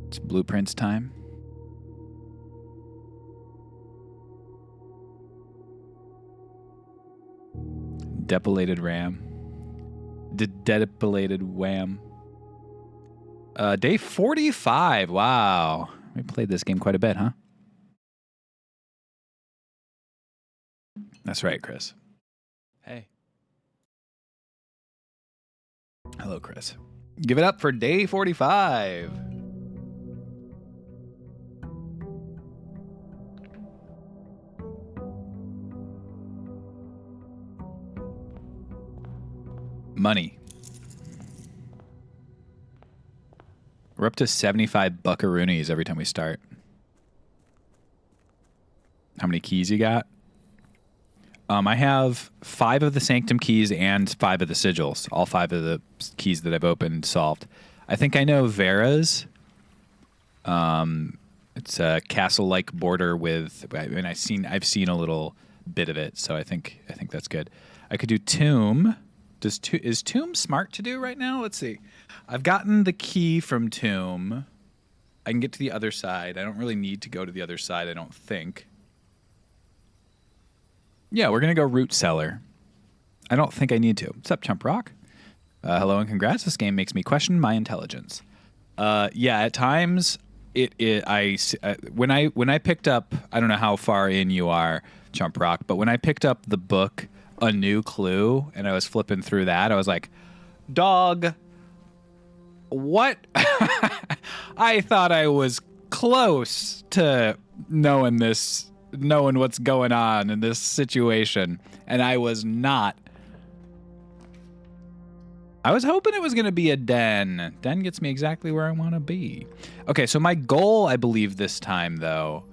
It's blueprints time. Depilated RAM. Depilated wham. Day 45. Wow. We played this game quite a bit, huh? That's right, Chris. Hey. Hello, Chris. Give it up for day 45. Money. We're up to 75 buckaroonies every time we start. How many keys you got? I have 5 of the Sanctum keys and 5 of the sigils. All 5 of the keys that I've opened solved. I think I know Vera's. It's a castle-like border with, and I've seen a little bit of it, so I think that's good. I could do Tomb. Is Tomb smart to do right now? Let's see. I've gotten the key from Tomb. I can get to the other side. I don't really need to go to the other side, I don't think. Yeah, we're going to go Root Cellar. I don't think I need to. What's up, Chump Rock? Hello and congrats. This game makes me question my intelligence. Yeah, at times, when I picked up, I don't know how far in you are, Chump Rock, but when I picked up the book, A New Clue, and I was flipping through that, I was like, dog, what? I thought I was close to knowing what's going on in this situation, and I was not. I was hoping it was going to be a den. Den gets me exactly where I want to be. Okay, so my goal, I believe this time, though,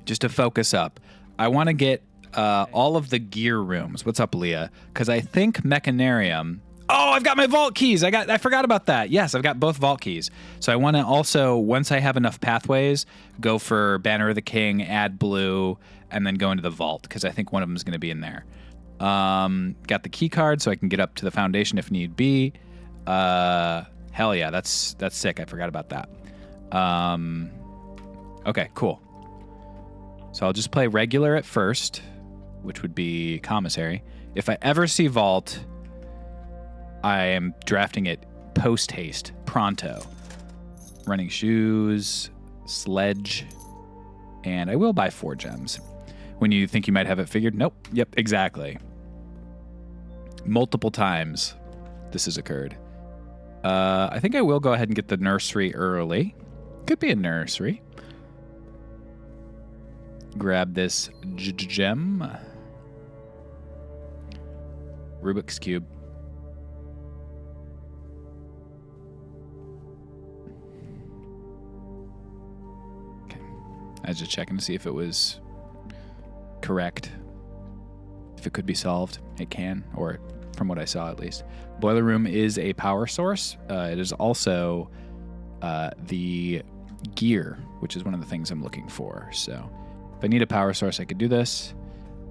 just to focus up, I want to get all of the gear rooms. What's up, Leah? Because I think Mechanarium... Oh, I've got my vault keys. I forgot about that. Yes, I've got both vault keys. So I want to also, once I have enough pathways, go for Banner of the King, add blue, and then go into the vault, because I think one of them is going to be in there. Got the key card so I can get up to the foundation if need be. Hell yeah, that's sick. I forgot about that. Okay, cool. So I'll just play regular at first, which would be commissary. If I ever see vault, I am drafting it post-haste, pronto. Running shoes, sledge, and I will buy 4 gems. When you think you might have it figured, nope, yep, exactly. Multiple times this has occurred. I think I will go ahead and get the nursery early. Could be a nursery. Grab this gem. Rubik's Cube. I was just checking to see if it was correct. If it could be solved. It can, or from what I saw at least. Boiler room is a power source. It is also the gear, which is one of the things I'm looking for. So if I need a power source, I could do this.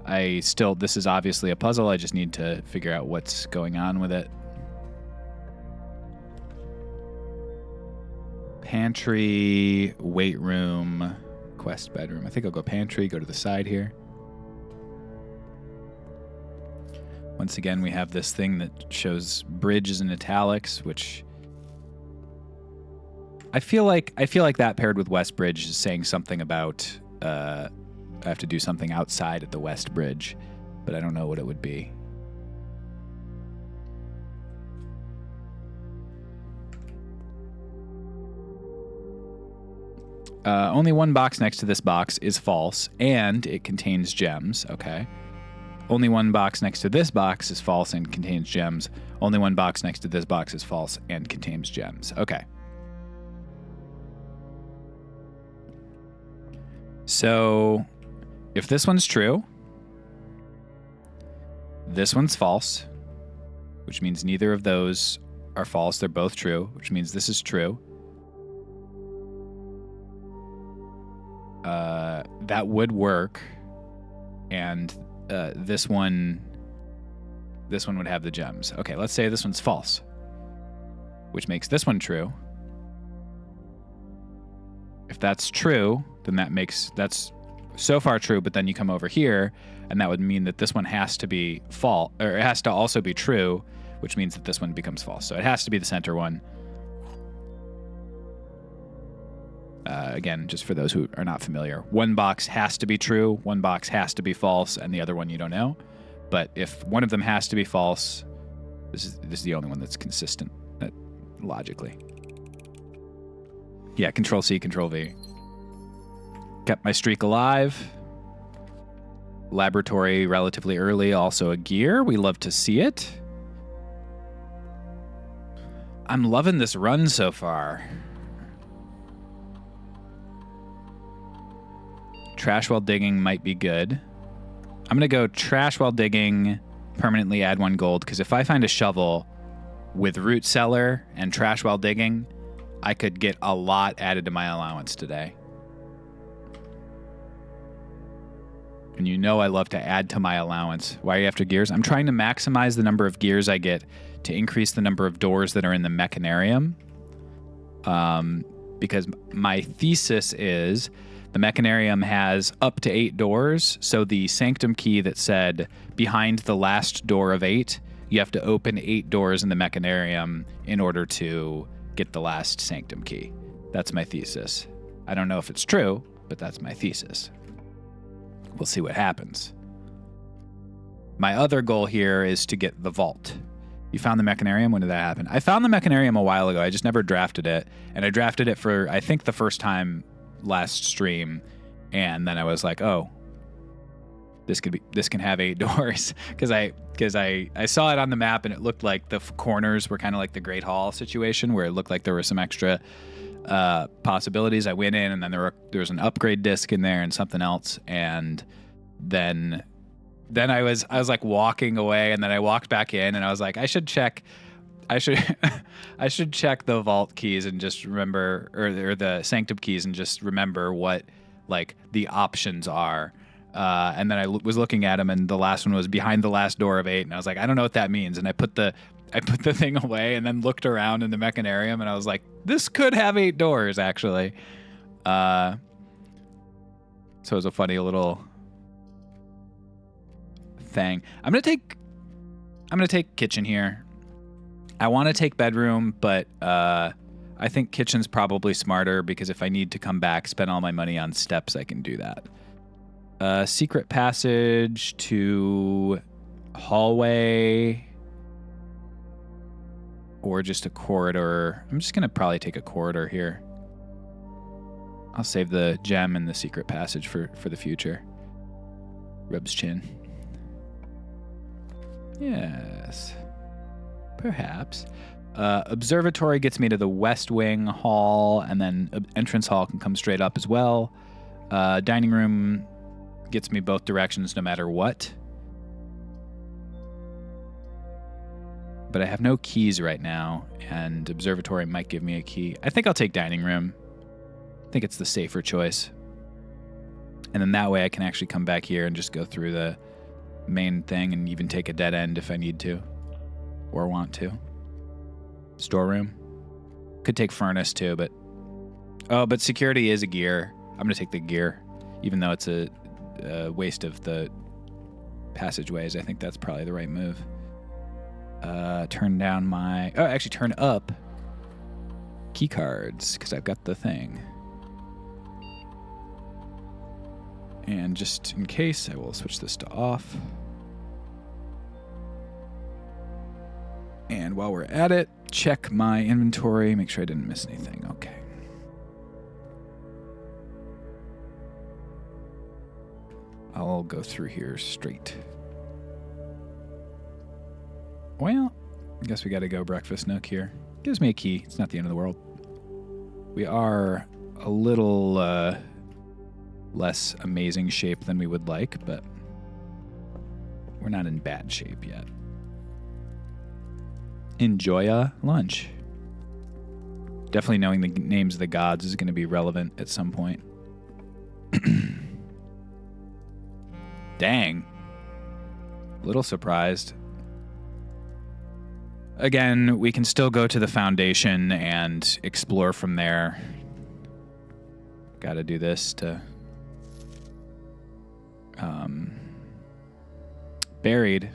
This is obviously a puzzle. I just need to figure out what's going on with it. Pantry, weight room, quest bedroom. I think I'll go pantry, go to the side here. Once again, we have this thing that shows bridges in italics, which I feel like that paired with West Bridge is saying something about I have to do something outside at the West Bridge, but I don't know what it would be. Only one box next to this box is false, and it contains gems. Okay. Only one box next to this box is false and contains gems. Only one box next to this box is false and contains gems. Okay. So, if this one's true, this one's false, which means neither of those are false. They're both true, which means this is true. That would work, and this one would have the gems. Okay, let's say this one's false. which makes this one true. If that's true, then that's so far true, but then you come over here, and that would mean that this one has to be false, or it has to also be true, which means that this one becomes false. So it has to be the center one. Again, just for those who are not familiar, one box has to be true, one box has to be false, and the other one you don't know. But if one of them has to be false, this is the only one that's consistent logically. Yeah, Control C, Control V. Kept my streak alive. Laboratory relatively early, also a gear. We love to see it. I'm loving this run so far. Trash while digging might be good. I'm going to go trash while digging, permanently add 1 gold, because if I find a shovel with root cellar and trash while digging, I could get a lot added to my allowance today. And you know I love to add to my allowance. Why are you after gears? I'm trying to maximize the number of gears I get to increase the number of doors that are in the mechanarium. Because my thesis is the mechanarium has up to 8 doors. So the sanctum key that said behind the last door of 8, you have to open 8 doors in the mechanarium in order to get the last sanctum key. That's my thesis. I don't know if it's true, but that's my thesis. We'll see what happens. My other goal here is to get the vault. You found the mechanarium? When did that happen? I found the mechanarium a while ago. I just never drafted it. And I drafted it for, I think, the first time last stream. And then I was like, oh, this can have 8 doors. Because I saw it on the map and it looked like the corners were kind of like the Great Hall situation where it looked like there were some extra possibilities. I went in and then there was an upgrade disc in there and something else, and then I was like walking away, and then I walked back in and I was like, I should check the vault keys and just remember, or the sanctum keys and just remember what like the options are. And then I was looking at them, and the last one was behind the last door of 8, and I was like, I don't know what that means. And I put the thing away and then looked around in the mechanarium, and I was like, this could have 8 doors, actually. So it was a funny little thing. I'm gonna take kitchen here. I want to take bedroom, but I think kitchen's probably smarter, because if I need to come back, spend all my money on steps, I can do that. Secret passage to hallway, or just a corridor. I'm just going to probably take a corridor here. I'll save the gem and the secret passage for the future. Rubs chin. Yes. Perhaps. Observatory gets me to the West Wing Hall, and then entrance hall can come straight up as well. Dining room gets me both directions no matter what. But I have no keys right now, and observatory might give me a key. I think I'll take dining room. I think it's the safer choice. And then that way I can actually come back here and just go through the main thing and even take a dead end if I need to or want to. Storeroom. Could take furnace too, but security is a gear. I'm going to take the gear, even though it's a waste of the passageways. I think that's probably the right move. Turn up key cards, because I've got the thing. And just in case, I will switch this to off. And while we're at it, check my inventory, make sure I didn't miss anything. Okay. I'll go through here straight. Well, I guess we got to go breakfast nook here. Gives me a key. It's not the end of the world. We are a little less amazing shape than we would like, but we're not in bad shape yet. Enjoy a lunch. Definitely knowing the names of the gods is going to be relevant at some point. Dang. A little surprised. Again, we can still go to the foundation and explore from there. Gotta do this to... Buried.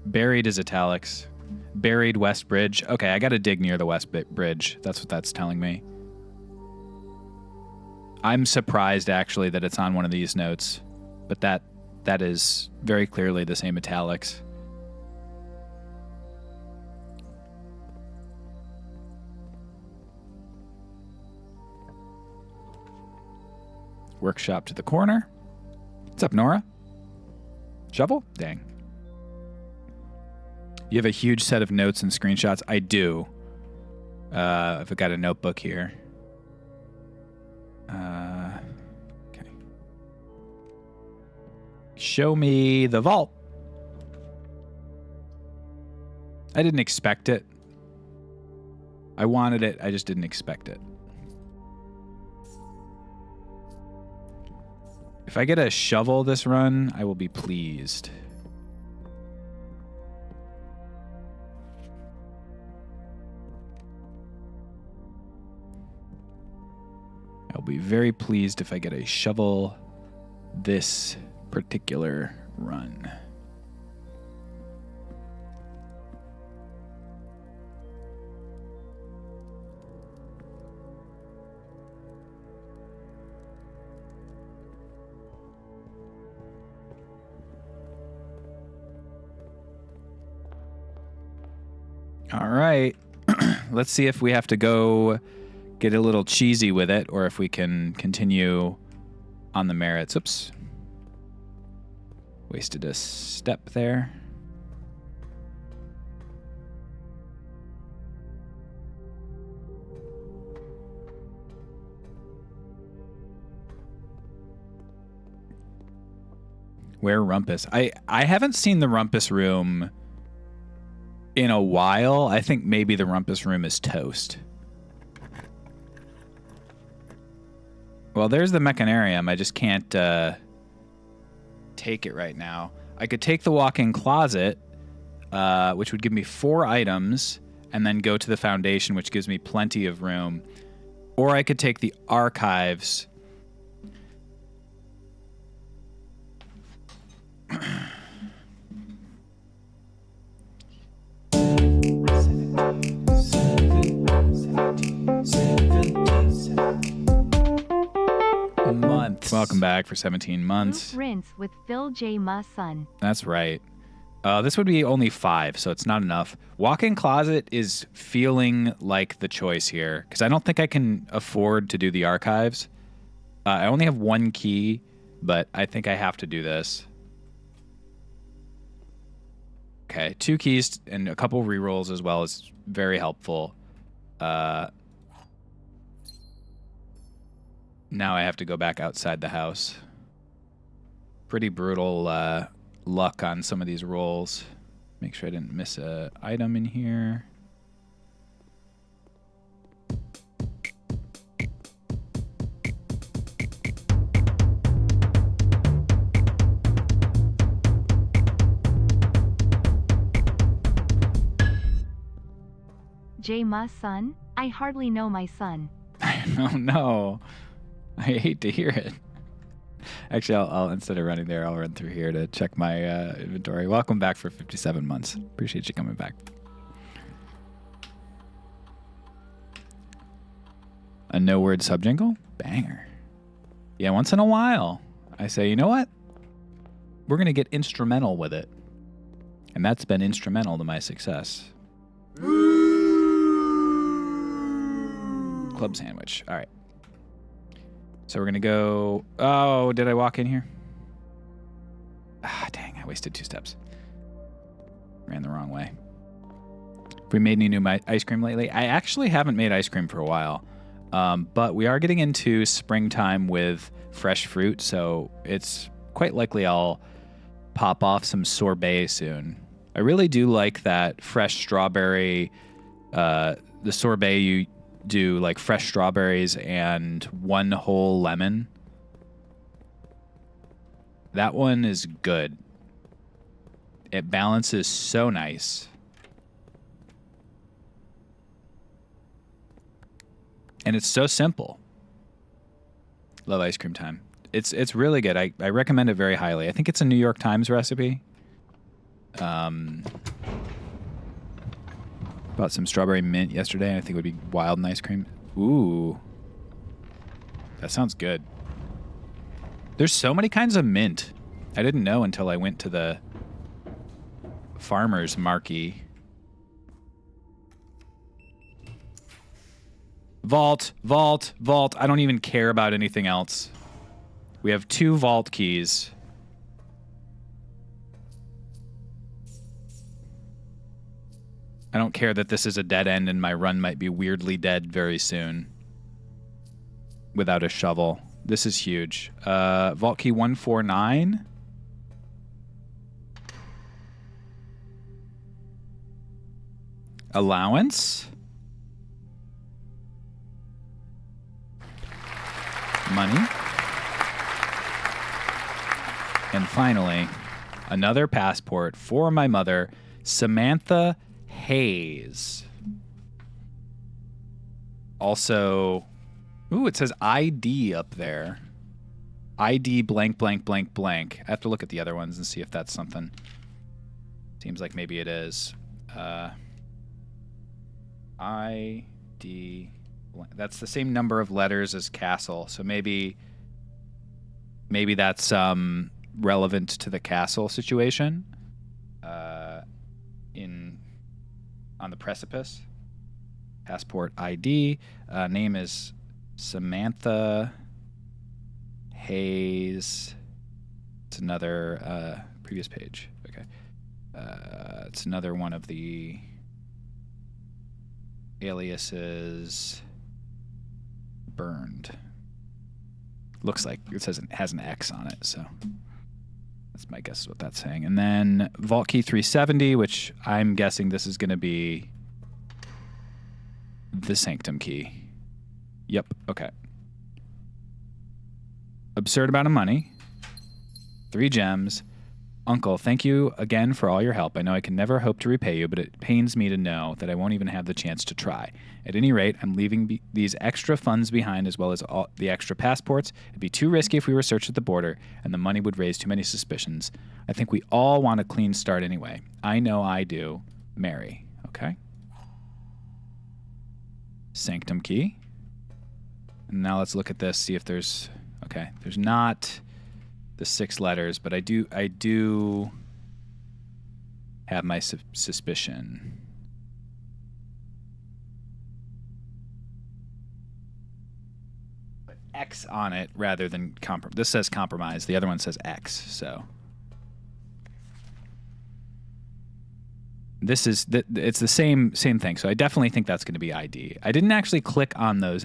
Buried is italics. Buried West Bridge. Okay, I gotta dig near the West Bridge. That's what that's telling me. I'm surprised, actually, that it's on one of these notes. But that is very clearly the same italics. Workshop to the corner. What's up, Nora? Shovel? Dang. You have a huge set of notes and screenshots. I do. I've got a notebook here. Okay. Show me the vault. I didn't expect it. I wanted it. I just didn't expect it. If I get a shovel this run, I will be pleased. I'll be very pleased if I get a shovel this particular run. All right. Let's see if we have to go get a little cheesy with it or if we can continue on the merits. Oops. Wasted a step there. Where Rumpus? I haven't seen the Rumpus room in a while. I think maybe the Rumpus room is toast. Well, there's the Mechanarium. I just can't take it right now. I could take the walk-in closet, which would give me 4 items, and then go to the foundation, which gives me plenty of room. Or I could take the archives. Months. Welcome back for 17 months. Rinse with Phil J. Ma Son. That's right. This would be only 5, so it's not enough. Walk-in closet is feeling like the choice here, because I don't think I can afford to do the archives. I only have 1 key, but I think I have to do this. Okay, 2 keys and a couple rerolls as well is very helpful. Now I have to go back outside the house. Pretty brutal luck on some of these rolls. Make sure I didn't miss an item in here. J. Ma Son? I hardly know my son. Oh no. I hate to hear it. Actually, I'll instead of running there, I'll run through here to check my inventory. Welcome back for 57 months. Appreciate you coming back. A no-word subjingle? Banger. Yeah, once in a while, I say, you know what? We're going to get instrumental with it. And that's been instrumental to my success. Club sandwich. All right. So we're going to go... Oh, did I walk in here? Ah, dang. I wasted 2 steps. Ran the wrong way. Have we made any new ice cream lately? I actually haven't made ice cream for a while. But we are getting into springtime with fresh fruit, so it's quite likely I'll pop off some sorbet soon. I really do like that fresh strawberry... the sorbet you do, like fresh strawberries and 1 whole lemon. That one is good. It balances so nice. And it's so simple. Love ice cream time. It's really good. I recommend it very highly. I think it's a New York Times recipe. Bought some strawberry mint yesterday, and I think it would be wild in ice cream. Ooh. That sounds good. There's so many kinds of mint. I didn't know until I went to the farmer's market. Vault, vault, vault. I don't even care about anything else. We have 2 vault keys. I don't care that this is a dead end and my run might be weirdly dead very soon. Without a shovel. This is huge. Vault key 149. Allowance. Money. And finally, another passport for my mother, Samantha Hayes. Also, ooh, it says ID up there. ID blank, blank, blank, blank. I have to look at the other ones and see if that's something. Seems like maybe it is. ID blank. That's the same number of letters as castle. So maybe that's relevant to the castle situation. On the precipice. Passport ID. Name is Samantha Hayes. It's another previous page. Okay. It's another one of the aliases. Burned. Looks like it says it has an X on it, so that's my guess is what that's saying. And then Vault Key 370, which I'm guessing this is going to be the Sanctum Key. Yep, okay. Absurd amount of money. 3 gems. Uncle, thank you again for all your help. I know I can never hope to repay you, but it pains me to know that I won't even have the chance to try. At any rate, I'm leaving these extra funds behind as well as all the extra passports. It'd be too risky if we were searched at the border, and the money would raise too many suspicions. I think we all want a clean start anyway. I know I do. Mary. Okay. Sanctum Key. And now let's look at this, see if there's... Okay, there's not... the 6 letters, but I do have my suspicion. But X on it rather than this says compromise. The other one says X, so this is it's the same thing. So I definitely think that's going to be ID. I didn't actually click on those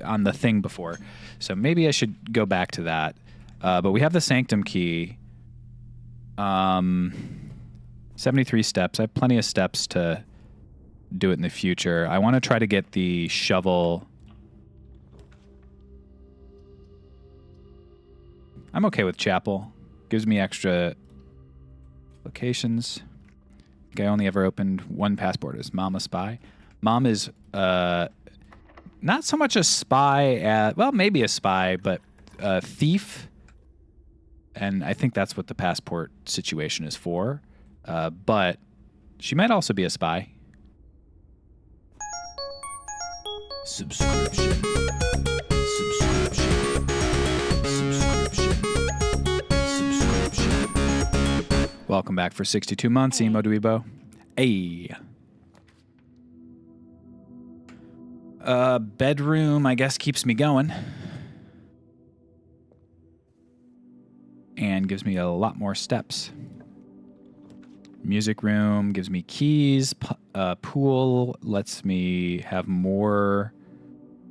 on the thing before, so maybe I should go back to that. But we have the Sanctum Key. 73 steps. I have plenty of steps to do it in the future. I want to try to get the shovel. I'm okay with chapel. Gives me extra locations. I think I only ever opened 1 passport as Mom a spy. Mom is not so much a spy well, maybe a spy, but a thief. And I think that's what the passport situation is for. But she might also be a spy. Subscription. Welcome back for 62 months, Emo Dweebo. Hey. Bedroom, I guess, keeps me going. And gives me a lot more steps. Music room gives me keys. Pool lets me have more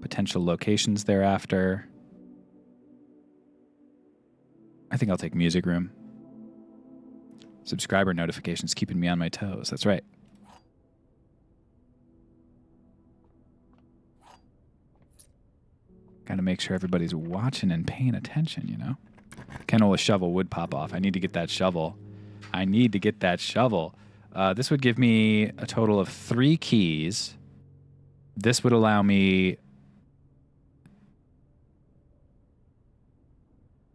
potential locations thereafter. I think I'll take music room. Subscriber notifications keeping me on my toes. That's right. Gotta make sure everybody's watching and paying attention, you know? Kennel with shovel would pop off. I need to get that shovel. This would give me a total of 3 keys. This would allow me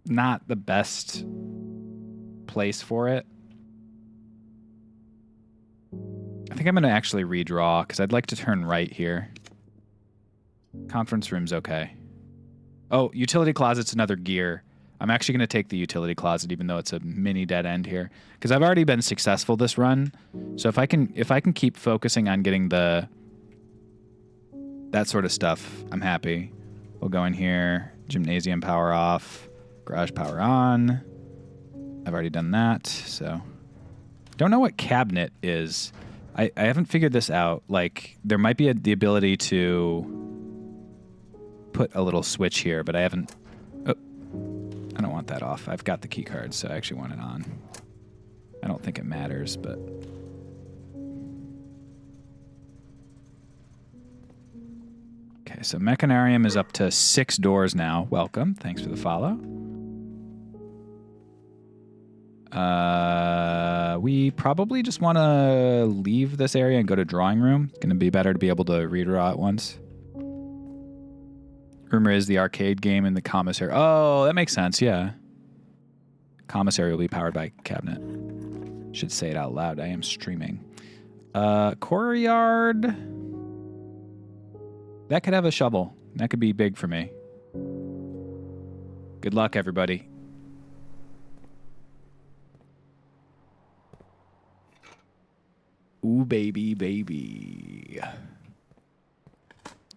not the best place for it. I think I'm going to actually redraw because I'd like to turn right here. Conference room's okay. Oh, utility closet's another gear. I'm actually going to take the utility closet even though it's a mini dead end here because I've already been successful this run. So if I can keep focusing on getting that sort of stuff, I'm happy. We'll go in here, gymnasium power off, garage power on. I've already done that, so don't know what cabinet is. I haven't figured this out. Like, there might be the ability to put a little switch here, but I haven't... Oh, I don't want that off. I've got the key card, so I actually want it on. I don't think it matters, but... Okay, so Mechanarium is up to 6 doors now. Welcome. Thanks for the follow. We probably just want to leave this area and go to drawing room. It's going to be better to be able to redraw at once. Rumor is the arcade game in the commissary. Oh, that makes sense, yeah. Commissary will be powered by cabinet. Should say it out loud. I am streaming. Courtyard. That could have a shovel. That could be big for me. Good luck, everybody. Ooh, baby, baby.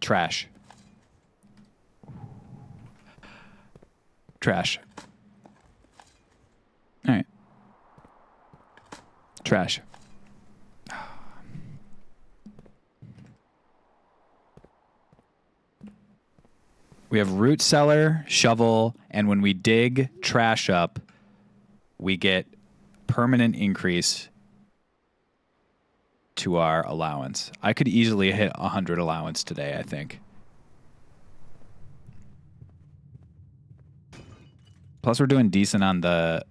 Trash. Trash. All right. Trash. We have root cellar, shovel, and when we dig trash up, we get permanent increase to our allowance. I could easily hit 100 allowance today, I think. Plus, we're doing decent on the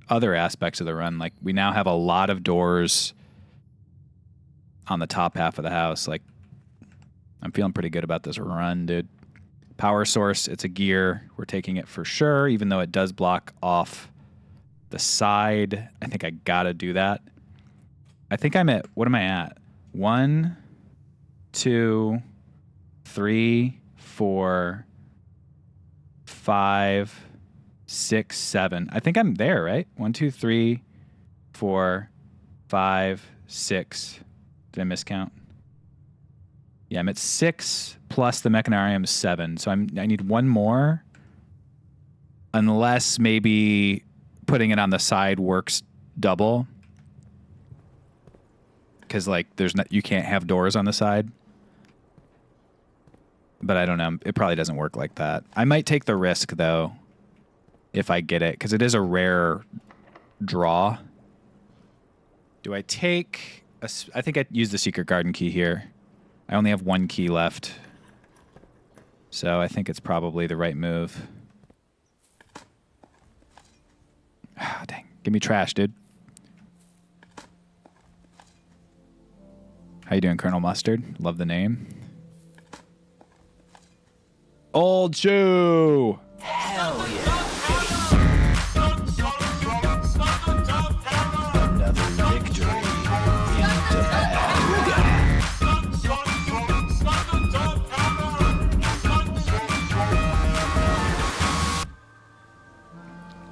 other aspects of the run. Like, we now have a lot of doors on the top half of the house. Like, I'm feeling pretty good about this run, dude. Power source, it's a gear. We're taking it for sure, even though it does block off the side. I think I gotta do that. I think I'm at, what am I at? 1, 2, 3, 4, 5, 6, 7. I think I'm there, right? 1, 2, 3, 4, 5, 6. Did I miscount? Yeah, I'm at 6 plus the Mechanarium is 7. So I need one more. Unless maybe putting it on the side works double. Because, like, you can't have doors on the side. But I don't know. It probably doesn't work like that. I might take the risk, though, if I get it. Because it is a rare draw. Do I take... I think I'd use the secret garden key here. I only have 1 key left. So I think it's probably the right move. Ah, dang. Give me trash, dude. How you doing, Colonel Mustard? Love the name. Old Jew! Hell yeah. Another victory in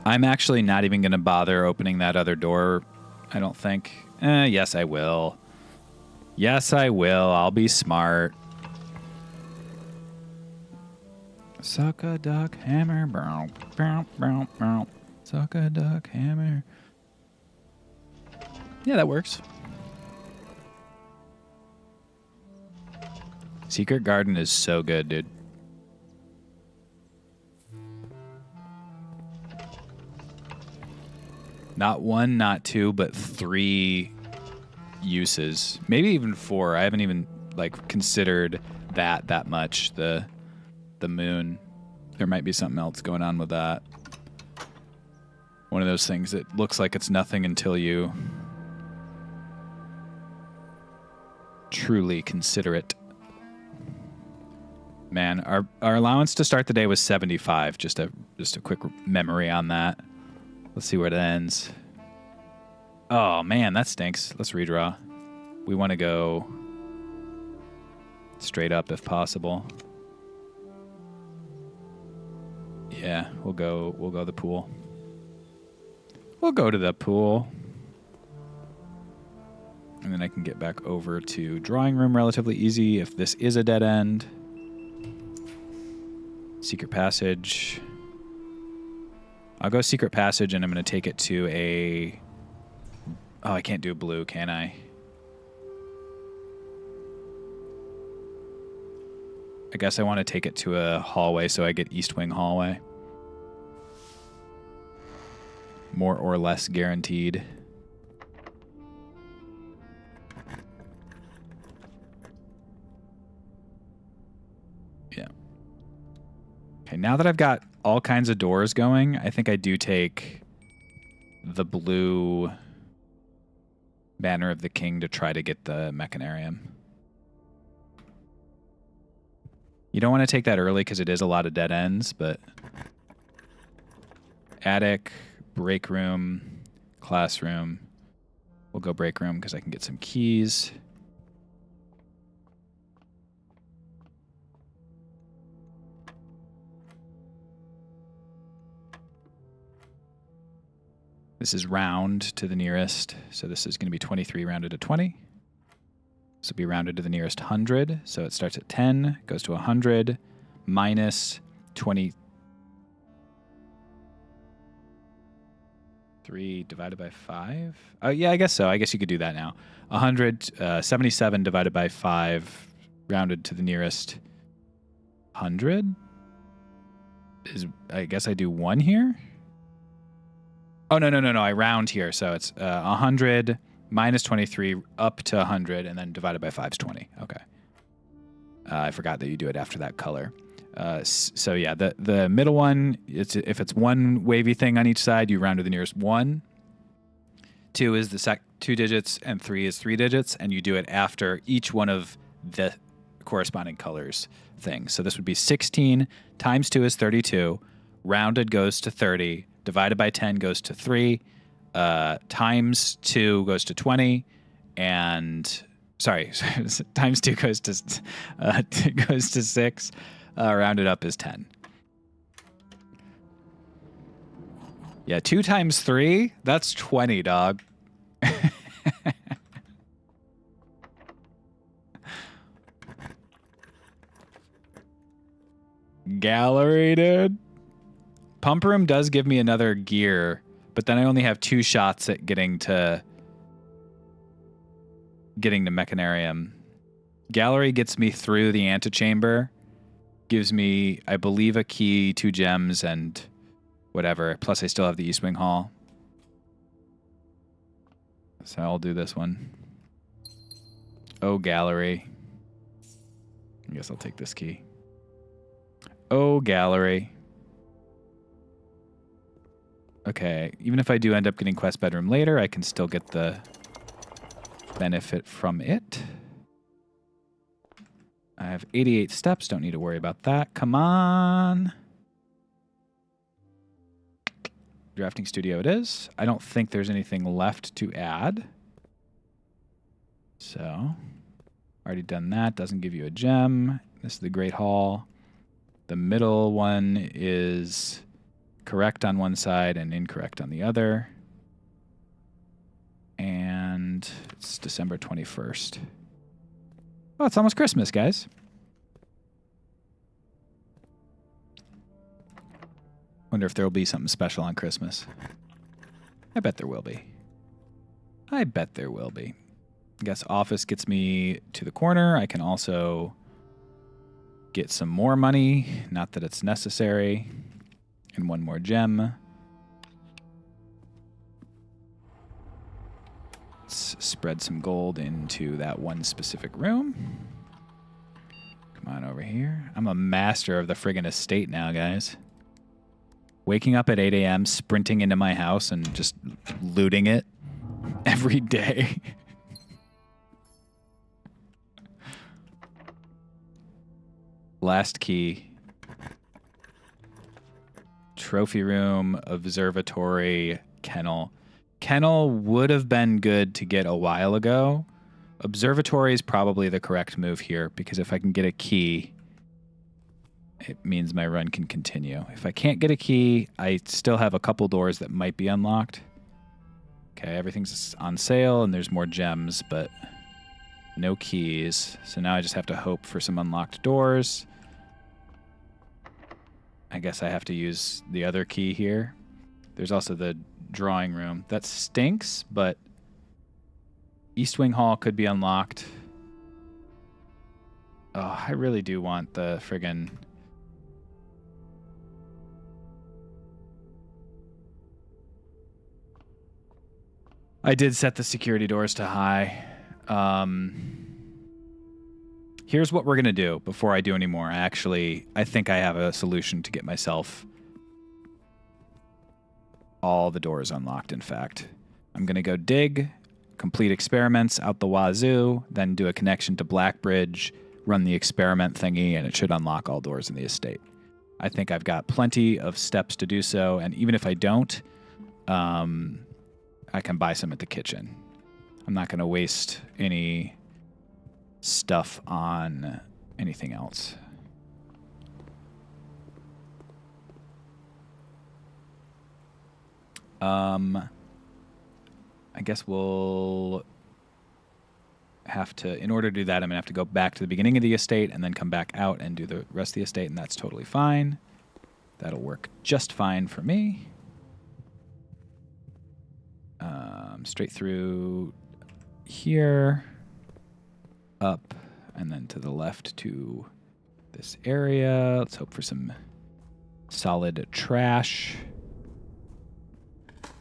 I'm actually not even going to bother opening that other door, I don't think. Yes, I will. Yes, I will. I'll be smart. Suck a duck hammer. Bow, bow, bow, bow. Suck a duck hammer. Yeah, that works. Secret Garden is so good, dude. Not 1, not 2, but 3 uses. Maybe even 4. I haven't even considered that much. The moon. There might be something else going on with that. One of those things that looks like it's nothing until you truly consider it. Man, our allowance to start the day was 75. Just a quick memory on that. Let's see where it ends. Oh man, that stinks. Let's redraw. We want to go straight up if possible. Yeah, we'll go the pool. We'll go to the pool. And then I can get back over to drawing room relatively easy if this is a dead end. Secret passage. I'll go secret passage and I'm going to take it to a... Oh, I can't do blue, can I? I guess I want to take it to a hallway so I get East Wing hallway. More or less guaranteed. Yeah. Okay, now that I've got all kinds of doors going, I think I do take the blue Banner of the King to try to get the Mechanarium. You don't want to take that early because it is a lot of dead ends, but attic, break room, classroom. We'll go break room because I can get some keys. This is round to the nearest, so this is going to be 23 rounded to 20. This will be rounded to the nearest 100, so it starts at 10, goes to 100, minus 23 divided by 5? Oh, yeah, I guess so. I guess you could do that now. 77 divided by 5, rounded to the nearest 100? I guess I do 1 here? Oh, no. I round here. So it's 100 minus 23 up to 100, and then divided by 5 is 20. Okay. I forgot that you do it after that color. So yeah, the middle one, if it's one wavy thing on each side, you round to the nearest 1. 2 is the 2 digits, and 3 is 3 digits, and you do it after each one of the corresponding colors things. So this would be 16 times 2 is 32. Rounded goes to 30. Divided by 10 goes to 3. Times 2 goes to 20. And sorry, times 2 goes to 6. Rounded up is 10. Yeah, 2 times 3, that's 20, dog. Gallery, dude. Pump room does give me another gear, but then I only have 2 shots at getting to Mechanarium. Gallery gets me through the antechamber, gives me, I believe, a key, 2 gems, and whatever. Plus, I still have the East Wing Hall. So I'll do this one. Oh, Gallery. I guess I'll take this key. Oh, Gallery. Okay, even if I do end up getting Quest Bedroom later, I can still get the benefit from it. I have 88 steps, don't need to worry about that. Come on. Drafting Studio it is. I don't think there's anything left to add. So, already done that. Doesn't give you a gem. This is the Great Hall. The middle one is correct on one side and incorrect on the other. And it's December 21st. Oh, it's almost Christmas, guys. Wonder if there will be something special on Christmas. I bet there will be. I guess office gets me to the corner. I can also get some more money. Not that it's necessary. And 1 more gem. Let's spread some gold into that one specific room. Come on over here. I'm a master of the friggin' estate now, guys. Waking up at 8 a.m., sprinting into my house, and just looting it every day. Last key. Trophy room, observatory, kennel. Kennel would have been good to get a while ago. Observatory is probably the correct move here because if I can get a key, it means my run can continue. If I can't get a key, I still have a couple doors that might be unlocked. Okay, everything's on sale and there's more gems, but no keys. So now I just have to hope for some unlocked doors. I guess I have to use the other key here. There's also the drawing room. That stinks, but East Wing Hall could be unlocked. Oh, I really do want the friggin'... I did set the security doors to high. Here's what we're going to do before I do any more. I think I have a solution to get myself all the doors unlocked, in fact. I'm going to go dig, complete experiments out the wazoo, then do a connection to Blackbridge, run the experiment thingy, and it should unlock all doors in the estate. I think I've got plenty of steps to do so, and even if I don't, I can buy some at the kitchen. I'm not going to waste any stuff on anything else. I guess we'll have to, in order to do that, I'm going to have to go back to the beginning of the estate and then come back out and do the rest of the estate, and that's totally fine. That'll work just fine for me. Straight through here, up, and then to the left to this area. Let's hope for some solid trash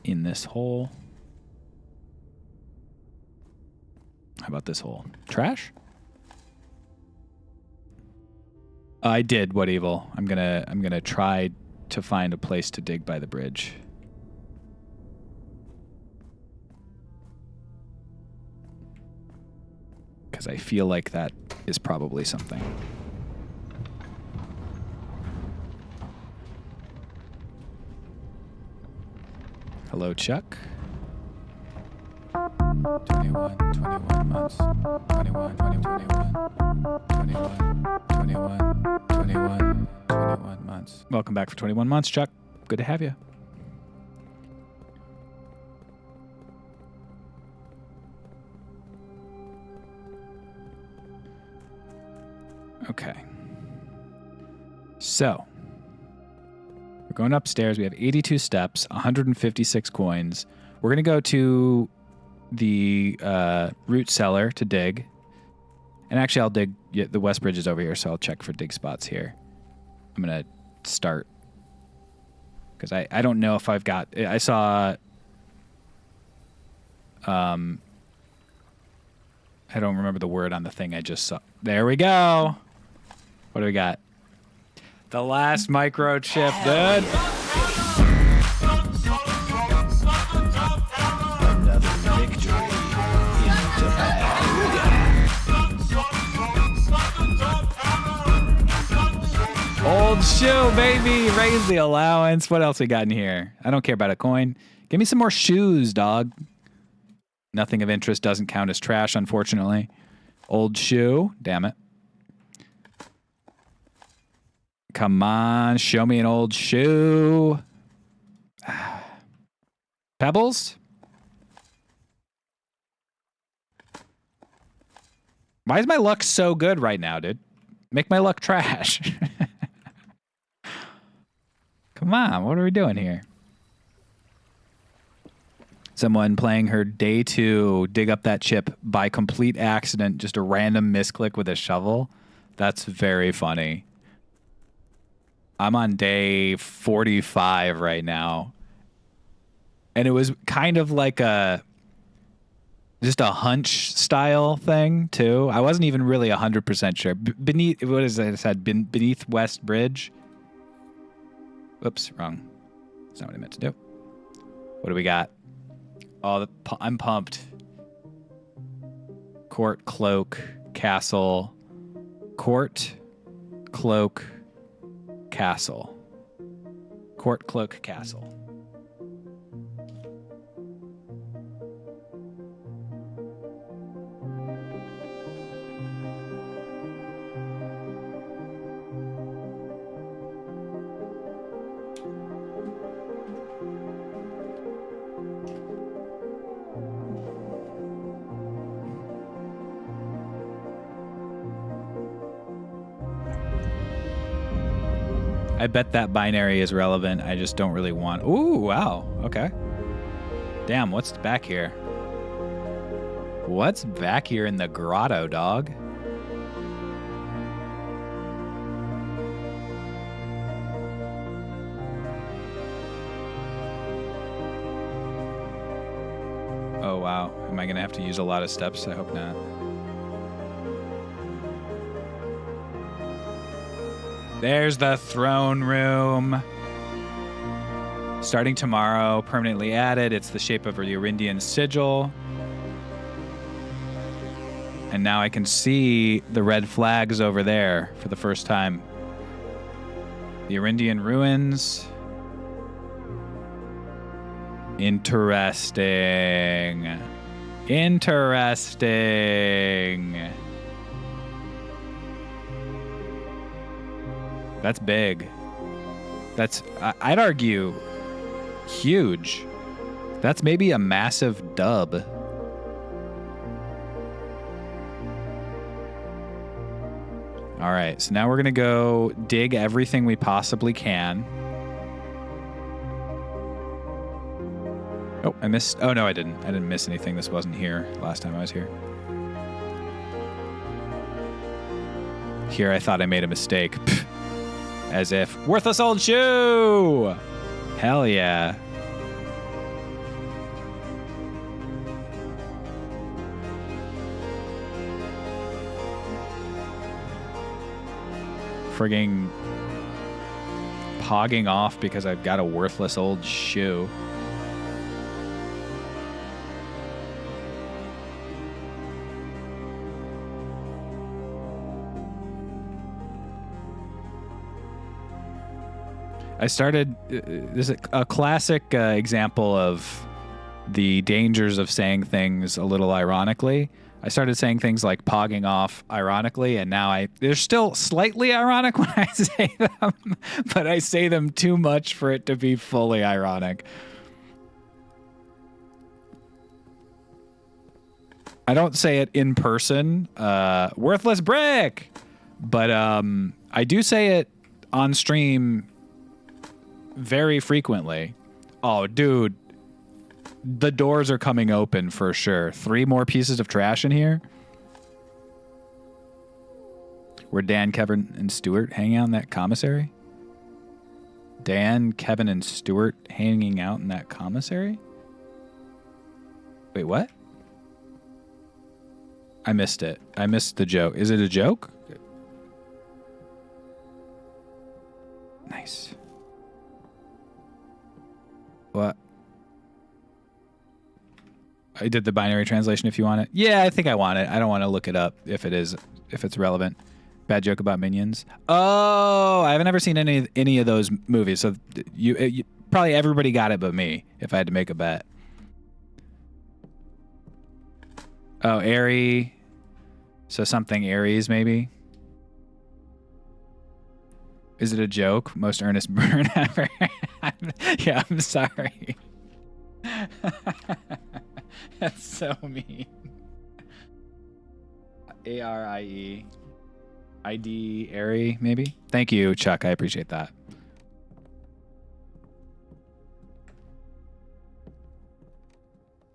in this hole. How about this hole? Trash? I did what evil. I'm gonna try to find a place to dig by the bridge. Because I feel like that is probably something. Hello, Chuck. 21 months. 21 months. Welcome back for 21 months, Chuck. Good to have you. Okay. So, we're going upstairs. We have 82 steps, 156 coins. We're going to go to the root cellar to dig. And actually, I'll dig. Yeah, the West Bridge is over here, so I'll check for dig spots here. I'm going to start. Because I don't know if I've got... I saw... I don't remember the word on the thing I just saw. There we go. What do we got? The last microchip, dude. Another victory in Japan. Old shoe, baby. Raise the allowance. What else we got in here? I don't care about a coin. Give me some more shoes, dog. Nothing of interest doesn't count as trash, unfortunately. Old shoe. Damn it. Come on, show me an old shoe. Pebbles? Why is my luck so good right now, dude? Make my luck trash. Come on, what are we doing here? Someone playing her day 2, dig up that chip by complete accident, just a random misclick with a shovel. That's very funny. I'm on day 45 right now. And it was kind of like just a hunch style thing, too. I wasn't even really 100% sure. Beneath, what is it I said? Beneath West Bridge. Oops, wrong. That's not what I meant to do. What do we got? Oh, I'm pumped. Court, cloak, castle, court, Cloak Castle. Court Cloak Castle. I bet that binary is relevant. I just don't really want... Ooh, wow. Okay. Damn, what's back here? What's back here in the grotto, dog? Oh, wow. Am I going to have to use a lot of steps? I hope not. There's the throne room. Starting tomorrow, permanently added. It's the shape of a Urindian sigil. And now I can see the red flags over there for the first time. The Urindian ruins. Interesting. Interesting. That's big. That's, I'd argue, huge. That's maybe a massive dub. All right, so now we're going to go dig everything we possibly can. Oh, I missed. Oh, no, I didn't. I didn't miss anything. This wasn't here last time I was here. Here, I thought I made a mistake. Pfft. As if, worthless old shoe! Hell yeah. Frigging pogging off because I've got a worthless old shoe. I started, this is a classic example of the dangers of saying things a little ironically. I started saying things like pogging off ironically, and now they're still slightly ironic when I say them, but I say them too much for it to be fully ironic. I don't say it in person, worthless brick, but I do say it on stream very frequently. Oh, dude. The doors are coming open for sure. 3 more pieces of trash in here. Were Dan, Kevin, and Stuart hanging out in that commissary? Dan, Kevin, and Stuart hanging out in that commissary? Wait, what? I missed it. I missed the joke. Is it a joke? Nice. What? I did the binary translation if you want it. Yeah, I think I want it. I don't want to look it up if it's relevant. Bad joke about Minions. Oh, I haven't ever seen any of those movies. So you probably everybody got it but me if I had to make a bet. Oh, Airy. So something Aries maybe. Is it a joke? Most earnest burn ever. Yeah, I'm sorry. That's so mean. A-R-I-E. I-D, Airy, maybe? Thank you, Chuck. I appreciate that.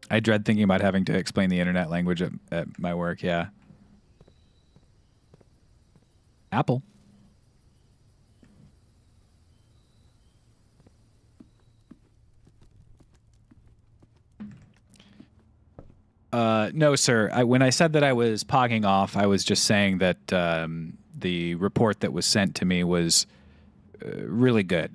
I dread thinking about having to explain the internet language at my work, yeah. Apple. No, sir. When I said that I was pogging off, I was just saying that the report that was sent to me was really good.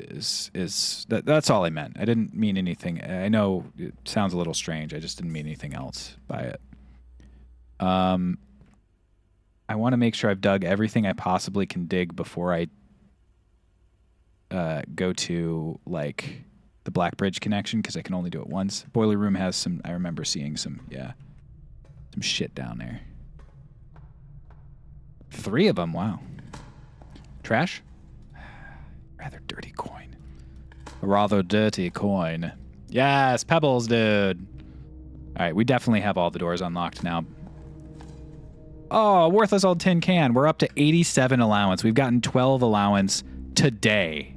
That's all I meant. I didn't mean anything. I know it sounds a little strange. I just didn't mean anything else by it. I want to make sure I've dug everything I possibly can dig before I go to like the Black Bridge connection, because I can only do it once. Boiler room has some, I remember seeing some shit down there. 3 of them, wow. Trash? Rather dirty coin. A rather dirty coin. Yes, pebbles, dude. All right, we definitely have all the doors unlocked now. Oh, worthless old tin can. We're up to 87 allowance. We've gotten 12 allowance today.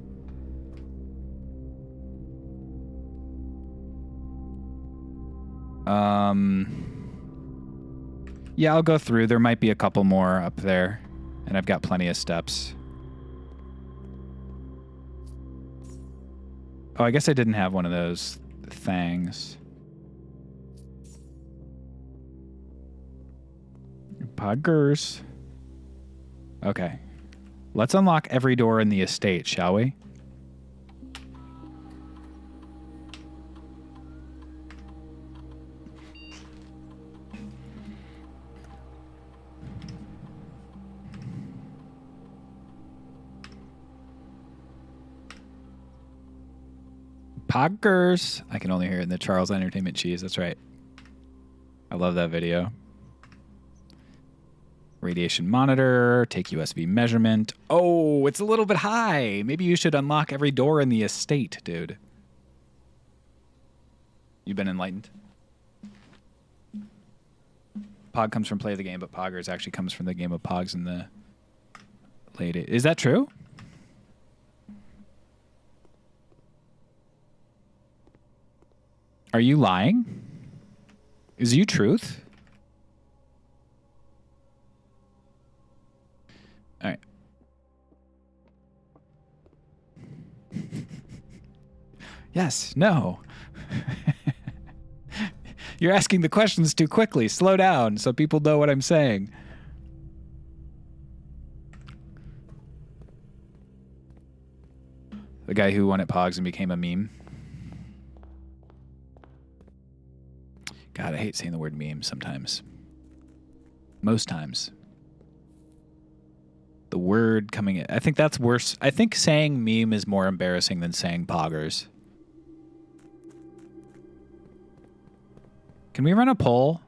Yeah, I'll go through. There might be a couple more up there, and I've got plenty of steps. Oh, I guess I didn't have one of those things. Puggers. Okay. Let's unlock every door in the estate, shall we? Poggers. I can only hear it in the Charles Entertainment Cheese. That's right. I love that video. Radiation monitor. Take USB measurement. Oh, it's a little bit high. Maybe you should unlock every door in the estate, dude. You've been enlightened. Pog comes from play of the game, but Poggers actually comes from the game of Pogs in the late 80s. Is that true? Are you lying? Is you truth? All right. Yes, no. You're asking the questions too quickly. Slow down so people know what I'm saying. The guy who won at Pogs and became a meme. God, I hate saying the word meme sometimes. Most times. The word coming in. I think that's worse. I think saying meme is more embarrassing than saying poggers. Can we run a poll?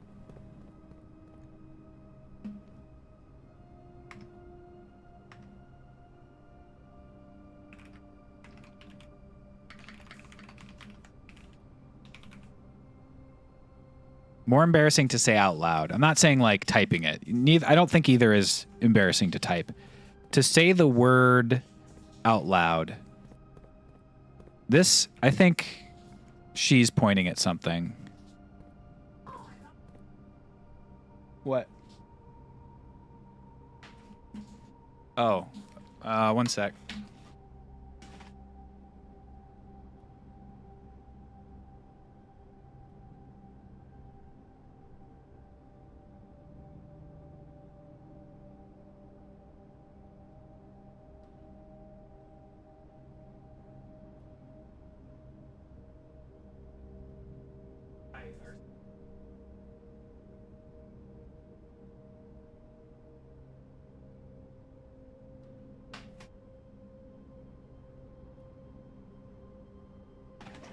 More embarrassing to say out loud. I'm not saying like typing it. I don't think either is embarrassing to type. To say the word out loud. This, I think she's pointing at something. What? Oh, one sec.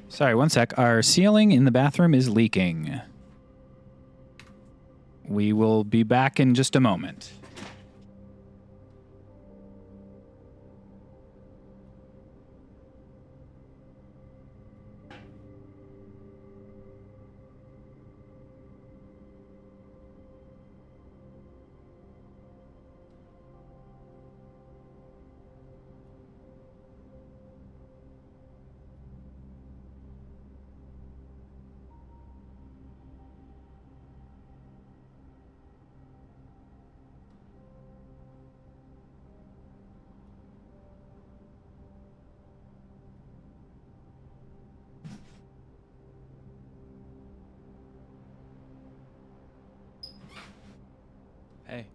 Sorry, one sec. Our ceiling in the bathroom is leaking. We will be back in just a moment. Hey.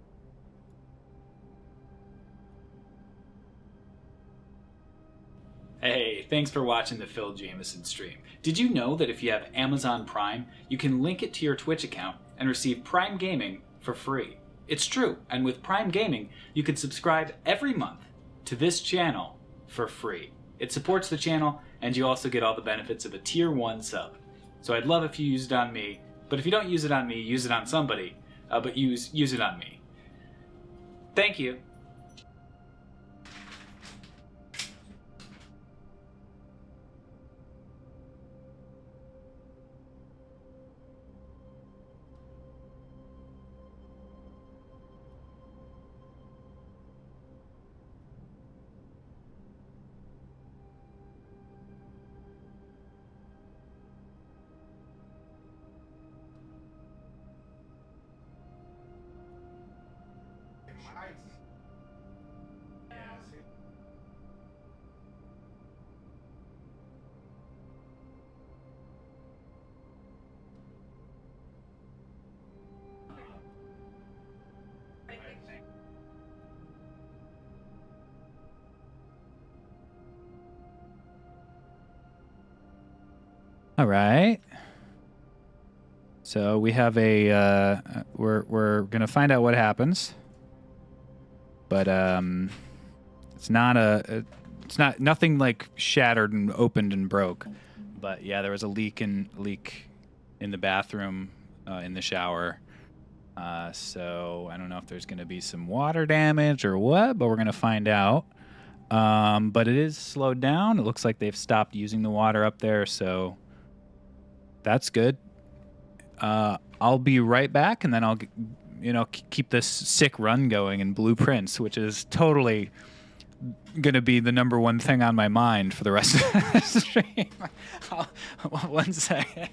Hey, thanks for watching the Phil Jameson stream. Did you know that if you have Amazon Prime, you can link it to your Twitch account and receive Prime Gaming for free? It's true, and with Prime Gaming, you can subscribe every month to this channel for free. It supports the channel, and you also get all the benefits of a Tier 1 sub. So I'd love if you used it on me, but if you don't use it on me, use it on somebody, but use it on me. Thank you. All right. So we have a we're gonna find out what happens, but it's not nothing like shattered and opened and broke, but yeah, there was a leak in the bathroom in the shower. So I don't know if there's gonna be some water damage or what, but we're gonna find out. But it is slowed down. It looks like they've stopped using the water up there, so that's good. I'll be right back, and then I'll, keep this sick run going in Blueprints, which is totally going to be the number one thing on my mind for the rest of the stream. 1 second.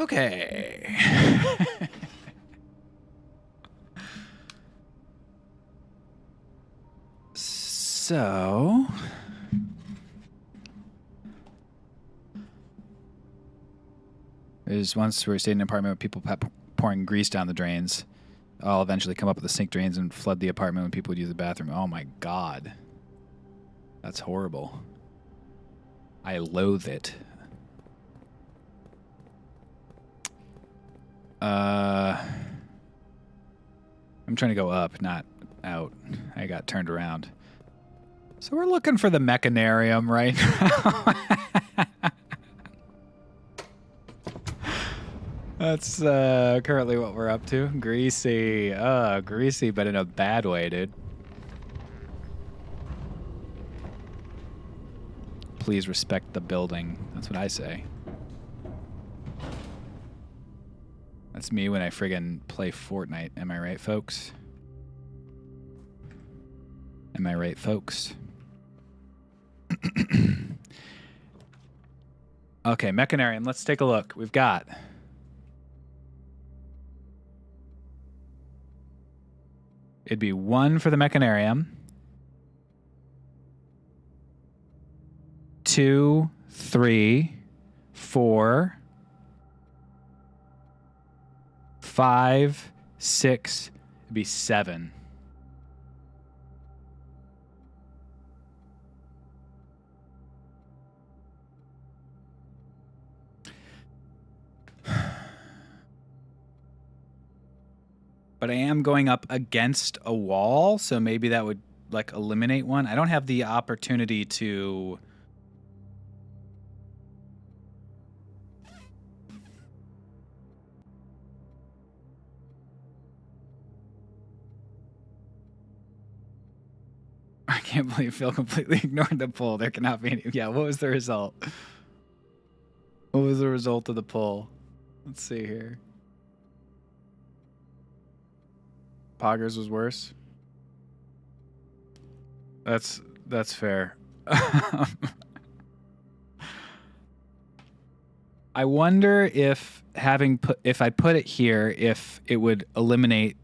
Okay. So there's once we stayed in an apartment with people pouring grease down the drains. I'll eventually come up with the sink drains and flood the apartment when people would use the bathroom. Oh my God. That's horrible. I loathe it. I'm trying to go up, not out. I got turned around. So we're looking for the mechanarium right now. That's currently what we're up to. Greasy. Greasy, but in a bad way, dude. Please respect the building. That's what I say. That's me when I friggin' play Fortnite. Am I right, folks? Am I right, folks? Okay, Mechanarium. Let's take a look. We've got... It'd be 1 for the Mechanarium. 2, 3, 4... 5, 6, it'd be 7. But I am going up against a wall, so maybe that would like eliminate one. I don't have the opportunity to I can't believe Phil completely ignored the poll. There cannot be any. Yeah, what was the result? What was the result of the poll? Let's see here. Poggers was worse. That's fair. I wonder if if I put it here, if it would eliminate.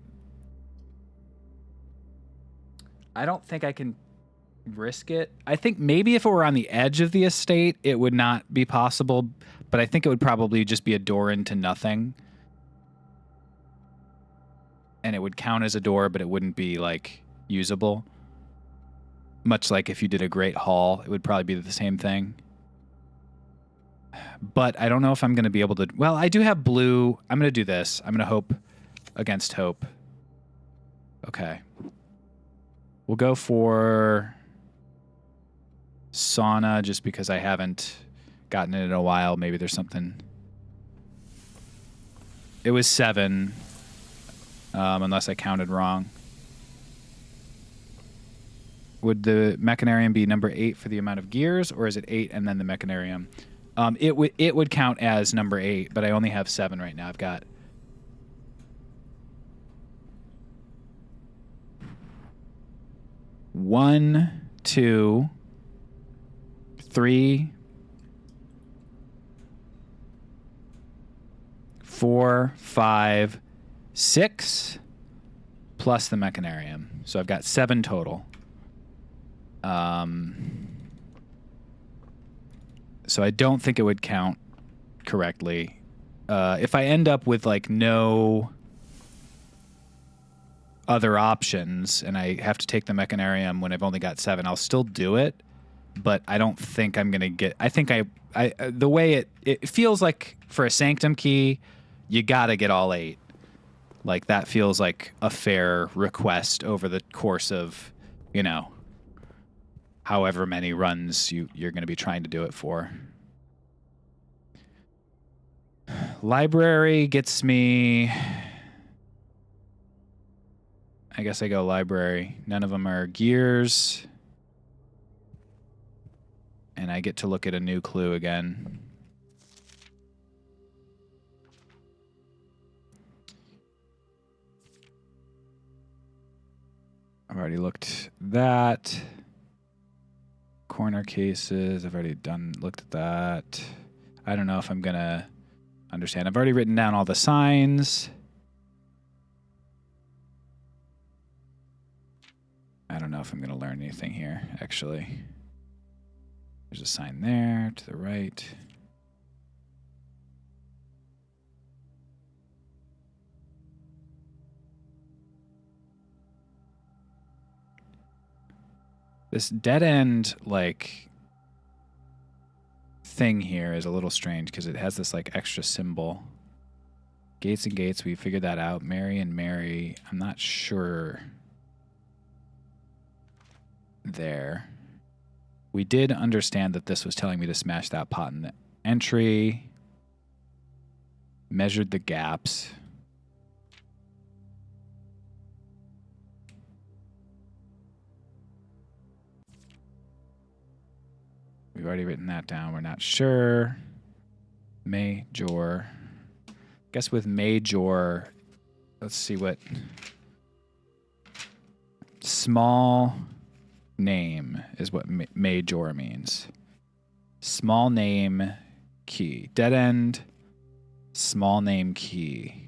I don't think I can risk it. I think maybe if it were on the edge of the estate, it would not be possible, but I think it would probably just be a door into nothing. And it would count as a door, but it wouldn't be like usable. Much like if you did a great hall, it would probably be the same thing. But I don't know if I'm going to be able to. Well, I do have blue. I'm going to do this. I'm going to hope against hope. Okay. We'll go for sauna just because I haven't gotten it in a while. Maybe there's something. It was 7, unless I counted wrong. Would the mechanarium be number 8 for the amount of gears, or is it 8 and then the mechanarium? It would count as number 8, but I only have 7 right now. I've got 1, 2, 3, 4, 5, 6, plus the mechanarium. So I've got 7 total. So I don't think it would count correctly. If I end up with like no other options and I have to take the mechanarium when I've only got 7, I'll still do it. But I don't think I'm gonna get. I think I the way it feels like for a sanctum key, you gotta get all 8. Like that feels like a fair request over the course of, however many runs you're going to be trying to do it for. Library gets me. I guess I go library. None of them are gears. And I get to look at a new clue again. I've already looked that. Corner cases, I've already looked at that. I don't know if I'm going to understand. I've already written down all the signs. I don't know if I'm going to learn anything here, actually. There's a sign there to the right. This dead end, thing here is a little strange because it has this, extra symbol. Gates and gates, we figured that out. Mary and Mary, I'm not sure there. We did understand that this was telling me to smash that pot in the entry. Measured the gaps. We've already written that down. We're not sure. Major. Guess with major, let's see what small name is what major means. Small name key. Dead end, small name key.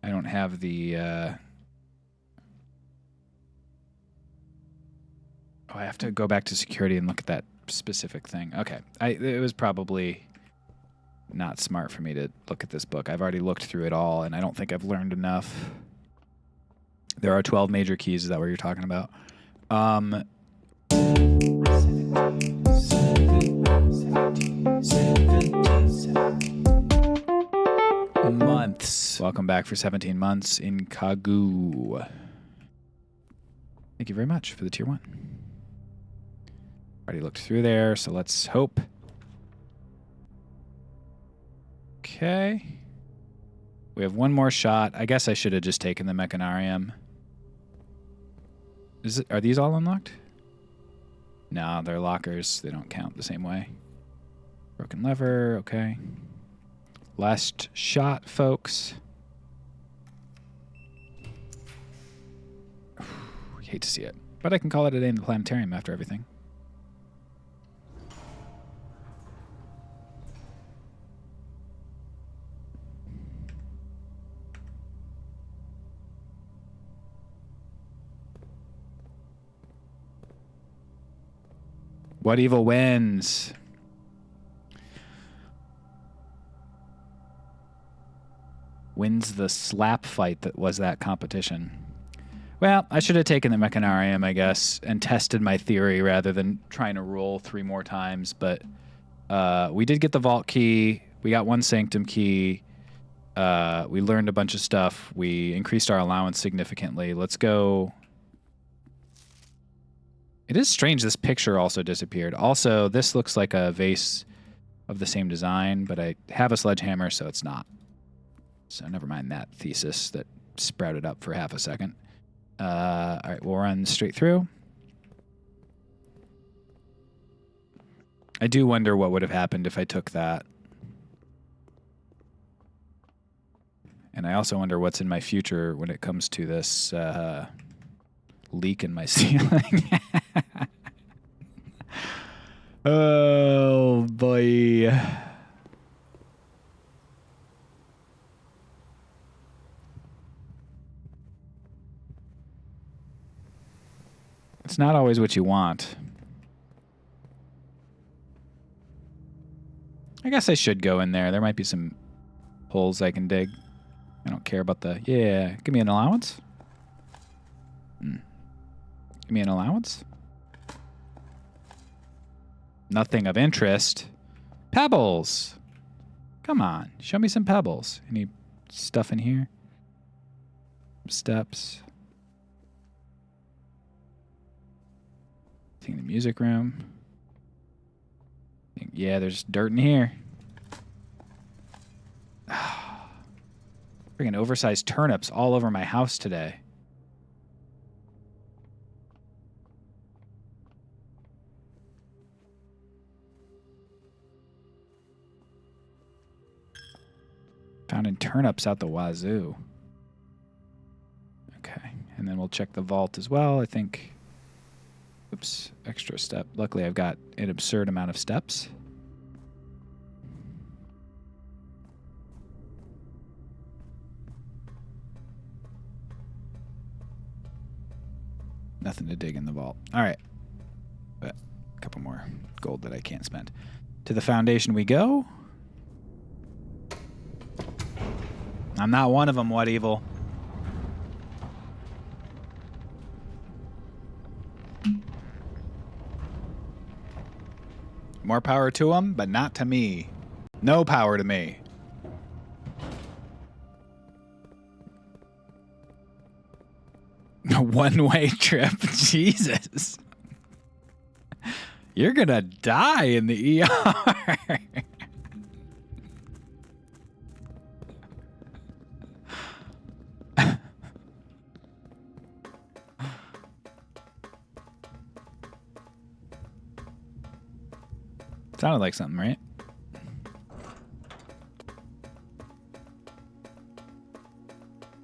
I don't have the I have to go back to security and look at that specific thing. Okay. It was probably not smart for me to look at this book. I've already looked through it all, and I don't think I've learned enough. There are 12 major keys. Is that what you're talking about? Months. Welcome back for 17 months in Kagu. Thank you very much for the tier 1. Already looked through there, so let's hope. Okay. We have one more shot. I guess I should have just taken the Mechanarium. Are these all unlocked? No, they're lockers. They don't count the same way. Broken lever, okay. Last shot, folks. Hate to see it. But I can call it a day in the planetarium after everything. What evil wins? Wins the slap fight that was that competition. Well, I should have taken the Mechanarium, I guess, and tested my theory rather than trying to roll 3 more times. But we did get the vault key. We got 1 sanctum key. We learned a bunch of stuff. We increased our allowance significantly. Let's go. It is strange this picture also disappeared. Also, this looks like a vase of the same design, but I have a sledgehammer, so it's not. So never mind that thesis that sprouted up for half a second. All right, we'll run straight through. I do wonder what would have happened if I took that. And I also wonder what's in my future when it comes to this leak in my ceiling. Oh, boy. It's not always what you want. I guess I should go in there. There might be some holes I can dig. I don't care about the... Yeah, give me an allowance. Give me an allowance. Nothing of interest. Pebbles. Come on, show me some pebbles. Any stuff in here? Steps. In the music room. Yeah, there's dirt in here. Freaking oversized turnips all over my house today. Found turnips out the wazoo. Okay, and then we'll check the vault as well, I think. Oops, extra step. Luckily, I've got an absurd amount of steps. Nothing to dig in the vault. All right. But a couple more gold that I can't spend. To the foundation we go. I'm not one of them, what evil? More power to him, but not to me. No power to me. A one-way trip. Jesus. You're gonna die in the ER. Sounded like something, right?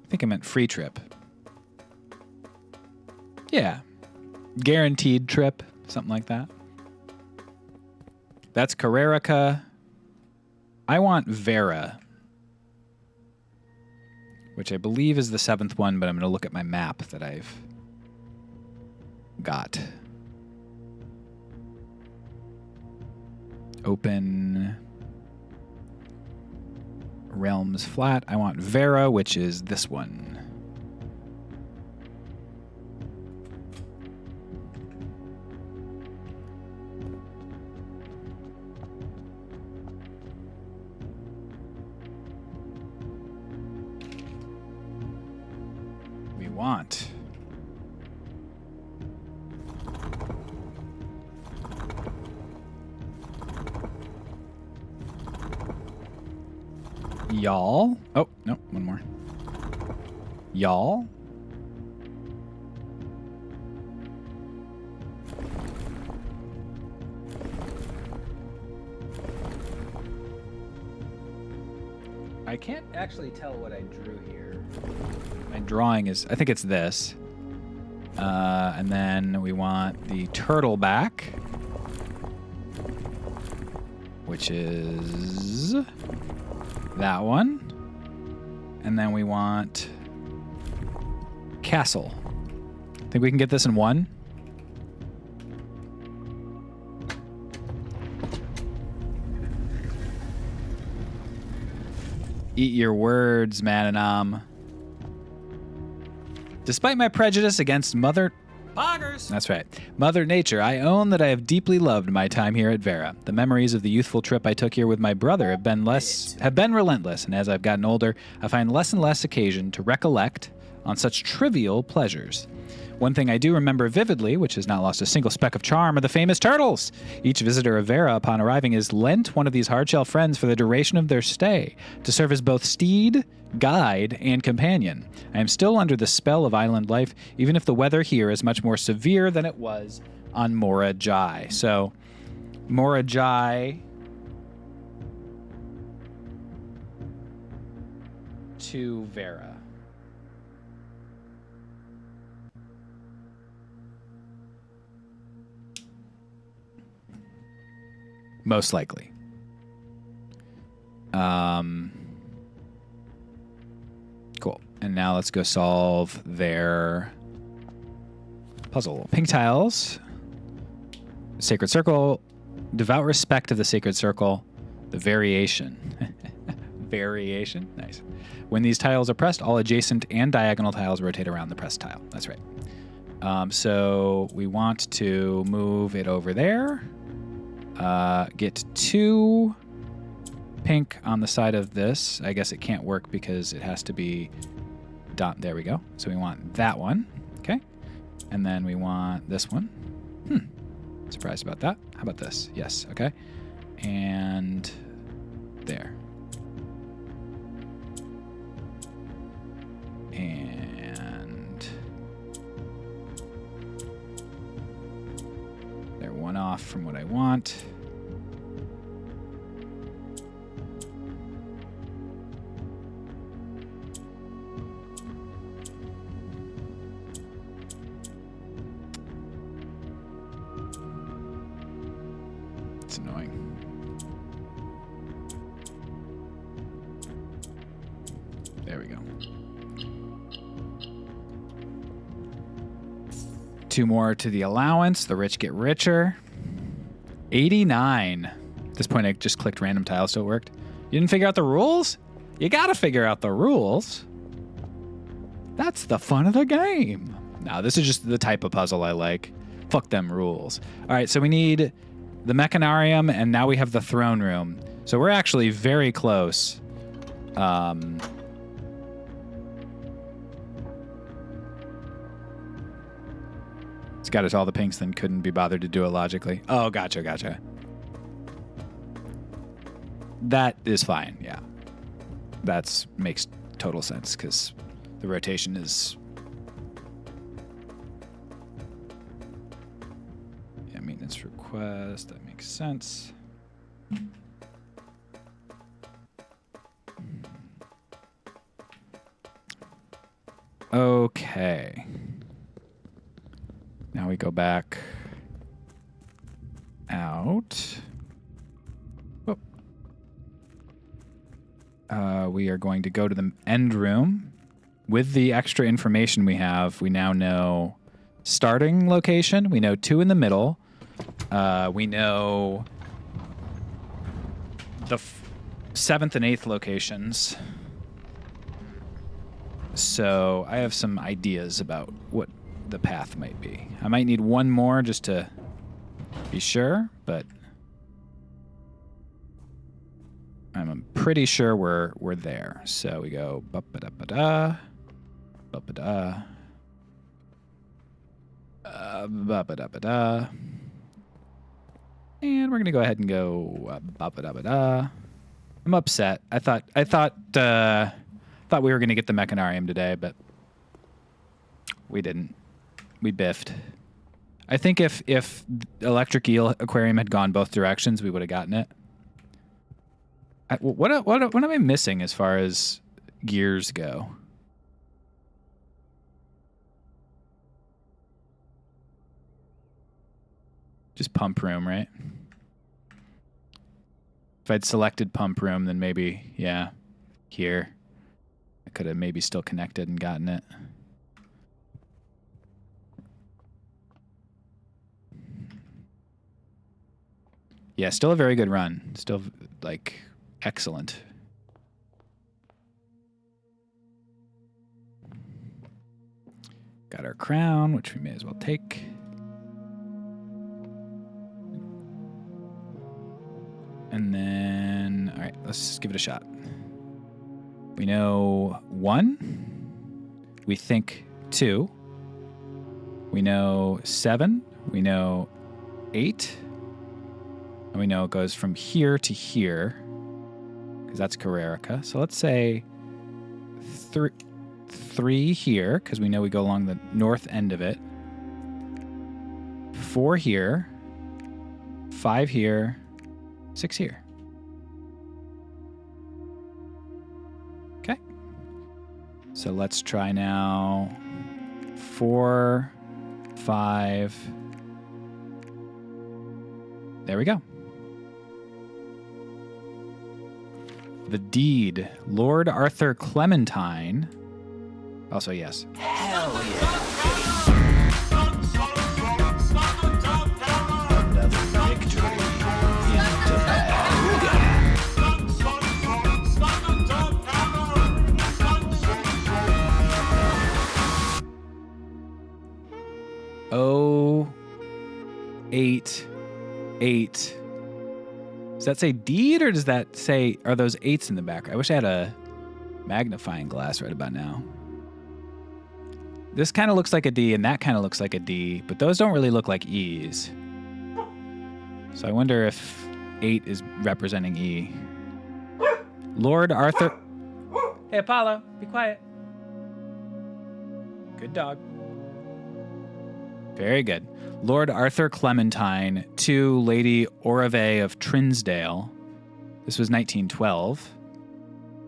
I think I meant free trip. Yeah. Guaranteed trip, something like that. That's Carrerica. I want Vera, which I believe is the 7th one, but I'm going to look at my map that I've got. Open realms flat. I want Vera, which is this one. We want y'all. Oh, no, one more. Y'all. I can't actually tell what I drew here. My drawing is, I think it's this. And then we want the turtle back, which is that one. And then we want castle. Think we can get this in one? Eat your words, Mananam. Despite my prejudice against Mother... Poggers! That's right. Mother Nature, I own that I have deeply loved my time here at Vera. The memories of the youthful trip I took here with my brother have been relentless, and as I've gotten older, I find less and less occasion to recollect on such trivial pleasures. One thing I do remember vividly, which has not lost a single speck of charm, are the famous turtles. Each visitor of Vera, upon arriving, is lent one of these hardshell friends for the duration of their stay, to serve as both steed, guide, and companion. I am still under the spell of island life, even if the weather here is much more severe than it was on Mora Jai. So, Mora Jai to Vera. Most likely. Cool. And now let's go solve their puzzle. Pink tiles. Sacred circle. Devout respect of the sacred circle. The variation. Variation. Nice. When these tiles are pressed, all adjacent and diagonal tiles rotate around the pressed tile. That's right. So we want to move it over there. Get 2 pink on the side of this. I guess it can't work because it has to be dot. There we go. So we want that one. Okay. And then we want this one. Surprised about that. How about this? Yes. Okay. And there. And they're one off from what I want. It's annoying. There we go. 2 more to the allowance. The rich get richer. 89. At this point, I just clicked random tile, so it worked. You didn't figure out the rules? You gotta figure out the rules. That's the fun of the game. No, this is just the type of puzzle I like. Fuck them rules. All right, so we need the Mechanarium, and now we have the throne room. So we're actually very close. It's got us all the pinks, then couldn't be bothered to do it logically. Oh, gotcha. That is fine, yeah. That makes total sense, because the rotation is... Yeah, maintenance request, that makes sense. Okay. Now we go back out. We are going to go to the end room. With the extra information we have, we now know starting location. We know 2 in the middle. We know the 7th and 8th locations. So I have some ideas about what the path might be. I might need one more just to be sure, but I'm pretty sure we're there. So we go ba-ba-da-ba-da, ba-ba-da, ba-ba-da-ba-da, and we're gonna go ahead and go ba-ba-da-ba-da. I'm upset. I thought we were gonna get the Mechanarium today, but we didn't. We biffed. I think if Electric Eel Aquarium had gone both directions, we would have gotten it. What am I missing as far as gears go? Just pump room, right? If I'd selected pump room, then maybe, yeah, here. I could have maybe still connected and gotten it. Yeah, still a very good run. Still, like, excellent. Got our crown, which we may as well take. And then, all right, let's give it a shot. We know 1. We think 2. We know 7. We know 8. And we know it goes from here to here, because that's Carrerica. So let's say 3 here, because we know we go along the north end of it. 4 here. 5 here. 6 here. Okay. So let's try now 4, 5. There we go. The deed, Lord Arthur Clementine. Also, yes. Hell yeah. Another victory in Topanga. Oh, 8, 8. Does that say deed, or does that say, are those 8s in the back? I wish I had a magnifying glass right about now. This kind of looks like a D, and that kind of looks like a D, but those don't really look like E's. So I wonder if 8 is representing E. Lord Arthur... Hey, Apollo, be quiet. Good dog. Very good. Lord Arthur Clementine to Lady Orave of Trinsdale. This was 1912.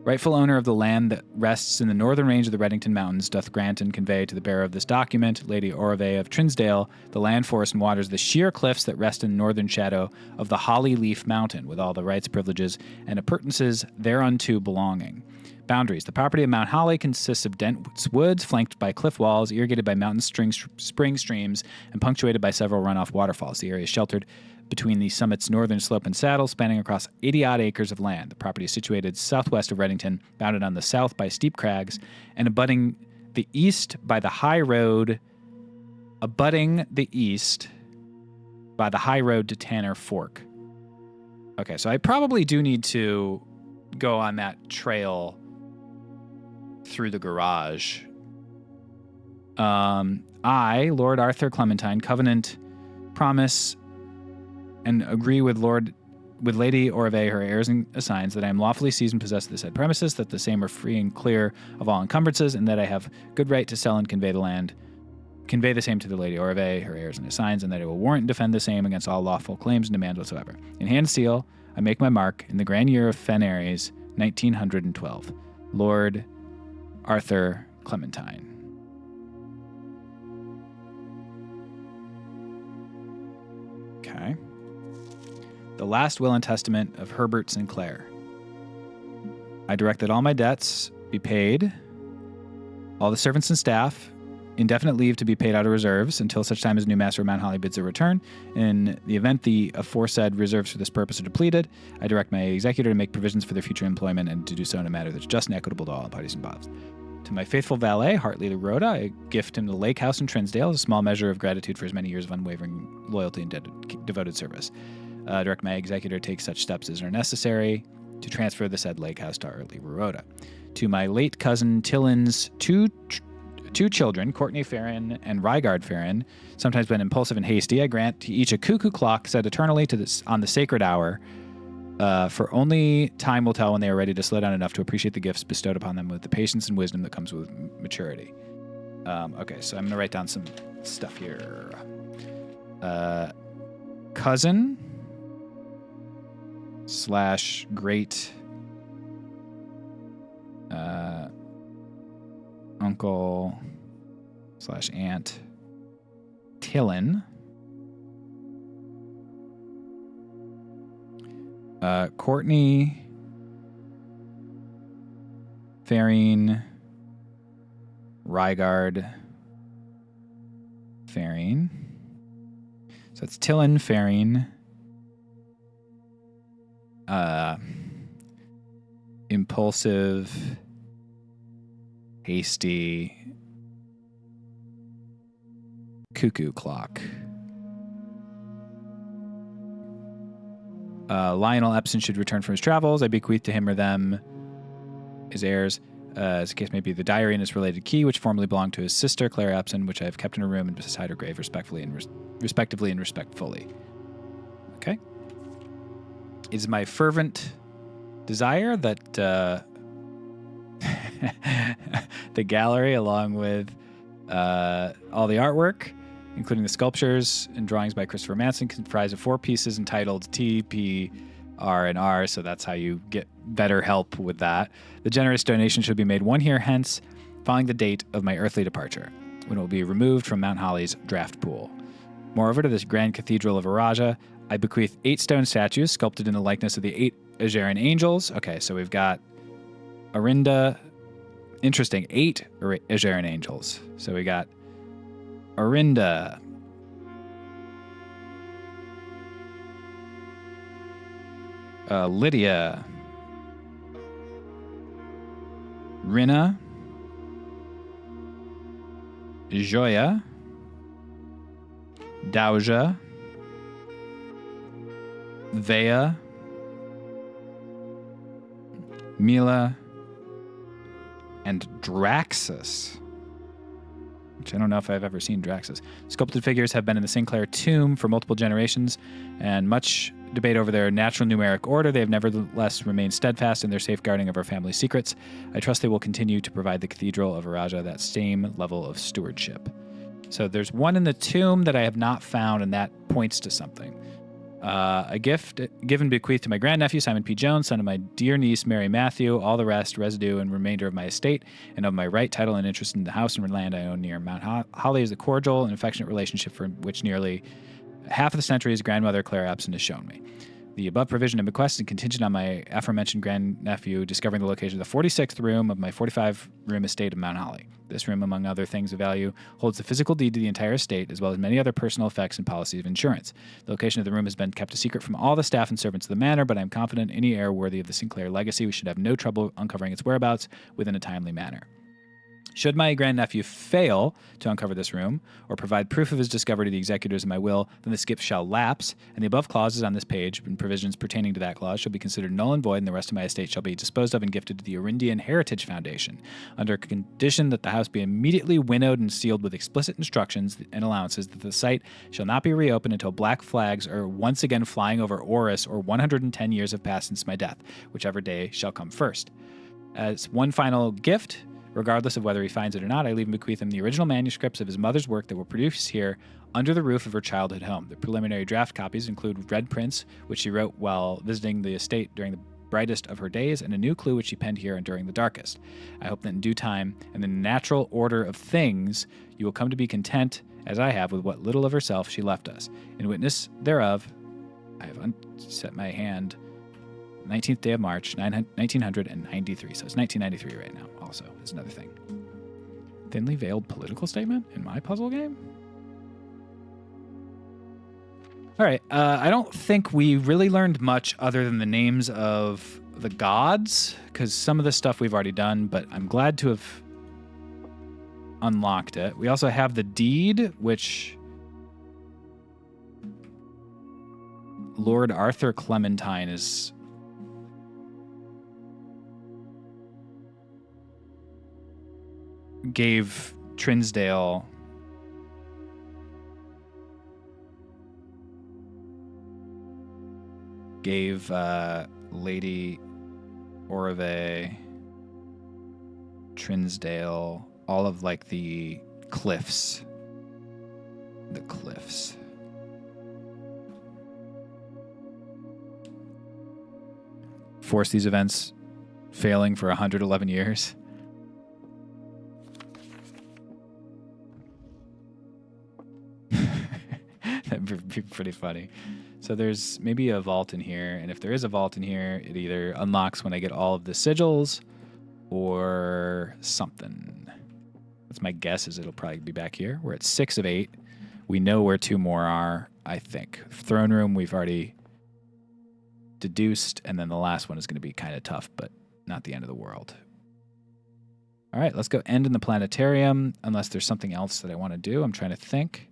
Rightful owner of the land that rests in the northern range of the Reddington Mountains doth grant and convey to the bearer of this document, Lady Orave of Trinsdale, the land, forest, and waters, the sheer cliffs that rest in the northern shadow of the Holly Leaf Mountain, with all the rights, privileges, and appurtenances thereunto belonging. Boundaries. The property of Mount Holly consists of dense woods flanked by cliff walls, irrigated by mountain spring streams, and punctuated by several runoff waterfalls. The area is sheltered between the summit's northern slope and saddle, spanning across 80-odd acres of land. The property is situated southwest of Reddington, bounded on the south by steep crags, and abutting the east by the high road to Tanner Fork. Okay, so I probably do need to go on that trail through the garage. I, Lord Arthur Clementine, covenant, promise, and agree with Lady Orave, her heirs and assigns, that I am lawfully seized and possessed of the said premises, that the same are free and clear of all encumbrances, and that I have good right to sell and convey the land, convey the same to the Lady Orave, her heirs and assigns, and that I will warrant and defend the same against all lawful claims and demands whatsoever. In hand and seal, I make my mark in the grand year of Fen Aries, 1912. Lord Arthur Clementine. Okay. The last will and testament of Herbert Sinclair. I direct that all my debts be paid, all the servants and staff indefinite leave to be paid out of reserves until such time as new master of Mount Holly bids a return. In the event the aforesaid reserves for this purpose are depleted, I direct my executor to make provisions for their future employment and to do so in a manner that's just and equitable to all parties involved. To my faithful valet, Hartley Rhoda, I gift him the lake house in Trinsdale as a small measure of gratitude for his many years of unwavering loyalty and devoted service. Direct my executor to take such steps as are necessary to transfer the said lake house to Hartley Rhoda. To my late cousin Tillin's two children, Courtney Farron and Rygard Farron, sometimes been impulsive and hasty, I grant to each a cuckoo clock set eternally to this on the sacred hour, for only time will tell when they are ready to slow down enough to appreciate the gifts bestowed upon them with the patience and wisdom that comes with maturity. Okay, so I'm going to write down some stuff here. Cousin / great uncle / aunt Tillin, Courtney Farine, Rygard Farine. So it's Tillin Farine, impulsive, hasty, cuckoo clock. Lionel Epson should return from his travels. I bequeath to him or them, his heirs, as the case may be, the diary and its related key, which formerly belonged to his sister, Clara Epson, which I have kept in her room and beside her grave, respectively and respectfully. Okay. It is my fervent desire that the gallery, along with all the artwork, including the sculptures and drawings by Christopher Manson, comprised of 4 pieces entitled T, P, R, and R, so that's how you get better help with that. The generous donation should be made 1 year hence, following the date of my earthly departure, when it will be removed from Mount Holly's draft pool. Moreover, to this grand cathedral of Araja, I bequeath 8 stone statues sculpted in the likeness of the 8 Ajaran angels. Okay, so we've got Orinda. Interesting, 8 Ajaran angels. So we got Orinda, Lydia, Rina, Joya, Dauja, Vea, Mila, and Draxus, which I don't know if I've ever seen Draxus. Sculpted figures have been in the Sinclair tomb for multiple generations, and much debate over their natural numeric order, they have nevertheless remained steadfast in their safeguarding of our family secrets. I trust they will continue to provide the Cathedral of Araja that same level of stewardship. So there's one in the tomb that I have not found, and that points to something. A gift given bequeathed to my grandnephew, Simon P. Jones, son of my dear niece, Mary Matthew, all the rest, residue, and remainder of my estate, and of my right, title, and interest in the house and land I own near Mount Holly is a cordial and affectionate relationship for which nearly half of the century his grandmother, Clara Epson, has shown me. The above provision and bequest is contingent on my aforementioned grandnephew discovering the location of the 46th room of my 45-room estate of Mount Holly. This room, among other things of value, holds the physical deed to the entire estate, as well as many other personal effects and policies of insurance. The location of the room has been kept a secret from all the staff and servants of the manor, but I am confident any heir worthy of the Sinclair legacy should have no trouble uncovering its whereabouts within a timely manner. Should my grandnephew fail to uncover this room, or provide proof of his discovery to the executors of my will, then this gift shall lapse, and the above clauses on this page and provisions pertaining to that clause shall be considered null and void, and the rest of my estate shall be disposed of and gifted to the Orindian Heritage Foundation, under condition that the house be immediately winnowed and sealed with explicit instructions and allowances that the site shall not be reopened until black flags are once again flying over Oris, or 110 years have passed since my death, whichever day shall come first. As one final gift, regardless of whether he finds it or not, I leave and bequeath him the original manuscripts of his mother's work that were produced here under the roof of her childhood home. The preliminary draft copies include Red Prince, which she wrote while visiting the estate during the brightest of her days, and a new clue which she penned here and during the darkest. I hope that in due time, and in the natural order of things, you will come to be content, as I have, with what little of herself she left us. In witness thereof, I have unset my hand, 19th day of March, 1993. So it's 1993 right now, also, is another thing. Thinly veiled political statement in my puzzle game? All right. I don't think we really learned much other than the names of the gods, because some of the stuff we've already done, but I'm glad to have unlocked it. We also have the deed, which Lord Arthur Clementine is gave Trinsdale Lady Orve Trinsdale all of like the cliffs. The cliffs. Force these events failing for 111 years. That'd be pretty funny. So there's maybe a vault in here, and if there is a vault in here, it either unlocks when I get all of the sigils or something. That's my guess, is it'll probably be back here. We're at 6 of 8. We know where 2 more are, I think. Throne room we've already deduced, and then the last one is going to be kind of tough, but not the end of the world. All right, let's go end in the planetarium, unless there's something else that I want to do. I'm trying to think.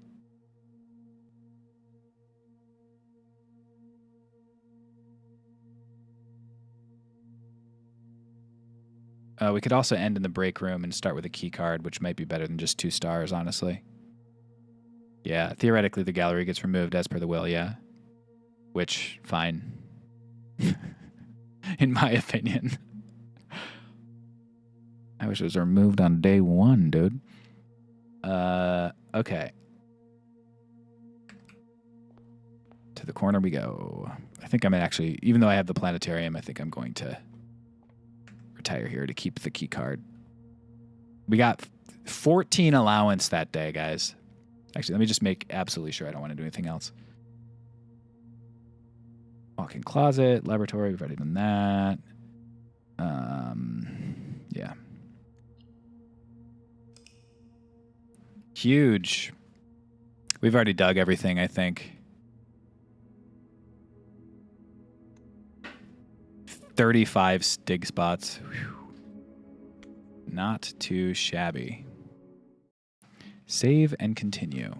We could also end in the break room and start with a key card, which might be better than just 2 stars, honestly. Yeah, theoretically the gallery gets removed as per the will, yeah. Which, fine. In my opinion. I wish it was removed on day 1, dude. Okay. To the corner we go. I think I'm actually, even though I have the planetarium, I think I'm going to retire here to keep the key card. We got 14 allowance that day, guys. Actually, let me just make absolutely sure I don't want to do anything else. Walk-in closet, laboratory, we've already done that. Yeah. Huge. We've already dug everything, I think. 35 dig spots. Whew. Not too shabby. Save and continue.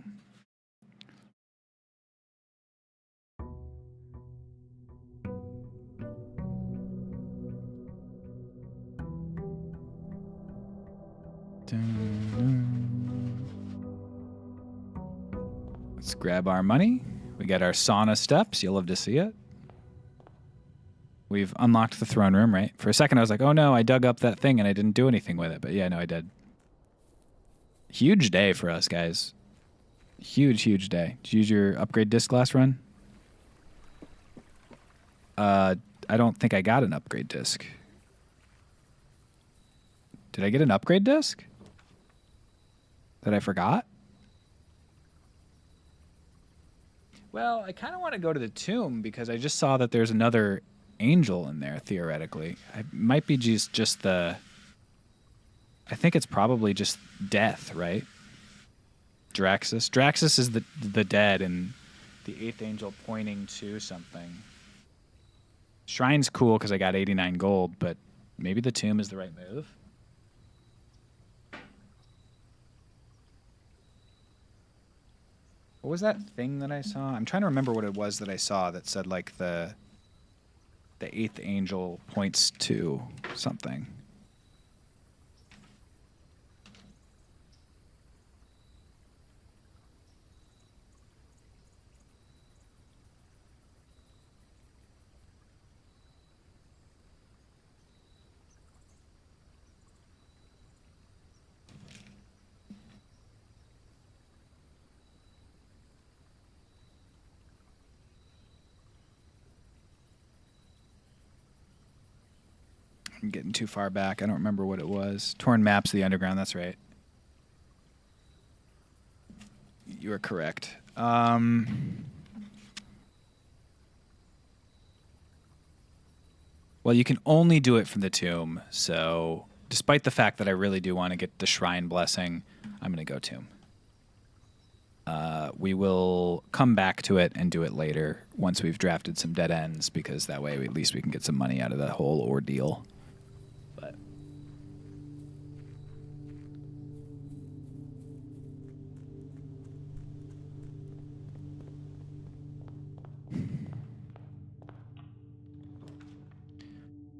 Let's grab our money. We got our sauna steps. You'll love to see it. We've unlocked the throne room, right? For a second, I was like, oh no, I dug up that thing and I didn't do anything with it. But yeah, no, I did. Huge day for us, guys. Huge, huge day. Did you use your upgrade disc last run? I don't think I got an upgrade disc. Did I get an upgrade disc that I forgot? Well, I kind of want to go to the tomb because I just saw that there's another angel in there, theoretically. It might be just the... I think it's probably just death, right? Draxus. Draxus is the dead and the 8th angel pointing to something. Shrine's cool because I got 89 gold, but maybe the tomb is the right move. What was that thing that I saw? I'm trying to remember what it was that I saw that said like the 8th angel points to something. I'm getting too far back. I don't remember what it was. Torn maps of the underground. That's right. You are correct. Well, you can only do it from the tomb. So despite the fact that I really do want to get the Shrine Blessing, I'm going to go Tomb. We will come back to it and do it later once we've drafted some dead ends, because that way at least we can get some money out of the whole ordeal. But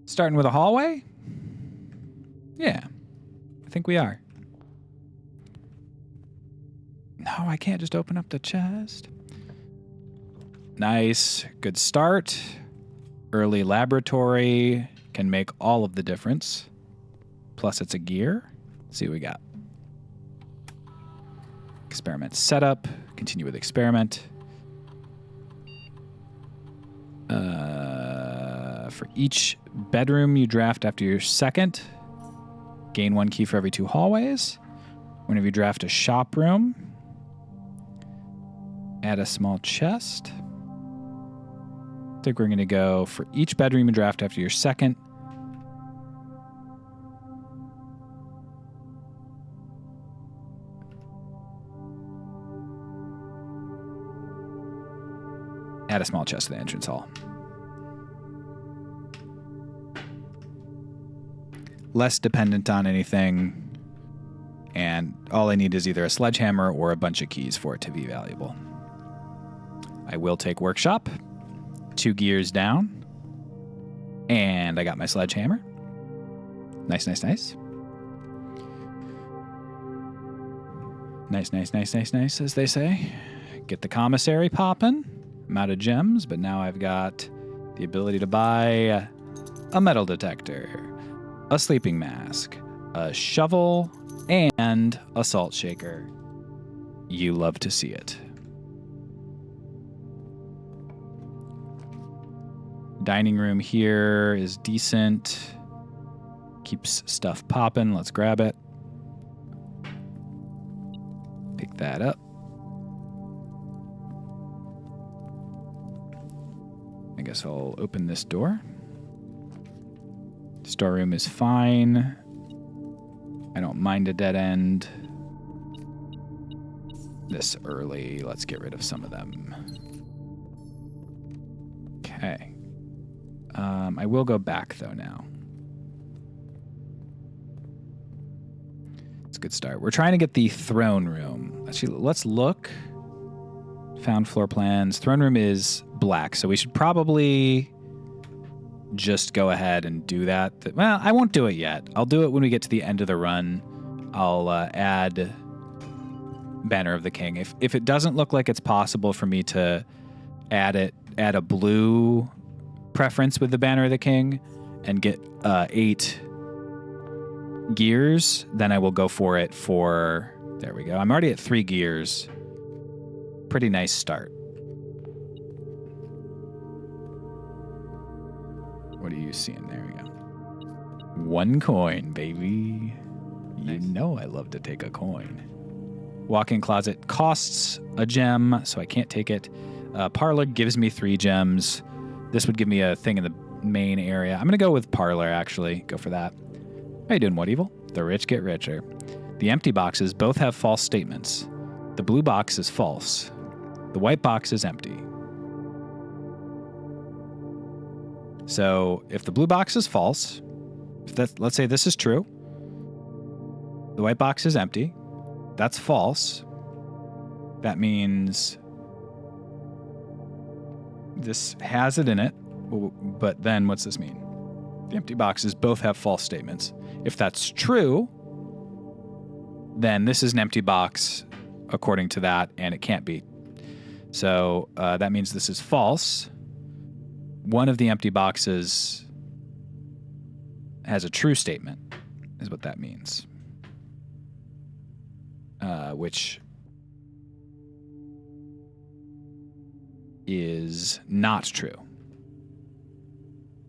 starting with a hallway? Yeah, I think we are. No, I can't just open up the chest. Nice. Good start. Early laboratory can make all of the difference. Plus it's a gear. Let's see what we got. Experiment setup. Continue with experiment. For each bedroom you draft after your second, gain 1 key for every 2 hallways. Whenever you draft a shop room, add a small chest. I think we're going to go for each bedroom you draft after your second. Add a small chest to the entrance hall. Less dependent on anything, and all I need is either a sledgehammer or a bunch of keys for it to be valuable. I will take workshop, 2 gears down, and I got my sledgehammer. Nice, nice, nice. Nice, nice, nice, nice, nice, as they say. Get the commissary popping. I'm out of gems, but now I've got the ability to buy a metal detector, a sleeping mask, a shovel, and a salt shaker. You love to see it. Dining room here is decent. Keeps stuff popping. Let's grab it. Pick that up. I guess I'll open this door. Storeroom is fine. I don't mind a dead end. This early, let's get rid of some of them. Okay. I will go back though now. It's a good start. We're trying to get the throne room. Actually, let's look. Found floor plans. Throne room is black, so we should probably just go ahead and do that. Well, I won't do it yet. I'll do it when we get to the end of the run. I'll add Banner of the King. If it doesn't look like it's possible for me to add a blue preference with the Banner of the King and get 8 gears, then I will go for it for, there we go. I'm already at 3 gears. Pretty nice start. What are you seeing? There we go. 1 coin, baby. Nice. You know I love to take a coin. Walk-in closet costs a gem, so I can't take it. Parlor gives me 3 gems. This would give me a thing in the main area. I'm going to go with Parlor, actually. Go for that. How you doing, What Evil? The rich get richer. The empty boxes both have false statements. The blue box is false. The white box is empty. So if the blue box is false, let's say this is true, the white box is empty, that's false. That means this has it in it, but then what's this mean? The empty boxes both have false statements. If that's true, then this is an empty box according to that, and it can't be. So that means this is false. One of the empty boxes has a true statement, is what that means. Which is not true.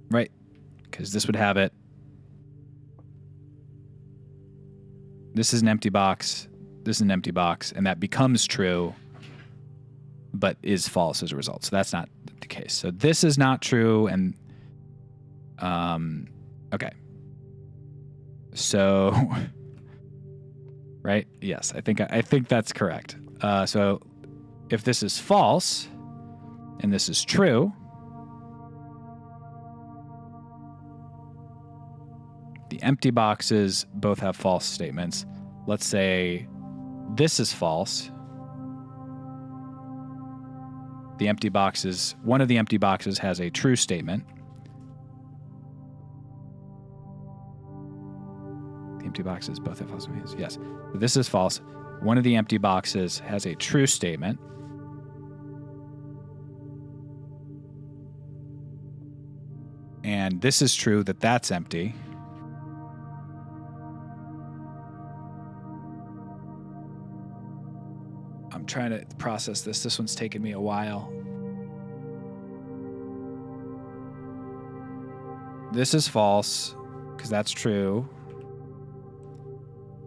Right? Because this would have it. This is an empty box. This is an empty box. And that becomes true, but is false as a result. So that's not the case. So this is not true. And, okay. So, right? Yes, I think that's correct. So, if this is false and this is true, the empty boxes both have false statements. Let's say this is false. The empty boxes, one of the empty boxes has a true statement. The empty boxes both have false statements. Yes. This is false. One of the empty boxes has a true statement. And this is true that that's empty. I'm trying to process this. This one's taken me a while. This is false because that's true.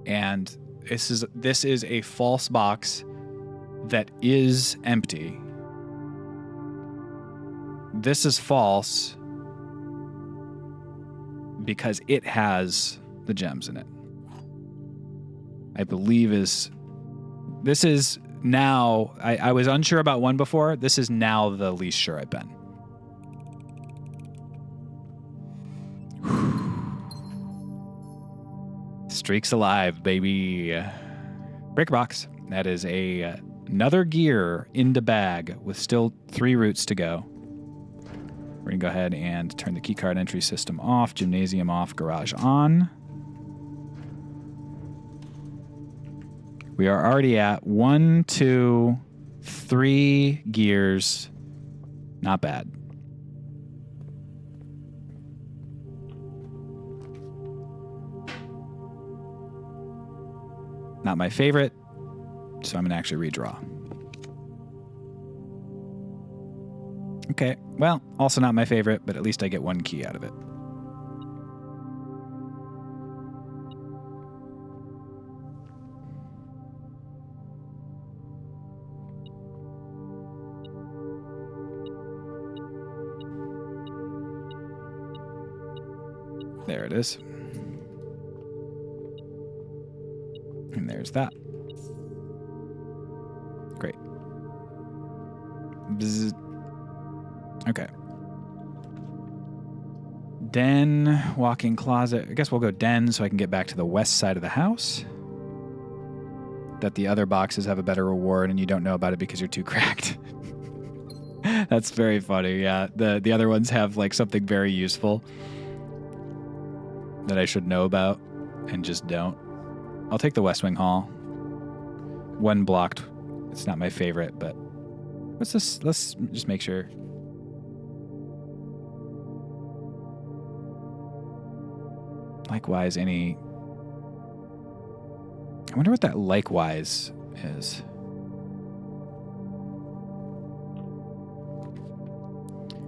And this is a false box that is empty. This is false because it has the gems in it. I believe this is now, I was unsure about one before. This is now the least sure I've been. Streak's alive, baby. Breaker box. That is another gear into bag with still 3 routes to go. We're going to go ahead and turn the keycard entry system off, gymnasium off, garage on. We are already at 1, 2, 3 gears. Not bad. Not my favorite, so I'm going to actually redraw. Okay, well, also not my favorite, but at least I get 1 key out of it. There it is. And there's that. Great. Bzz. Okay. Den, walk-in closet. I guess we'll go den so I can get back to the west side of the house. That the other boxes have a better reward and you don't know about it because you're too cracked. That's very funny, yeah. The other ones have like something very useful that I should know about and just don't. I'll take the West Wing Hall. 1 blocked. It's not my favorite, but what's this? Let's just make sure. Likewise, any... I wonder what that likewise is.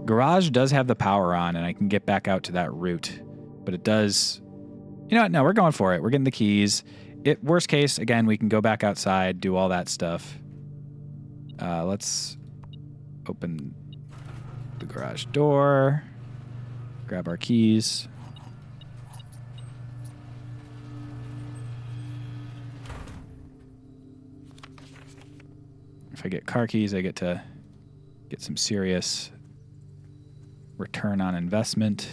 Garage does have the power on, and I can get back out to that route. But it does... You know what? No, we're going for it. We're getting the keys. Worst case, again, we can go back outside, do all that stuff. Let's open the garage door. Grab our keys. If I get car keys, I get to get some serious return on investment.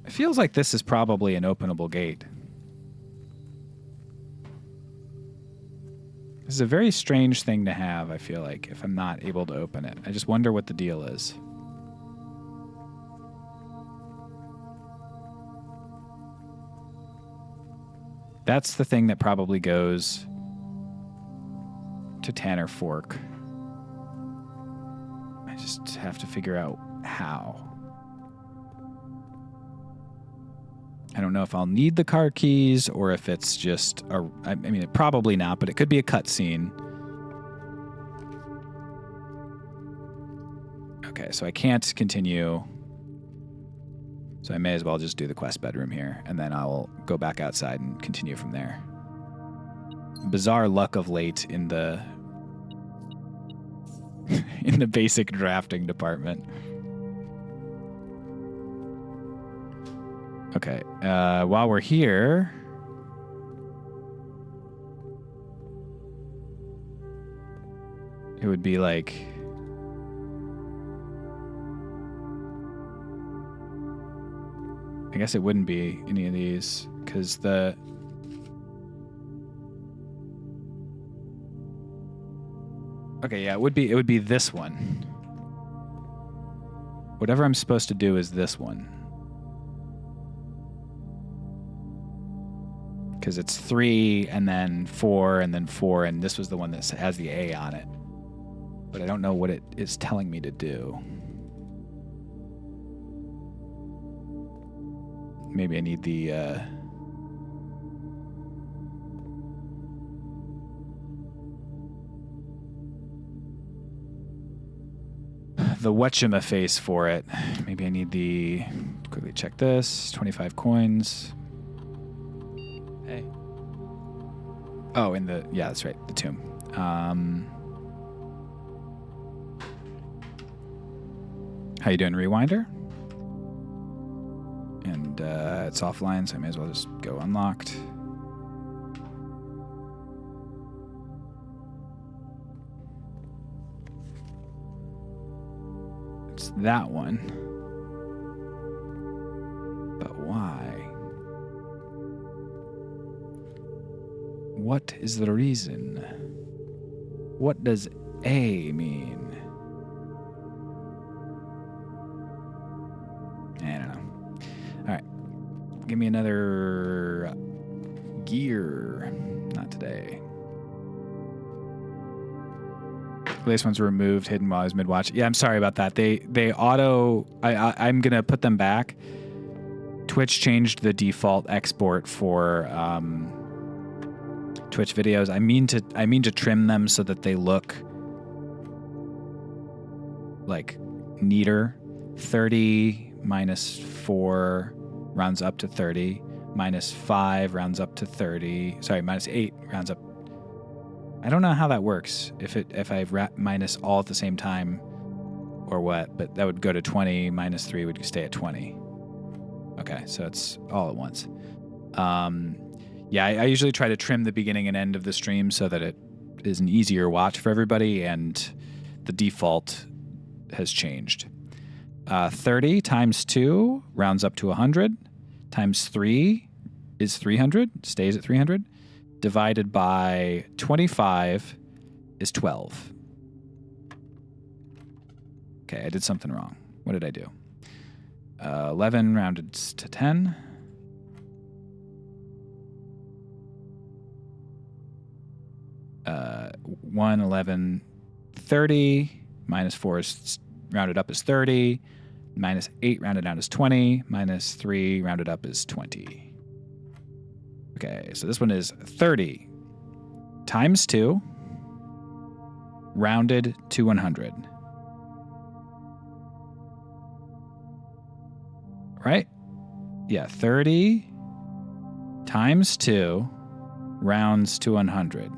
It feels like this is probably an openable gate. This is a very strange thing to have, I feel like, if I'm not able to open it. I just wonder what the deal is. That's the thing that probably goes to Tanner Fork. I just have to figure out how. I don't know if I'll need the car keys or if it's just I mean, probably not, but it could be a cutscene. Okay, so I can't continue. So I may as well just do the quest bedroom here, and then I'll go back outside and continue from there. Bizarre luck of late in the in the basic drafting department. Okay, while we're here, it would be like, I guess it wouldn't be any of these because okay, yeah, it would be this one. Whatever I'm supposed to do is this one. Because it's 3 and then 4 and then 4, and this was the one that has the A on it. But I don't know what it is telling me to do. Maybe I need the whatchamaface for it. Maybe I need the, quickly check this, 25 coins. Hey. Oh, in the, yeah, that's right, the tomb. How you doing, Rewinder? And it's offline, so I may as well just go unlocked. It's that one. But why? What is the reason? What does A mean? I don't know. All right. Give me another gear. Not today. Latest ones were removed, hidden while I was mid-watch. Yeah, I'm sorry about that. They auto... I'm going to put them back. Twitch changed the default export for Twitch videos. I mean to trim them so that they look like neater. 30 minus 4 rounds up to 30. Minus 5 rounds up to 30. Sorry, minus 8 rounds up. I don't know how that works. If I minus all at the same time or what, but that would go to 20. Minus 3 would stay at 20. Okay, so it's all at once. Yeah, I usually try to trim the beginning and end of the stream so that it is an easier watch for everybody, and the default has changed. 30 times 2 rounds up to 100. Times 3 is 300, stays at 300. Divided by 25 is 12. Okay, I did something wrong. What did I do? 11 rounded to 10. Uh, 1, 11, 30. Minus 4 is rounded up as 30. Minus 8 rounded down is 20. Minus 3 rounded up is 20. Okay, so this one is 30 times 2 rounded to 100. Right? Yeah, 30 times 2 rounds to 100.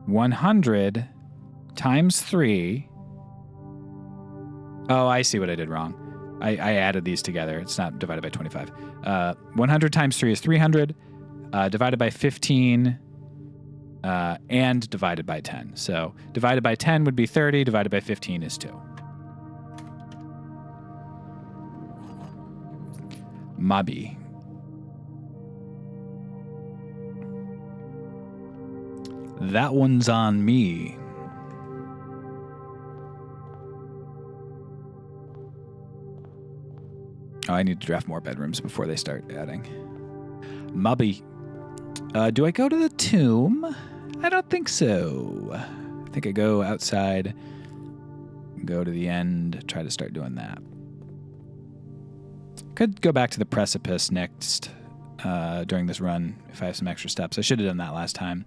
100 times 3. Oh, I see what I did wrong. I added these together. It's not divided by 25. 100 times 3 is 300. Divided by 15 and divided by 10. So divided by 10 would be 30. Divided by 15 is 2. Mabi. That one's on me. Oh, I need to draft more bedrooms before they start adding. Mubby. Do I go to the tomb? I don't think so. I think I go outside, go to the end, try to start doing that. Could go back to the precipice next during this run if I have some extra steps. I should have done that last time.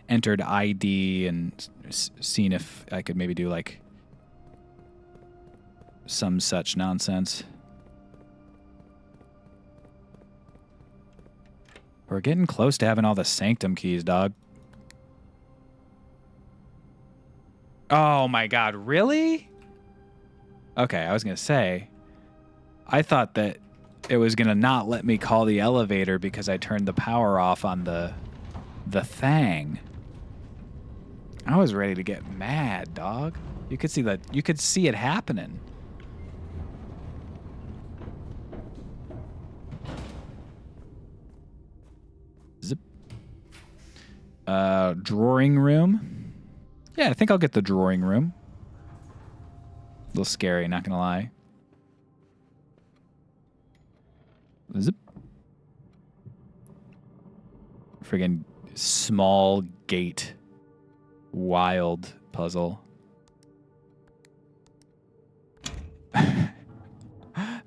Entered ID and seen if I could maybe do like some such nonsense. We're getting close to having all the sanctum keys, dog. Oh my god, really? Okay, I was going to say, I thought that it was going to not let me call the elevator because I turned the power off on the thing. I was ready to get mad, dog. You could see it happening. Zip. Drawing room. Yeah, I think I'll get the drawing room. A little scary, not gonna lie. Zip. Friggin' small gate. Wild puzzle. That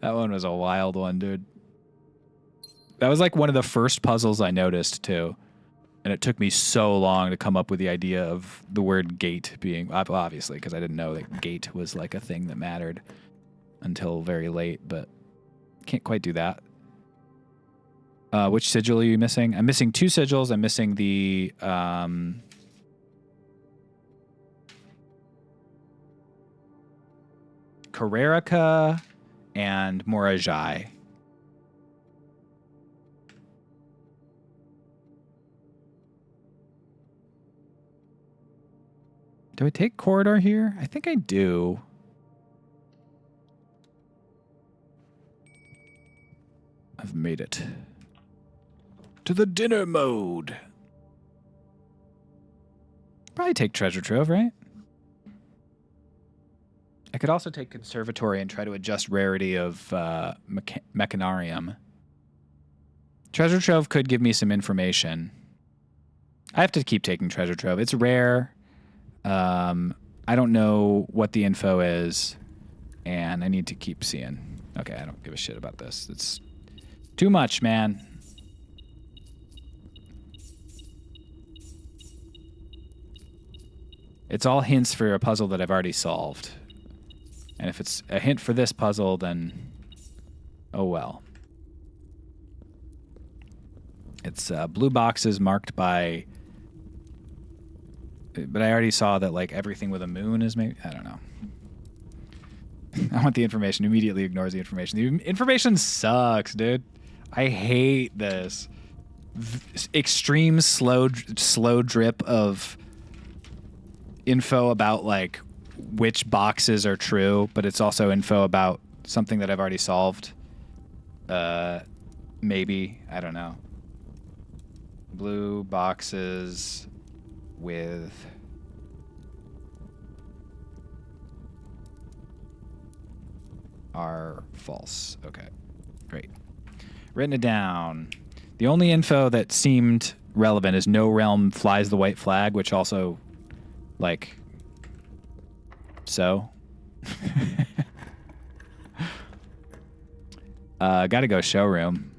one was a wild one, dude. That was like one of the first puzzles I noticed, too. And it took me so long to come up with the idea of the word gate being... Obviously, because I didn't know that gate was like a thing that mattered until very late, but can't quite do that. Which sigil are you missing? I'm missing 2 sigils. I'm missing the... Karerika and Morajai. Do I take corridor here? I think I do. I've made it. To the dinner mode. Probably take treasure trove, right? I could also take conservatory and try to adjust rarity of mechanarium. Treasure trove could give me some information. I have to keep taking treasure trove. It's rare. I don't know what the info is, and I need to keep seeing. Okay, I don't give a shit about this. It's too much, man. It's all hints for a puzzle that I've already solved. And if it's a hint for this puzzle, then oh well. It's blue boxes marked by... But I already saw that like everything with a moon is maybe... I don't know. I want the information. Immediately ignores the information. The information sucks, dude. I hate this. Extreme slow drip of info about like which boxes are true, but it's also info about something that I've already solved. Maybe. I don't know. Blue boxes with... are false. Okay. Great. Written it down. The only info that seemed relevant is no realm flies the white flag, which also, like... So? Gotta go showroom.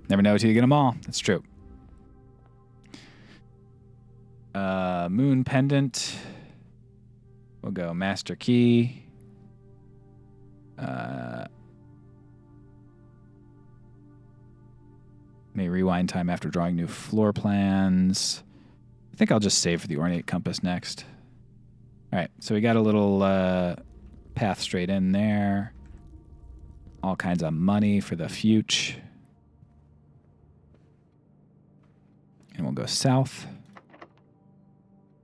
Never know till you get them all. That's true. Moon pendant. We'll go master key. May rewind time after drawing new floor plans. I think I'll just save for the ornate compass next. All right, so we got a little path straight in there. All kinds of money for the future. And we'll go south.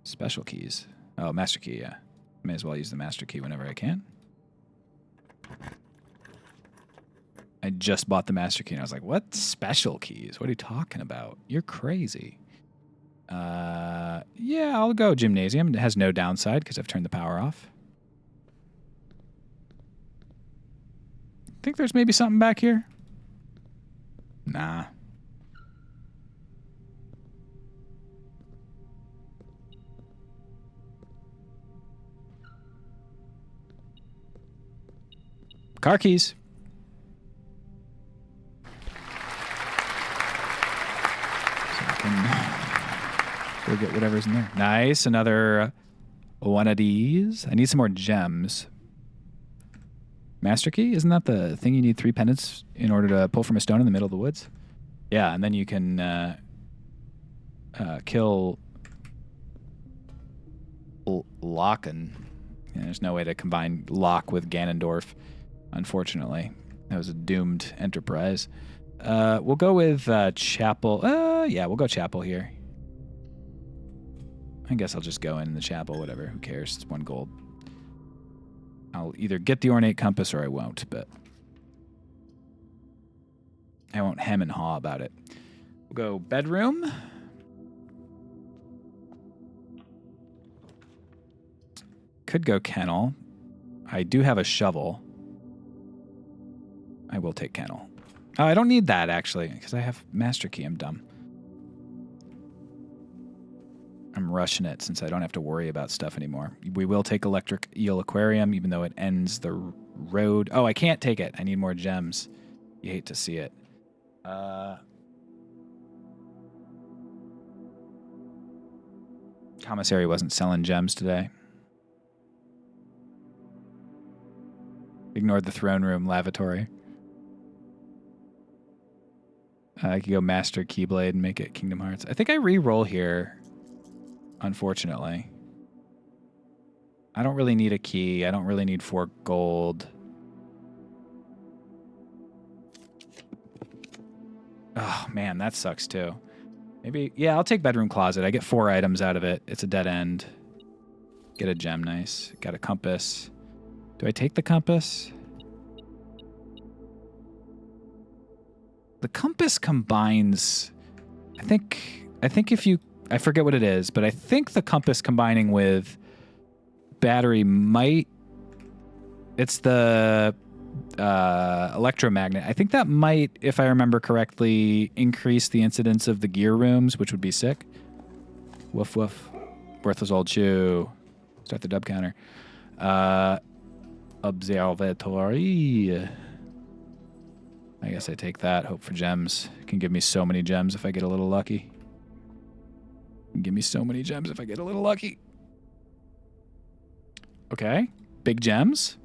Special keys. Oh, master key, yeah. May as well use the master key whenever I can. I just bought the master key and I was like, what special keys? What are you talking about? You're crazy. Yeah, I'll go gymnasium. It has no downside because I've turned the power off. Think there's maybe something back here? Nah. Car keys. Go get whatever's in there. Nice. Another one of these. I need some more gems. Master key? Isn't that the thing you need 3 pendants in order to pull from a stone in the middle of the woods? Yeah, and then you can kill Locken. Yeah, there's no way to combine Locke with Ganondorf, unfortunately. That was a doomed enterprise. We'll go with Chapel. Yeah, we'll go Chapel here. I guess I'll just go in the Chapel, whatever. Who cares? It's 1 gold. I'll either get the Ornate Compass or I won't, but I won't hem and haw about it. We'll go bedroom. Could go kennel. I do have a shovel. I will take kennel. Oh, I don't need that, actually, because I have Master Key. I'm dumb. I'm rushing it since I don't have to worry about stuff anymore. We will take Electric Eel Aquarium, even though it ends the road. Oh, I can't take it. I need more gems. You hate to see it. Commissary wasn't selling gems today. Ignored the throne room lavatory. I could go Master Keyblade and make it Kingdom Hearts. I think I re-roll here, unfortunately. I don't really need a key. I don't really need 4 gold. Oh, man, that sucks too. Maybe, yeah, I'll take Bedroom Closet. I get 4 items out of it. It's a dead end. Get a gem, nice. Got a compass. Do I take the compass? The compass combines, I think if you, I forget what it is, but I think the compass combining with battery might, it's the electromagnet. I think that might, if I remember correctly, increase the incidence of the gear rooms, which would be sick. Woof woof. Worthless old shoe. Start the dub counter. Observatory. I guess I take that. Hope for gems. It can give me so many gems if I get a little lucky. Give me so many gems if I get a little lucky. Okay. Big gems.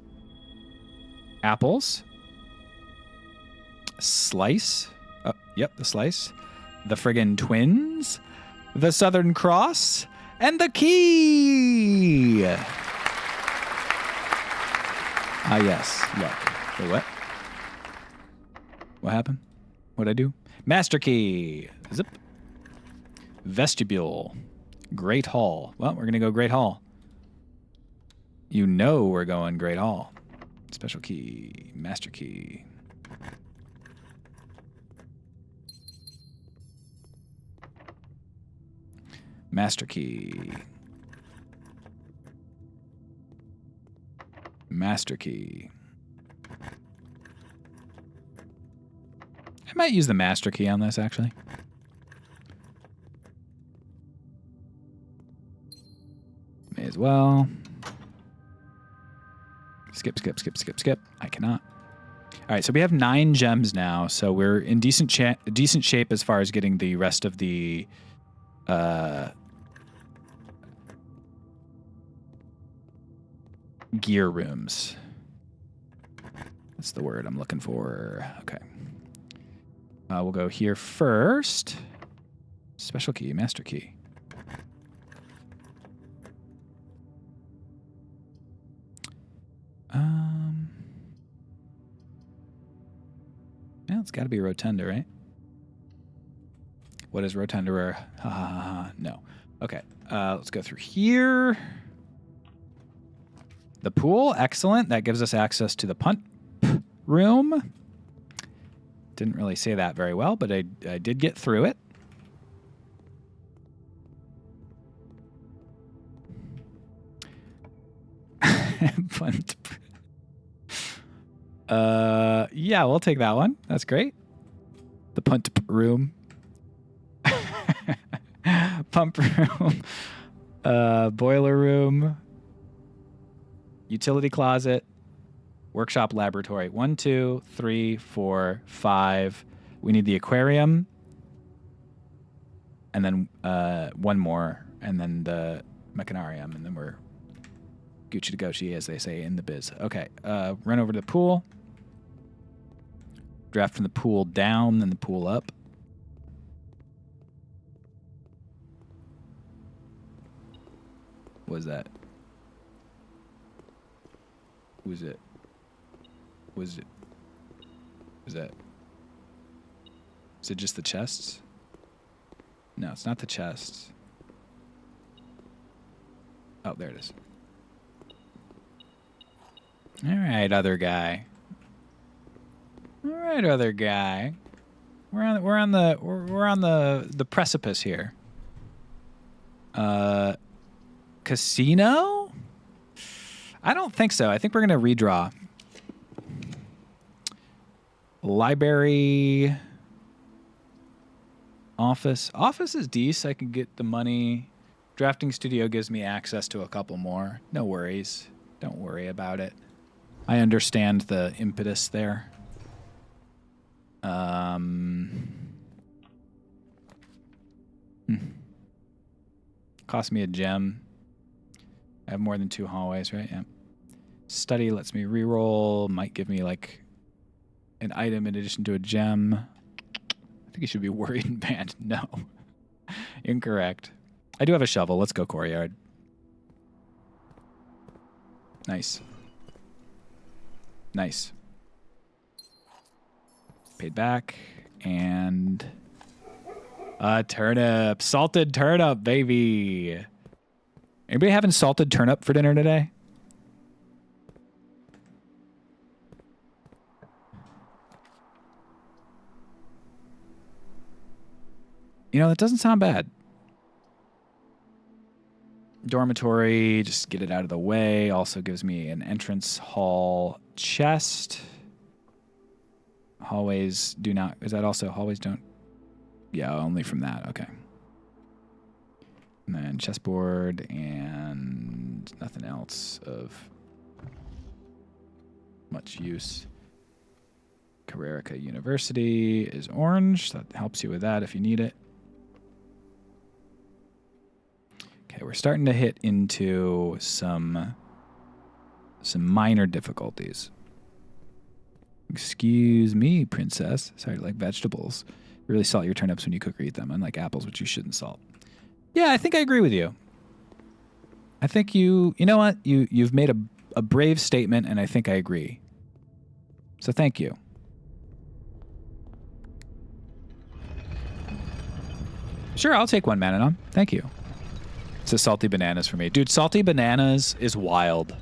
Apples. Slice. Oh, yep, the slice. The friggin' twins. The Southern Cross. And the key! Ah, yes. Look. Wait, what? What happened? What'd I do? Master Key. Zip. Vestibule. Great Hall. Well, we're going to go Great Hall. You know we're going Great Hall. Special Key. Master Key. Master Key. Master Key. I might use the Master Key on this, actually. May as well. Skip, skip, skip, skip, skip. I cannot. All right, so we have 9 gems now, so we're in decent shape as far as getting the rest of the gear rooms. That's the word I'm looking for. Okay. We'll go here first. Special Key, Master Key. Yeah, it's got to be Rotunda, right? What is Rotunda? Ha ha ha ha. No. Okay. Let's go through here. The pool, excellent. That gives us access to the punt room. Didn't really say that very well, but I did get through it. Punt. Yeah, we'll take that one. That's great. The punt room. Pump room. Boiler room. Utility closet. Workshop laboratory. 1, 2, 3, 4, 5. We need the aquarium. And then 1 more. And then the mechanarium. And then we're Gucci to Gucci, as they say in the biz. Okay. Run over to the pool. Draft from the pool down, then the pool up. Was that? Was it? Was it? Was that? Is it just the chests? No, it's not the chests. Oh, there it is. All right, other guy. All right, other guy. We're on the precipice here. Casino? I don't think so. I think we're gonna redraw. Library. Office. Office is decent. I can get the money. Drafting studio gives me access to a couple more. No worries. Don't worry about it. I understand the impetus there. Cost me a gem. I have more than 2 hallways, right? Yeah. Study lets me reroll. Might give me like an item in addition to a gem. I think you should be worried and banned. No. Incorrect. I do have a shovel. Let's go courtyard. Nice. Nice. Paid back. And turnip. Salted turnip, baby. Anybody having salted turnip for dinner today? You know, that doesn't sound bad. Dormitory, just get it out of the way. Also gives me an entrance hall chest. Hallways do not... Is that also... Hallways don't... Yeah, only from that. Okay. And then chessboard and nothing else of much use. Carrerica University is orange. That helps you with that if you need it. Okay, we're starting to hit into some minor difficulties. Excuse me, princess. Sorry, like vegetables. Really salt your turnips when you cook or eat them, unlike apples, which you shouldn't salt. Yeah, I think I agree with you. I think you know what? You've made a brave statement, and I think I agree. So thank you. Sure, I'll take 1 Mananon. Thank you. It's a salty bananas for me. Dude, salty bananas is wild.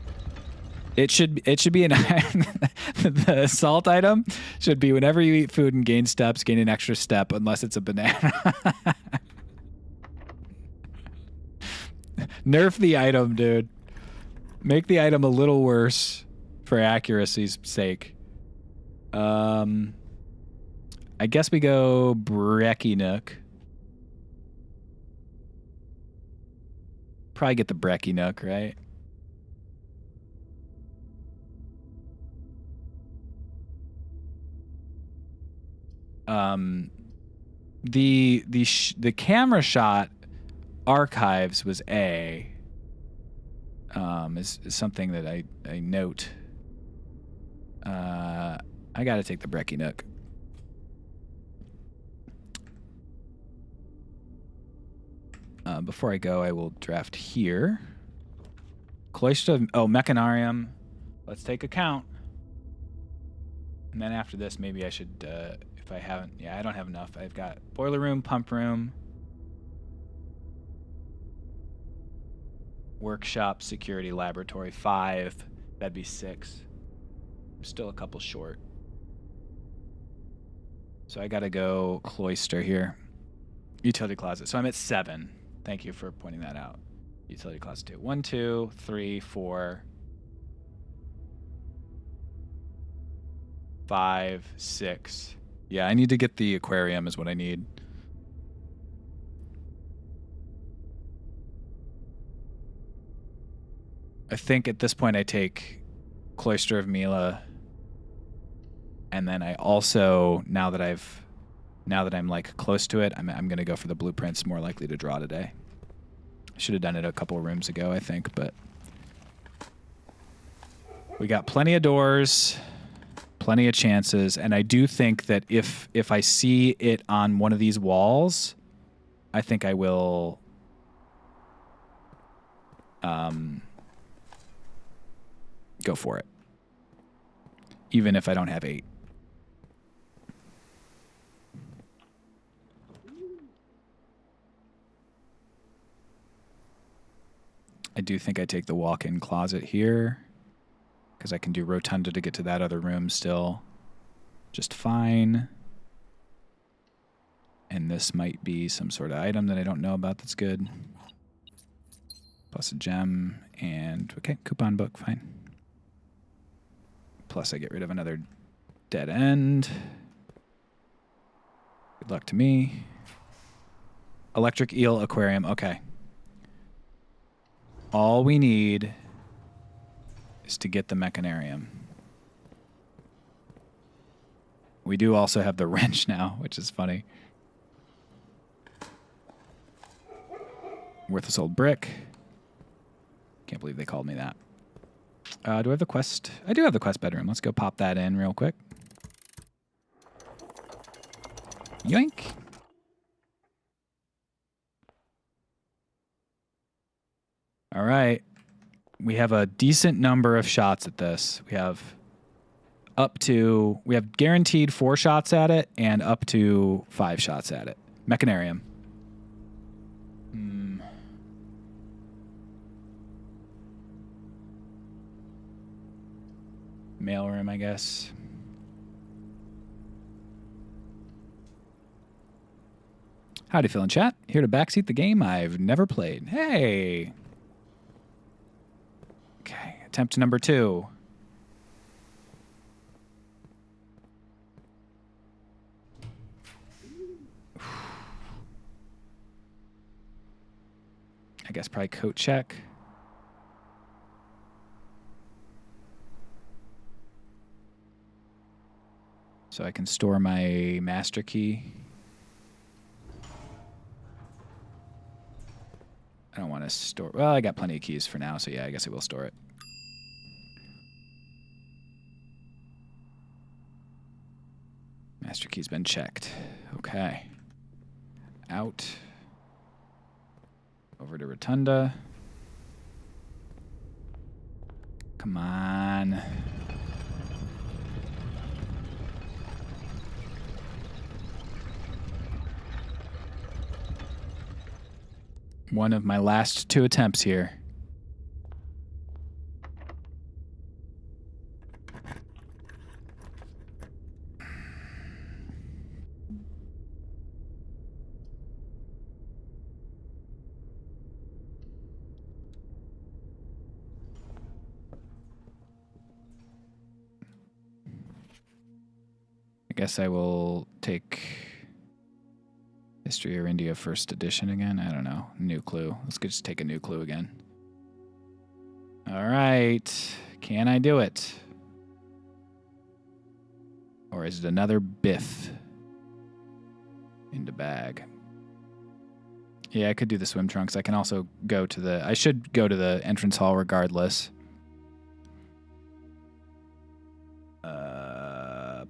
It should be an the salt item should be whenever you eat food and gain steps, gain an extra step unless it's a banana. Nerf the item, dude. Make the item a little worse for accuracy's sake. I guess we go Brekkie Nook. Probably get the Brekkie Nook, right? The camera shot archives was A. Is something that I note. I got to take the Brekkie Nook. Before I go, I will draft here. Cloister. Oh, Mechanarium. Let's take a count. And then after this, maybe I should, if I haven't... Yeah, I don't have enough. I've got boiler room, pump room, workshop, security, laboratory. 5. That'd be 6. I'm still a couple short. So I got to go cloister here. Utility closet. So I'm at 7. Thank you for pointing that out. Utility closet 2. 1, 2, 3, 4, 5, 6. Yeah, I need to get the aquarium is what I need. I think at this point I take Cloister of Mila, and then I also, now that I'm like close to it, I'm gonna go for the blueprints. More likely to draw today. I should have done it a couple of rooms ago, I think, but we got plenty of doors, plenty of chances, and I do think that if I see it on one of these walls, I think I will go for it. Even if I don't have 8. I do think I take the walk-in closet here because I can do rotunda to get to that other room still just fine. And this might be some sort of item that I don't know about that's good. Plus a gem and, okay, coupon book, fine. Plus I get rid of another dead end. Good luck to me. Electric eel aquarium, okay. All we need is to get the mechanarium. We do also have the wrench now, which is funny. Worthless old brick. Can't believe they called me that. Do I have the quest? I do have the quest bedroom. Let's go pop that in real quick. Yoink. All right. We have a decent number of shots at this. We have guaranteed 4 shots at it and up to 5 shots at it. Mechanarium. Mailroom, I guess. Howdy, Phil in chat. Here to backseat the game I've never played. Hey! Okay, attempt number 2. I guess probably coat check. So I can store my master key. I don't want to store... Well, I got plenty of keys for now, so yeah, I guess I will store it. Master key's been checked. Okay. Out. Over to Rotunda. Come on. One of my last 2 attempts here. I guess I will take History of India First Edition again. I don't know. New clue. Let's just take a new clue again. All right. Can I do it? Or is it another Biff into bag? Yeah, I could do the swim trunks. I can also go to the... I should go to the entrance hall regardless.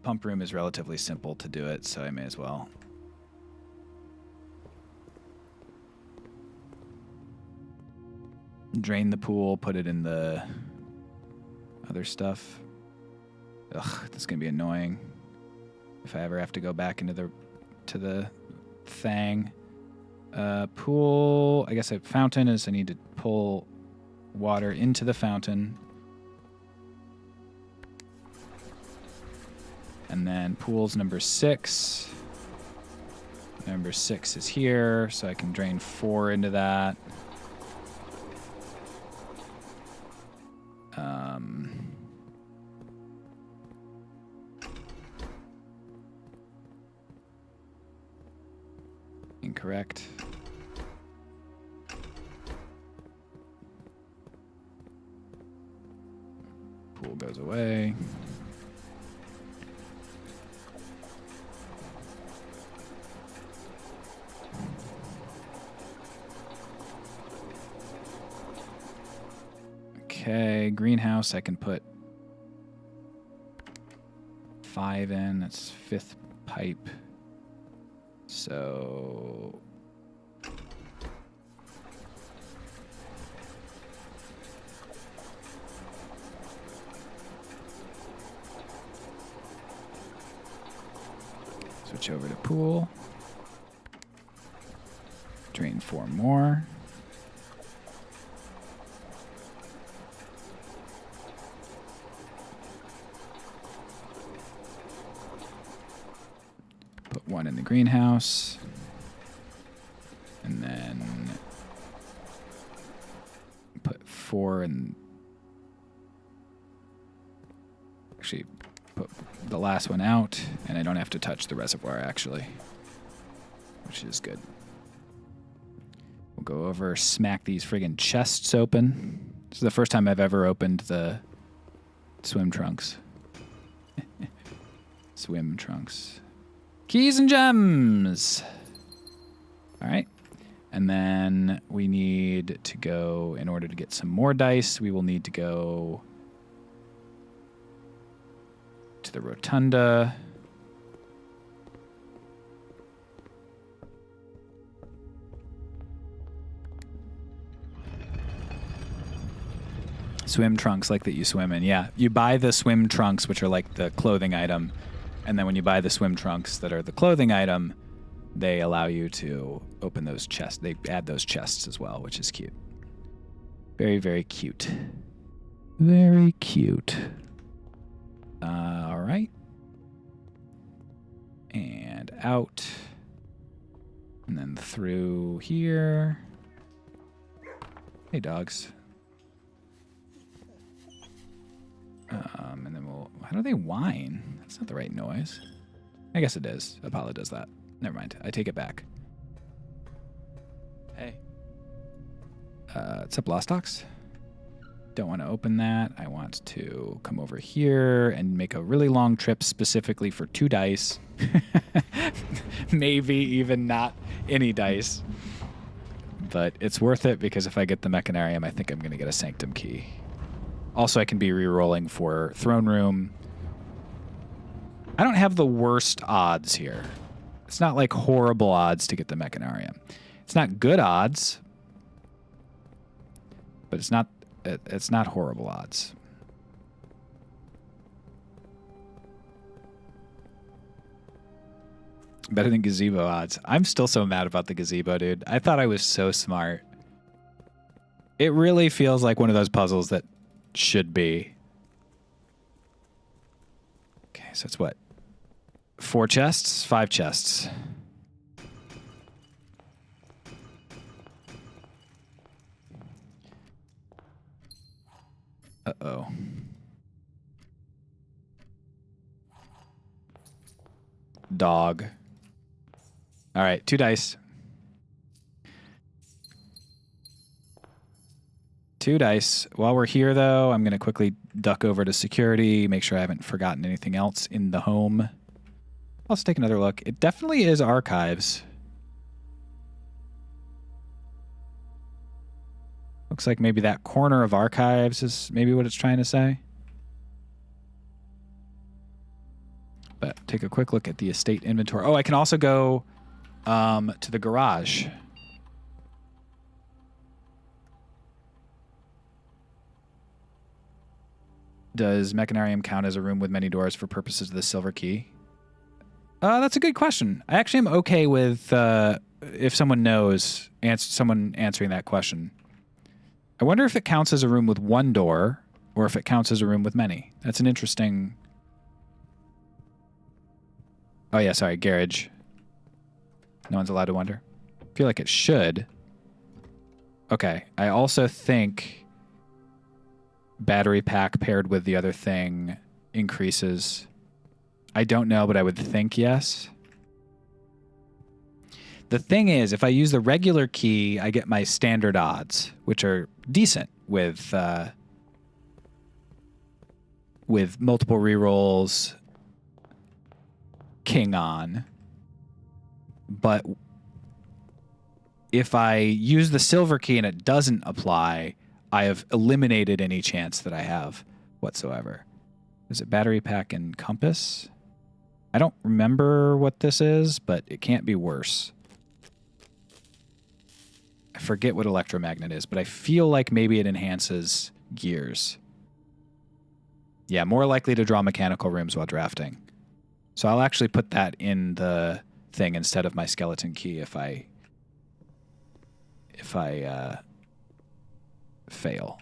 Pump room is relatively simple to do it, so I may as well. Drain the pool, put it in the other stuff. Ugh, this is gonna be annoying if I ever have to go back into the thing. Pool, I guess a fountain is I need to pull water into the fountain. And then pool's number 6. Number 6 is here, so I can drain 4 into that. Incorrect. Pool goes away. Okay, greenhouse, I can put 5 in. That's 5th pipe. So Switch over to pool. Drain 4 more. Put 1 in the greenhouse. And then put 4 in. Actually, put the last one out, and I don't have to touch the reservoir, actually, which is good. We'll go over, smack these friggin' chests open. This is the first time I've ever opened the swim trunks. Swim trunks. Keys and gems! All right. And then we need to go, in order to get some more dice, we will need to go to the rotunda. Swim trunks like that you swim in. Yeah, you buy the swim trunks, which are like the clothing item. And then when you buy the swim trunks that are the clothing item, they allow you to open those chests. They add those chests as well, which is cute. Very, very cute. Very cute. All right. And out. And then through here. Hey, dogs. And then we'll... How do they whine? That's not the right noise. I guess it is. Apollo does that. Never mind. I take it back. Hey. What's up, Lost Docs? Don't want to open that. I want to come over here and make a really long trip specifically for 2 dice. Maybe even not any dice. But it's worth it because if I get the Mechanarium, I think I'm going to get a Sanctum Key. Also, I can be re-rolling for Throne Room. I don't have the worst odds here. It's not like horrible odds to get the Mechanarium. It's not good odds, but it's not horrible odds. Better than gazebo odds. I'm still so mad about the gazebo, dude. I thought I was so smart. It really feels like one of those puzzles that should be. Okay, so it's what? 4 chests? 5 chests. Uh-oh. Dog. All right, 2 dice. 2 dice. While we're here, though, I'm going to quickly duck over to security, make sure I haven't forgotten anything else in the home. Let's take another look. It definitely is archives. Looks like maybe that corner of archives is maybe what it's trying to say. But take a quick look at the estate inventory. Oh, I can also go to the garage. Does Mechanarium count as a room with many doors for purposes of the silver key? That's a good question. I actually am okay with if someone knows, someone answering that question. I wonder if it counts as a room with 1 door or if it counts as a room with many. That's an interesting... Oh, yeah, sorry, garage. No one's allowed to wonder. I feel like it should. Okay, I also think battery pack paired with the other thing increases. I don't know, but I would think yes. The thing is, if I use the regular key, I get my standard odds, which are decent with multiple rerolls, king on. But if I use the silver key and it doesn't apply, I have eliminated any chance that I have whatsoever. Is it battery pack and compass? I don't remember what this is, but it can't be worse. I forget what electromagnet is, but I feel like maybe it enhances gears. Yeah, more likely to draw mechanical rooms while drafting. So I'll actually put that in the thing instead of my skeleton key if I fail.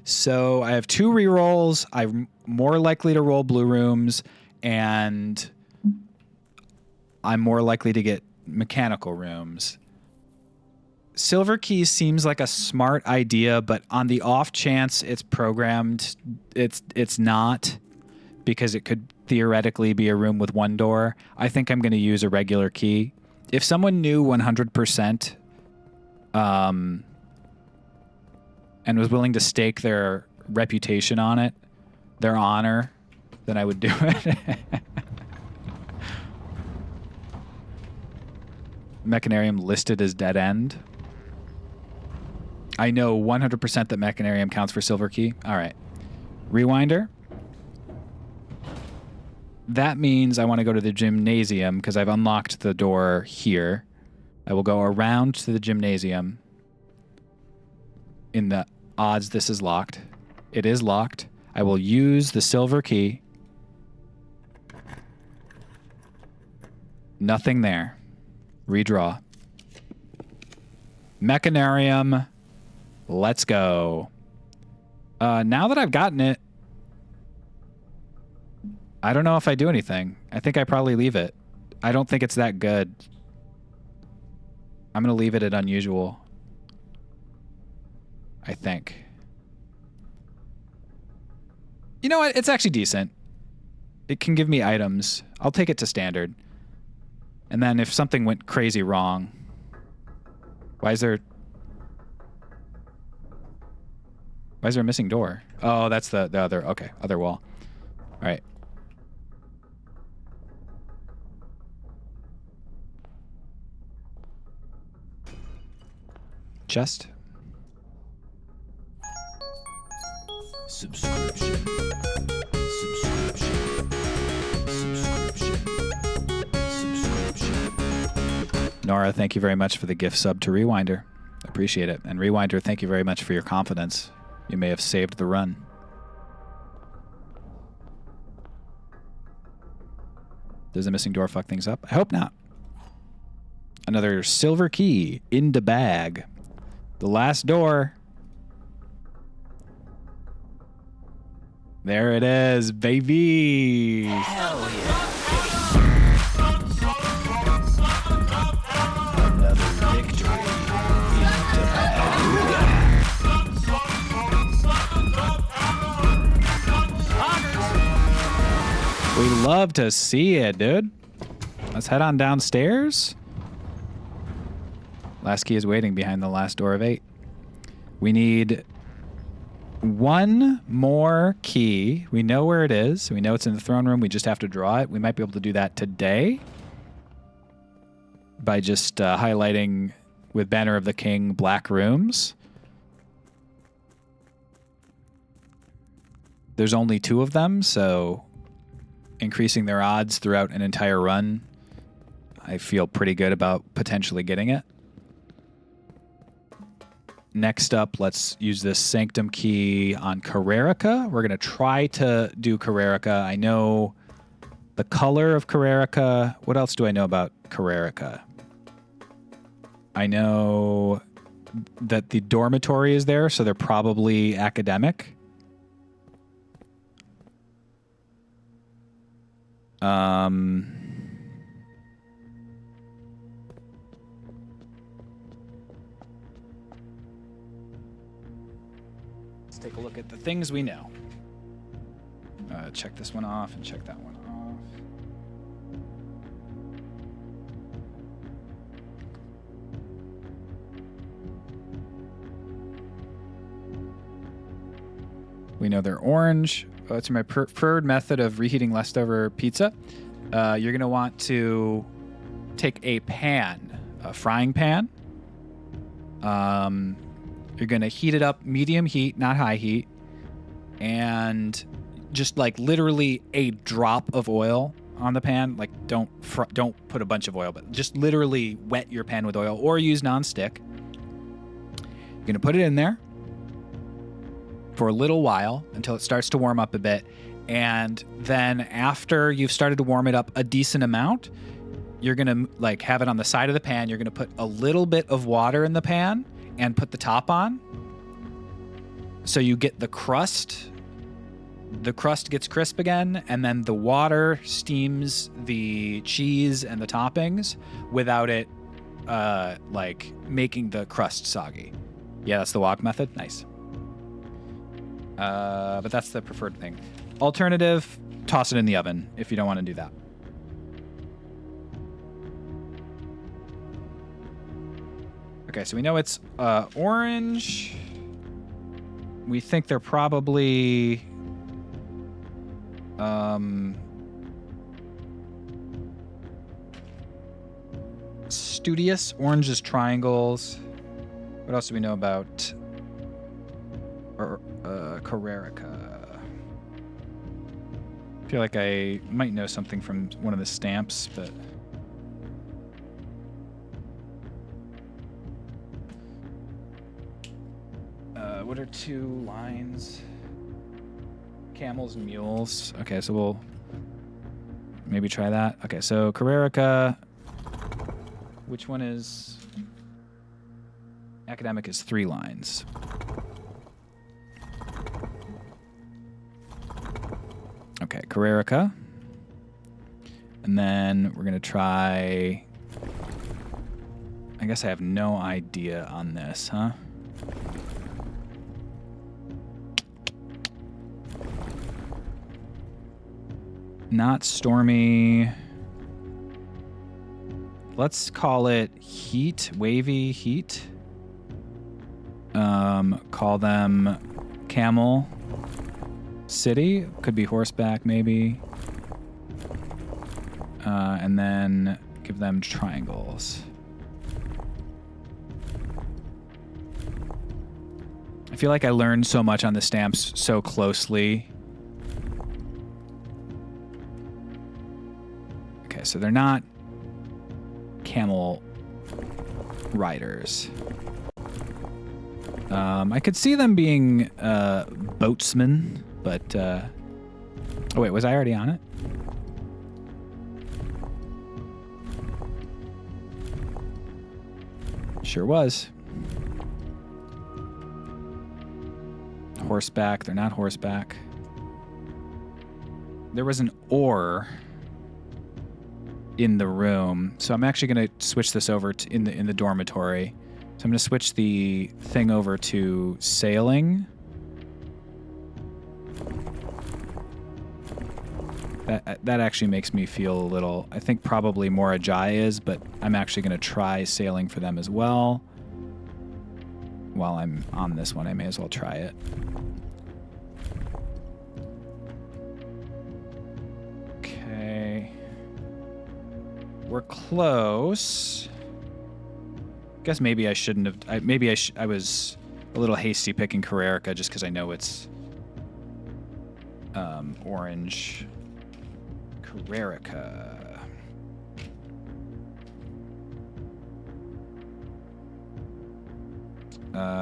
So I have 2 rerolls. I'm more likely to roll blue rooms, and I'm more likely to get mechanical rooms. Silver keys seems like a smart idea, but on the off chance it's programmed, it's not, because it could theoretically be a room with 1 door. I think I'm going to use a regular key. If someone knew 100% and was willing to stake their reputation on it, their honor, then I would do it. Mechanarium listed as dead end. I know 100% that Mechanarium counts for silver key. All right. Rewinder. That means I want to go to the gymnasium because I've unlocked the door here. I will go around to the gymnasium. In the odds this is locked. It is locked. I will use the silver key. Nothing there. Redraw. Mechanarium. Let's go. Now that I've gotten it, I don't know if I do anything. I think I probably leave it. I don't think it's that good. I'm going to leave it at unusual. I think. You know what? It's actually decent. It can give me items. I'll take it to standard. And then if something went crazy wrong... Why is there a missing door? Oh, that's the other... Okay, other wall. All right. Chest. Subscription. Subscription. Subscription. Subscription. Nora, thank you very much for the gift sub to Rewinder. Appreciate it. And Rewinder, thank you very much for your confidence. You may have saved the run. Does the missing door fuck things up? I hope not. Another silver key in the bag. The last door. There it is, baby. Hell yeah. Another victory in Tabooga. We love to see it, dude. Let's head on downstairs. Last key is waiting behind the last door of 8. We need 1 more key. We know where it is. We know it's in the throne room. We just have to draw it. We might be able to do that today by just highlighting with Banner of the King black rooms. There's only 2 of them, so increasing their odds throughout an entire run, I feel pretty good about potentially getting it. Next up, let's use this Sanctum key on Carrerica. We're going to try to do Carrerica. I know the color of Carrerica. What else do I know about Carrerica? I know that the dormitory is there, so they're probably academic. Let's take a look at the things we know. Check this one off and check that one off. We know they're orange. It's my preferred method of reheating leftover pizza. You're going to want to take a pan, a frying pan. You're going to heat it up medium heat, not high heat. And just like literally a drop of oil on the pan. Like don't put a bunch of oil, but just literally wet your pan with oil or use nonstick. You're going to put it in there for a little while until it starts to warm up a bit. And then after you've started to warm it up a decent amount, you're going to like have it on the side of the pan. You're going to put a little bit of water in the pan and put the top on. So you get the crust. The crust gets crisp again, and then the water steams the cheese and the toppings without it like making the crust soggy. Yeah, that's the wok method. Nice. But that's the preferred thing. Alternative, toss it in the oven if you don't want to do that. Okay, so we know it's orange. We think they're probably studious. Orange is triangles. What else do we know about Carrerica? I feel like I might know something from one of the stamps, but what are 2 lines? Camels and mules. Okay, so we'll maybe try that. Okay, so Carrerica. Which one is academic? Is 3 lines. Okay, Carrerica. And then we're going to try... I guess I have no idea on this, huh? Not Stormy. Let's call it Heat, Wavy Heat. Call them Camel City. Could be horseback, maybe. And then give them triangles. I feel like I learned so much on the stamps so closely. Okay, so they're not camel riders. I could see them being boatsmen, but oh wait, was I already on it? Sure was. Horseback, they're not horseback. There was an oar in the room, so I'm actually going to switch this over to in the dormitory. So I'm going to switch the thing over to sailing. That actually makes me feel a little. I think probably more Ajay is, but I'm actually going to try sailing for them as well. While I'm on this one, I may as well try it. Okay. We're close. Guess maybe I shouldn't have. I was a little hasty picking Carrerica just because I know it's orange. Carrerica.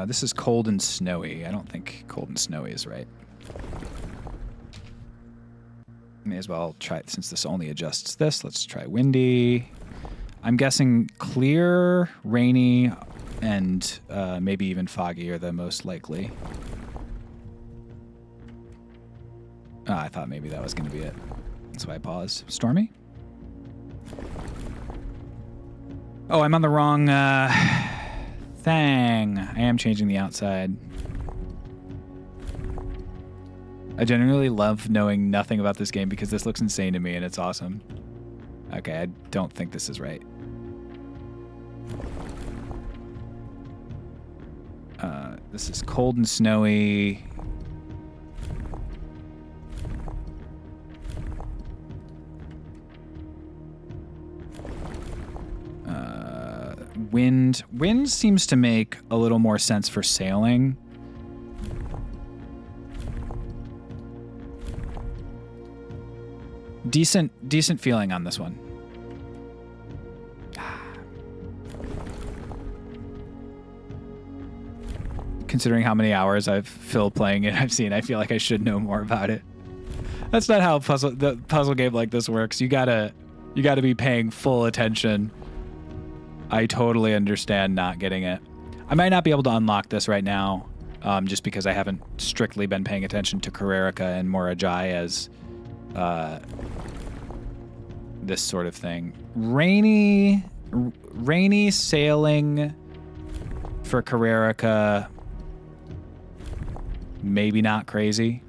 This is cold and snowy. I don't think cold and snowy is right. May as well try it since this only adjusts this. Let's try windy. I'm guessing clear, rainy, and maybe even foggy are the most likely. I thought maybe that was going to be it. That's why I paused. Stormy? Oh, I'm on the wrong thing. I am changing the outside. I genuinely love knowing nothing about this game because this looks insane to me and it's awesome. Okay, I don't think this is right. This is cold and snowy. Wind. Wind seems to make a little more sense for sailing. Decent feeling on this one. Considering how many hours I've filled playing it, I feel like I should know more about it. That's not how the puzzle game like this works. You gotta be paying full attention. I totally understand not getting it. I might not be able to unlock this right now, just because I haven't strictly been paying attention to Karerika and Morajai as this sort of thing. Rainy sailing for Karerika. Maybe not crazy.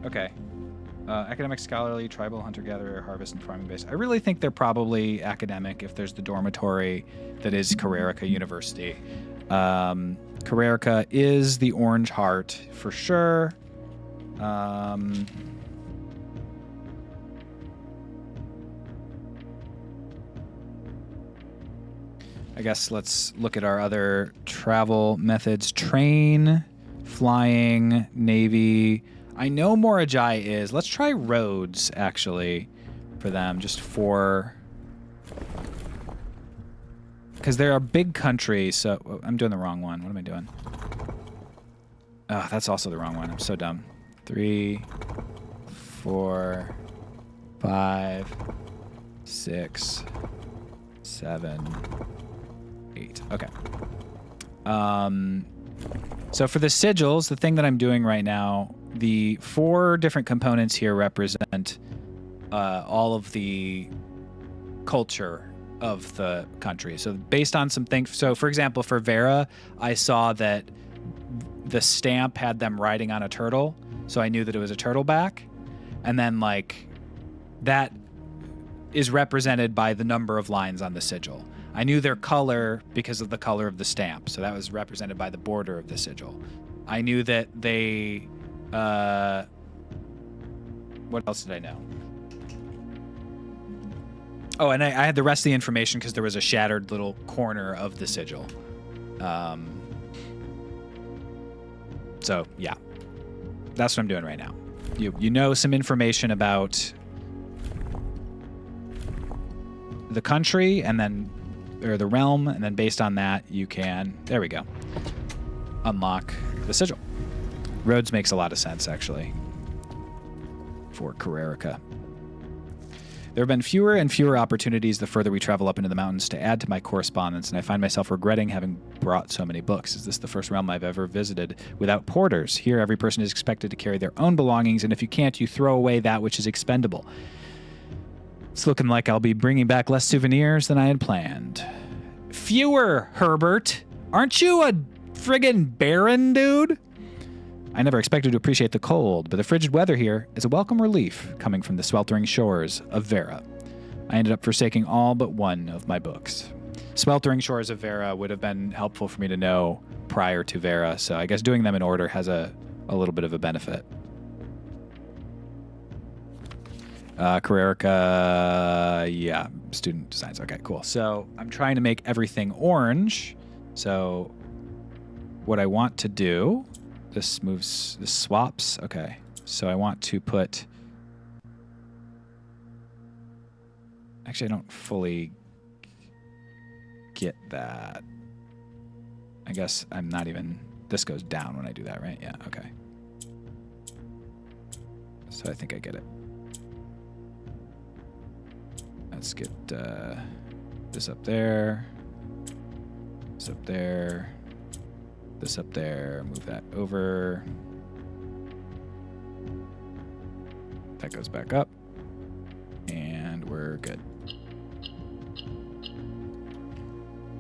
Okay. Academic, scholarly, tribal, hunter-gatherer, harvest, and farming base. I really think they're probably academic if there's the dormitory that is Karerika University. Karerika is the Orange Heart for sure. I guess let's look at our other travel methods. Train, flying, navy. I know Morajai is. Let's try roads, actually, for them, just for... Because they're a big country, so... I'm doing the wrong one. What am I doing? Oh, that's also the wrong one. I'm so dumb. 3, 4, 5, 6, 7, 8. Okay. So for the sigils, the thing that I'm doing right now, the 4 different components here represent all of the culture of the country. So based on some things, so for example, for Vera, I saw that the stamp had them riding on a turtle, so I knew that it was a turtleback. And then like that is represented by the number of lines on the sigil. I knew their color because of the color of the stamp, so that was represented by the border of the sigil. I knew that they... what else did I know? Oh, and I had the rest of the information because there was a shattered little corner of the sigil. So, yeah. That's what I'm doing right now. You know some information about the country, and then... or the realm, and then based on that, you can... There we go. Unlock the sigil. Roads makes a lot of sense, actually, for Karerika. There have been fewer and fewer opportunities the further we travel up into the mountains to add to my correspondence, and I find myself regretting having brought so many books. Is this the first realm I've ever visited without porters? Here, every person is expected to carry their own belongings, and if you can't, you throw away that which is expendable. It's looking like I'll be bringing back less souvenirs than I had planned. Fewer, Herbert! Aren't you a friggin' baron, dude? I never expected to appreciate the cold, but the frigid weather here is a welcome relief coming from the sweltering shores of Vera. I ended up forsaking all but one of my books. Sweltering shores of Vera would have been helpful for me to know prior to Vera, so I guess doing them in order has a little bit of a benefit. Karerika, yeah, student designs. Okay, cool. So I'm trying to make everything orange. So what I want to do, this swaps. Okay, so I want to put, actually I don't fully get that. I guess I'm not even, this goes down when I do that, right? Yeah, okay. So I think I get it. Let's get this up there, this up there, this up there, move that over. That goes back up, and we're good.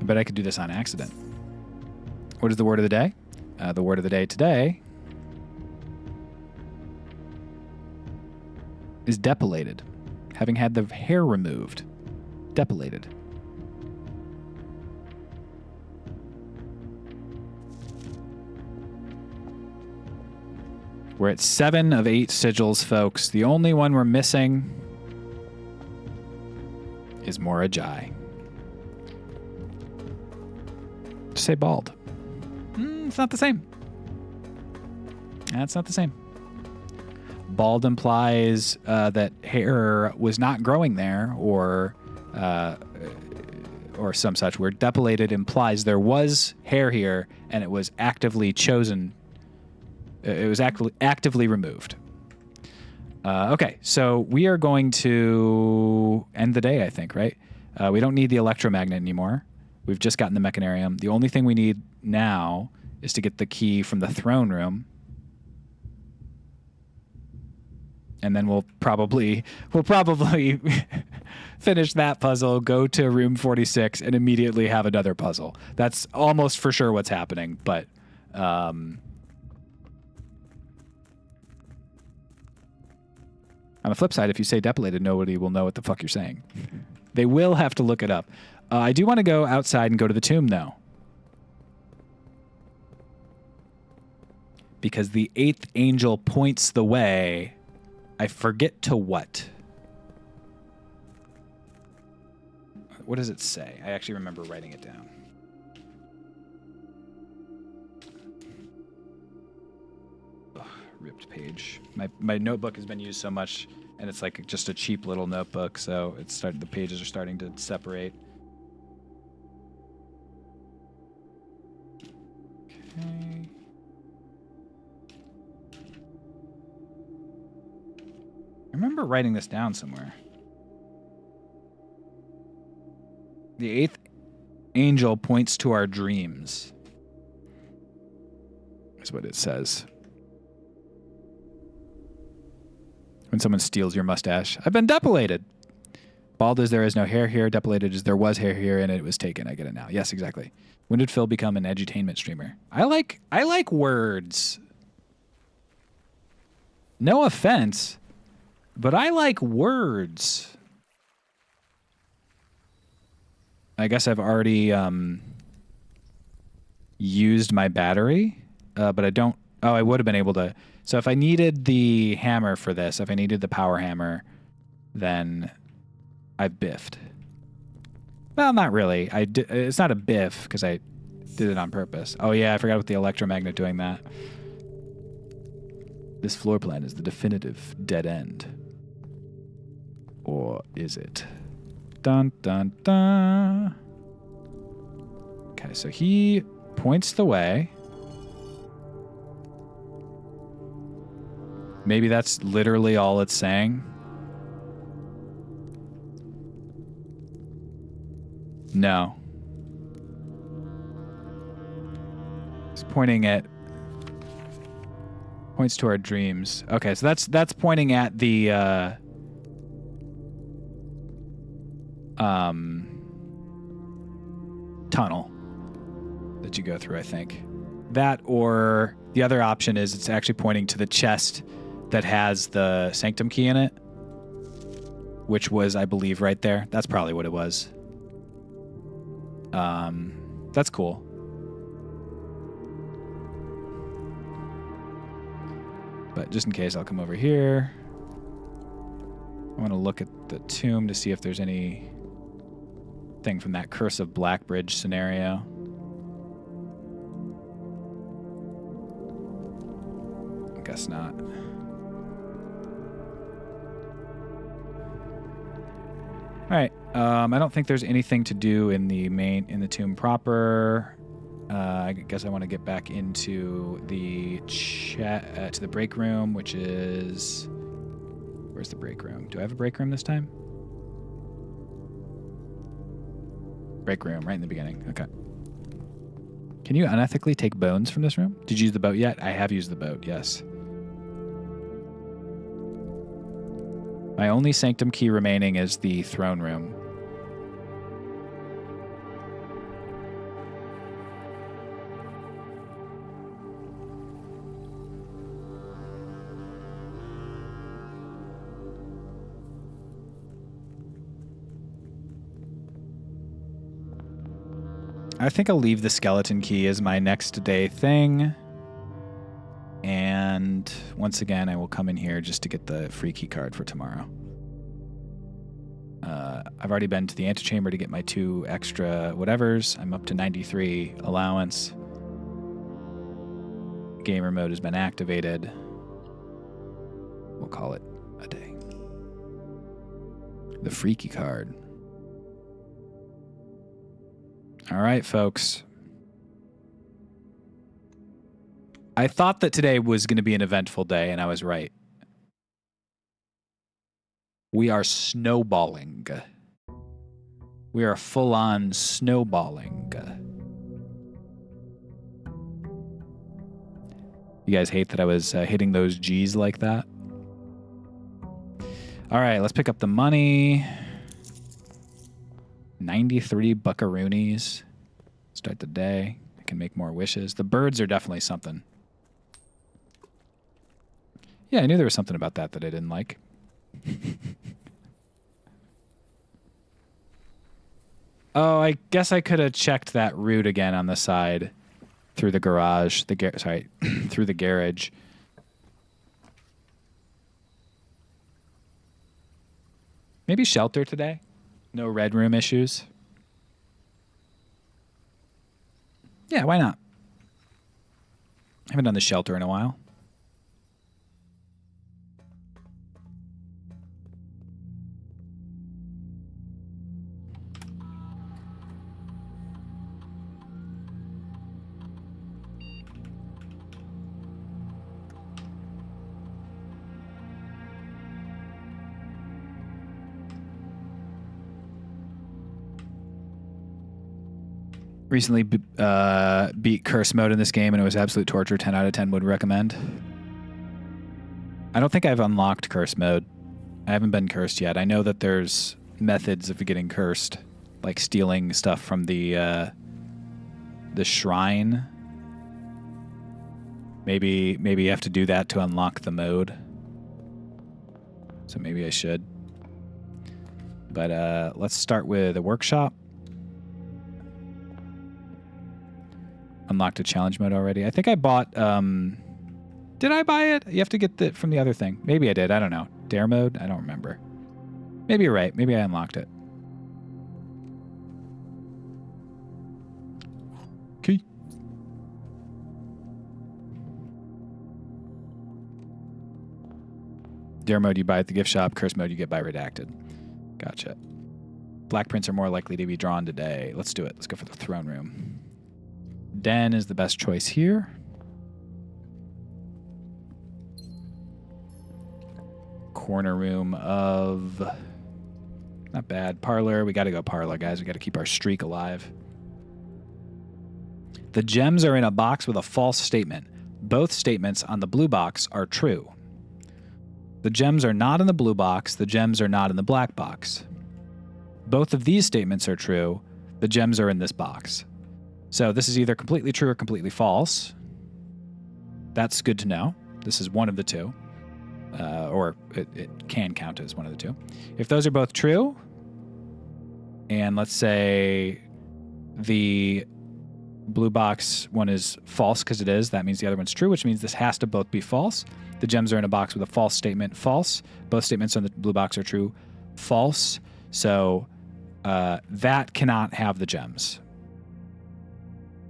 I bet I could do this on accident. What is the word of the day? The word of the day today is depilated. Having had the hair removed. Depilated. We're at 7 of 8 sigils, folks. The only one we're missing is Morajai. Just say bald. It's not the same. That's not the same. Bald implies that hair was not growing there, or some such. Where depilated implies there was hair here, and it was actively chosen It was actively removed. Okay, so we are going to end the day, I think, right? We don't need the electromagnet anymore. We've just gotten the mechanarium. The only thing we need now is to get the key from the throne room. And then we'll probably finish that puzzle, go to room 46, and immediately have another puzzle. That's almost for sure what's happening, but on the flip side, if you say depilated, nobody will know what the fuck you're saying. They will have to look it up. I do want to go outside and go to the tomb, though. Because the 8th angel points the way. I forget to what. What does it say? I actually remember writing it down. Ugh, ripped page. My notebook has been used so much, and it's like just a cheap little notebook, so the pages are starting to separate. Okay. I remember writing this down somewhere. The 8th angel points to our dreams. That's what it says. When someone steals your mustache. I've been depilated. Bald as there is no hair here. Depilated as there was hair here and it was taken. I get it now. Yes, exactly. When did Phil become an edutainment streamer? I like words. No offense. But I like words. I guess I've already used my battery, but I don't... Oh, I would have been able to... So if I needed the hammer for this, if I needed the power hammer, then I biffed. Well, not really. It's not a biff, because I did it on purpose. Oh yeah, I forgot about the electromagnet doing that. This floor plan is the definitive dead end. Or is it? Dun, dun, dun. Okay, so he points the way. Maybe that's literally all it's saying. No. It's pointing at... Points to our dreams. Okay, so that's pointing at the... tunnel that you go through, I think. That, or the other option is it's actually pointing to the chest that has the sanctum key in it, which was, I believe, right there. That's probably what it was. That's cool. But just in case, I'll come over here. I want to look at the tomb to see if there's any thing from that Curse of Blackbridge scenario. I guess not. All right. I don't think there's anything to do in the tomb proper. I guess I want to get back into the to the break room, which is... Where's the break room? Do I have a break room this time? Break room, right in the beginning. Okay. Can you unethically take bones from this room? Did you use the boat yet? I have used the boat, yes. My only sanctum key remaining is the throne room. I think I'll leave the skeleton key as my next day thing. And once again, I will come in here just to get the free key card for tomorrow. I've already been to the antechamber to get my 2 extra whatevers. I'm up to 93 allowance. Gamer mode has been activated. We'll call it a day. The freaky card. All right, folks. I thought that today was going to be an eventful day, and I was right. We are snowballing. We are full-on snowballing. You guys hate that I was hitting those G's like that? All right, let's pick up the money. 93 buckaroonies. Start the day. I can make more wishes. The birds are definitely something. Yeah, I knew there was something about that I didn't like. Oh, I guess I could have checked that route again on the side through the garage. Through the garage. Maybe shelter today. No red room issues. Yeah, why not? I haven't done the shelter in a while. Recently beat curse mode in this game, and it was absolute torture. 10 out of 10 would recommend. I don't think I've unlocked curse mode. I haven't been cursed yet. I know that there's methods of getting cursed, like stealing stuff from the shrine. Maybe you have to do that to unlock the mode. So maybe I should. But let's start with a workshop. Unlocked a challenge mode already. I think I bought... did I buy it? You have to get it from the other thing. Maybe I did. I don't know. Dare mode? I don't remember. Maybe you're right. Maybe I unlocked it. Key. Dare mode you buy at the gift shop. Curse mode you get by redacted. Gotcha. Black prints are more likely to be drawn today. Let's do it. Let's go for the throne room. Den is the best choice here. Corner room of... Not bad. Parlor. We got to go parlor, guys. We got to keep our streak alive. The gems are in a box with a false statement. Both statements on the blue box are true. The gems are not in the blue box. The gems are not in the black box. Both of these statements are true. The gems are in this box. So this is either completely true or completely false. That's good to know. This is one of the two. Or it can count as one of the two. If those are both true, and let's say the blue box one is false because it is, that means the other one's true, which means this has to both be false. The gems are in a box with a false statement, false. Both statements on the blue box are true, false. So that cannot have the gems.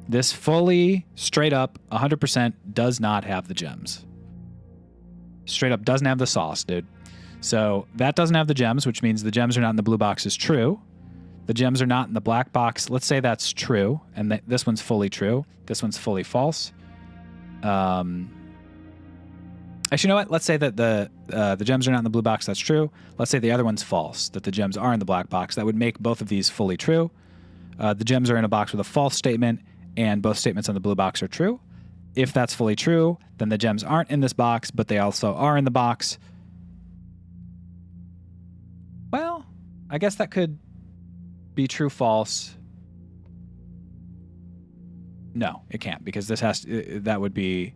This fully, straight up, 100% does not have the gems. Straight up doesn't have the sauce, dude. So that doesn't have the gems, which means the gems are not in the blue box is true. The gems are not in the black box. Let's say that's true, and this one's fully true. This one's fully false. Actually, you know what? Let's say that the gems are not in the blue box. That's true. Let's say the other one's false, that the gems are in the black box. That would make both of these fully true. The gems are in a box with a false statement, and both statements on the blue box are true. If that's fully true, then the gems aren't in this box, but they also are in the box. Well, I guess that could be true, false. No, it can't, because this has to, that would be...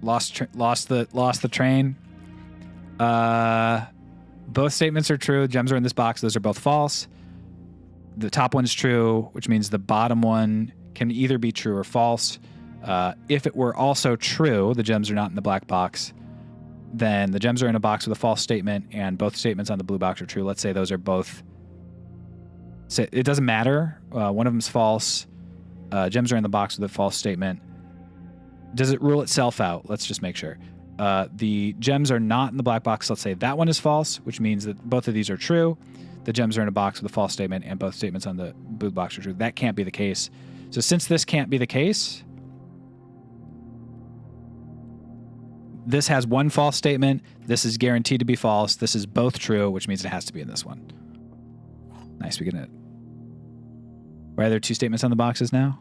Lost the train. Both statements are true. Gems are in this box. Those are both false. The top one's true, which means the bottom one can either be true or false. If it were also true, the gems are not in the black box, then the gems are in a box with a false statement, and both statements on the blue box are true. Let's say those are both... So it doesn't matter. One of them's false. Gems are in the box with a false statement. Does it rule itself out? Let's just make sure. The gems are not in the black box. Let's say that one is false, which means that both of these are true. The gems are in a box with a false statement, and both statements on the blue box are true. That can't be the case. So since this can't be the case, this has one false statement. This is guaranteed to be false. This is both true, which means it has to be in this one. Nice. We get it. Why are there two statements on the boxes now?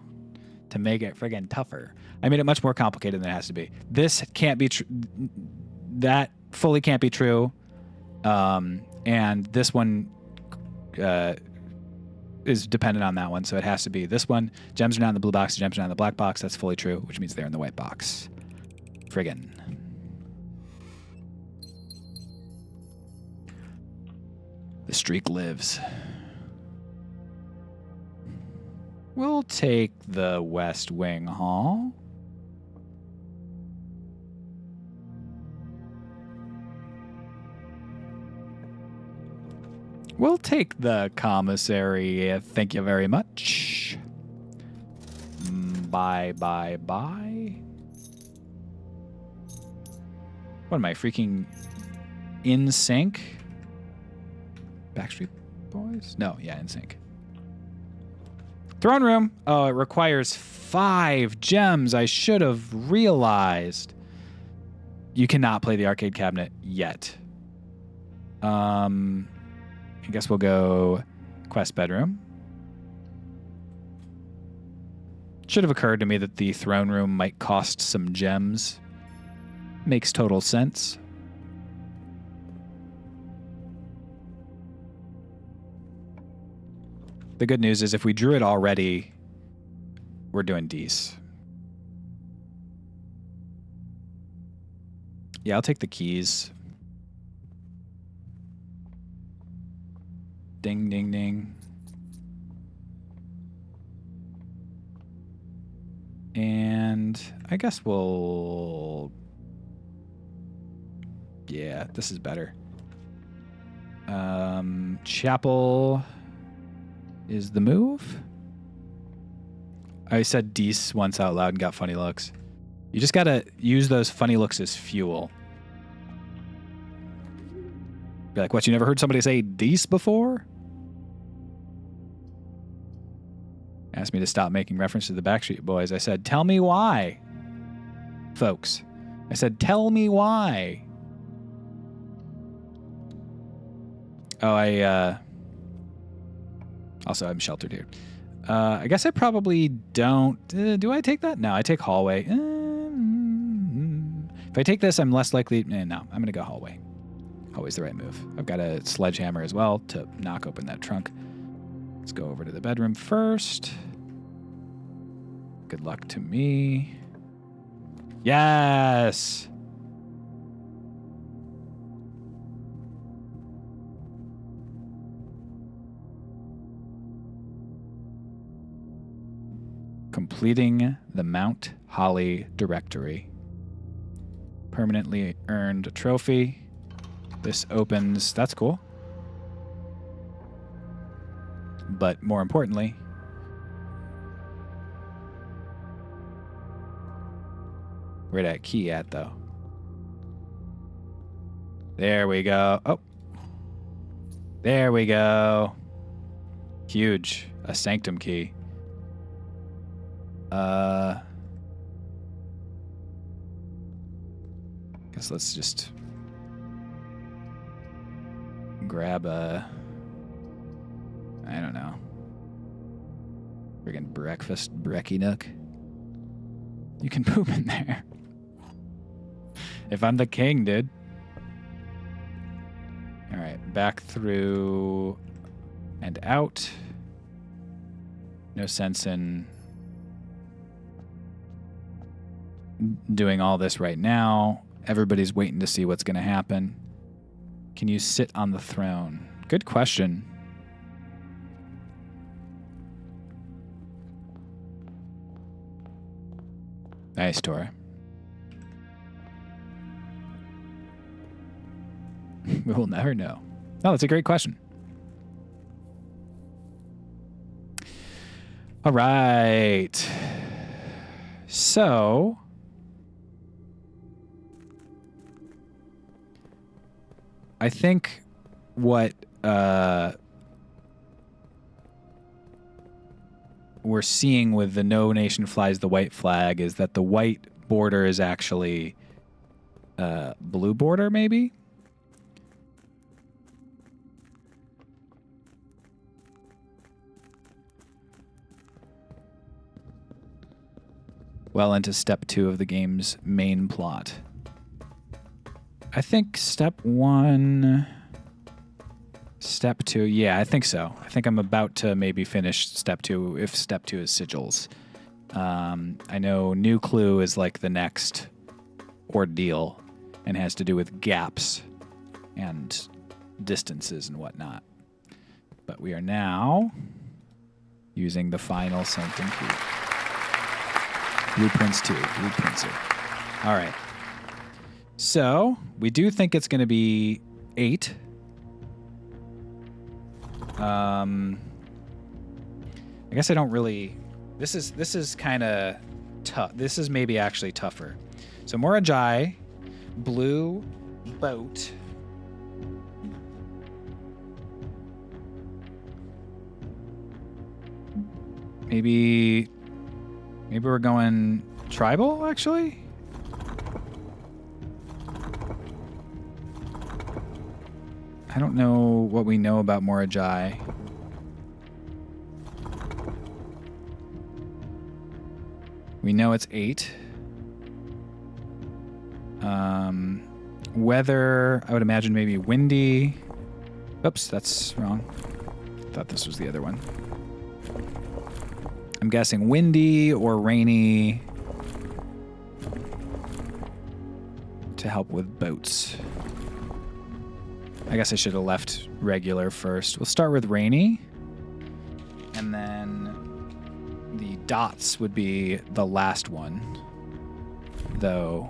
To make it friggin' tougher. I made it much more complicated than it has to be. This can't be true. That fully can't be true. And this one is dependent on that one, so it has to be this one. Gems are not in the blue box. Gems are not in the black box. That's fully true, which means they're in the white box. Friggin'. The streak lives. We'll take the West Wing Hall. We'll take the commissary. Thank you very much. Bye, bye, bye. What am I, freaking in sync? Backstreet Boys? No, yeah, in sync. Throne room. Oh, it requires 5 gems. I should have realized. You cannot play the arcade cabinet yet. I guess we'll go quest bedroom. Should have occurred to me that the throne room might cost some gems. Makes total sense. The good news is if we drew it already, we're doing D's. Yeah, I'll take the keys. Ding, ding, ding. And I guess we'll... Yeah, this is better. Chapel is the move. I said Dees once out loud and got funny looks. You just gotta use those funny looks as fuel. Be like, what, you never heard somebody say Dees before? Asked me to stop making reference to the Backstreet Boys. I said, tell me why, folks. I said, tell me why. Oh, also, I'm sheltered here. I guess I probably don't... do I take that? No, I take hallway. If I take this, I'm less likely... no, I'm going to go hallway. Hallway's the right move. I've got a sledgehammer as well to knock open that trunk. Let's go over to the bedroom first. Good luck to me. Yes! Completing the Mount Holly directory. Permanently earned a trophy. This opens... That's cool. But more importantly... Where that key at, though? There we go. Oh. There we go. Huge. A sanctum key. Guess let's just grab a... I don't know. Friggin' breakfast brekkie nook. You can poop in there. If I'm the king, dude. Alright, back through and out. No sense in doing all this right now. Everybody's waiting to see what's going to happen. Can you sit on the throne? Good question. Nice, Tora. We will never know. No, that's a great question. All right. So, I think what we're seeing with the No Nation Flies the White flag is that the white border is actually blue border, maybe? Well into step 2 of the game's main plot. I think step 1... Step 2, yeah, I think so. I think I'm about to maybe finish step 2 if step 2 is sigils. I know New Clue is like the next ordeal and has to do with gaps and distances and whatnot. But we are now using the final Sanctum key. Blueprints 2. Blueprints 2. All right. So we do think it's going to be 8. I guess I don't really. This is kind of tough. This is maybe actually tougher. So Morajai, blue boat. Maybe we're going tribal actually. I don't know what we know about Morajai. We know it's 8. Weather, I would imagine maybe windy. Oops, that's wrong. Thought this was the other one. I'm guessing windy or rainy to help with boats. I guess I should have left regular first. We'll start with rainy. And then the dots would be the last one. Though.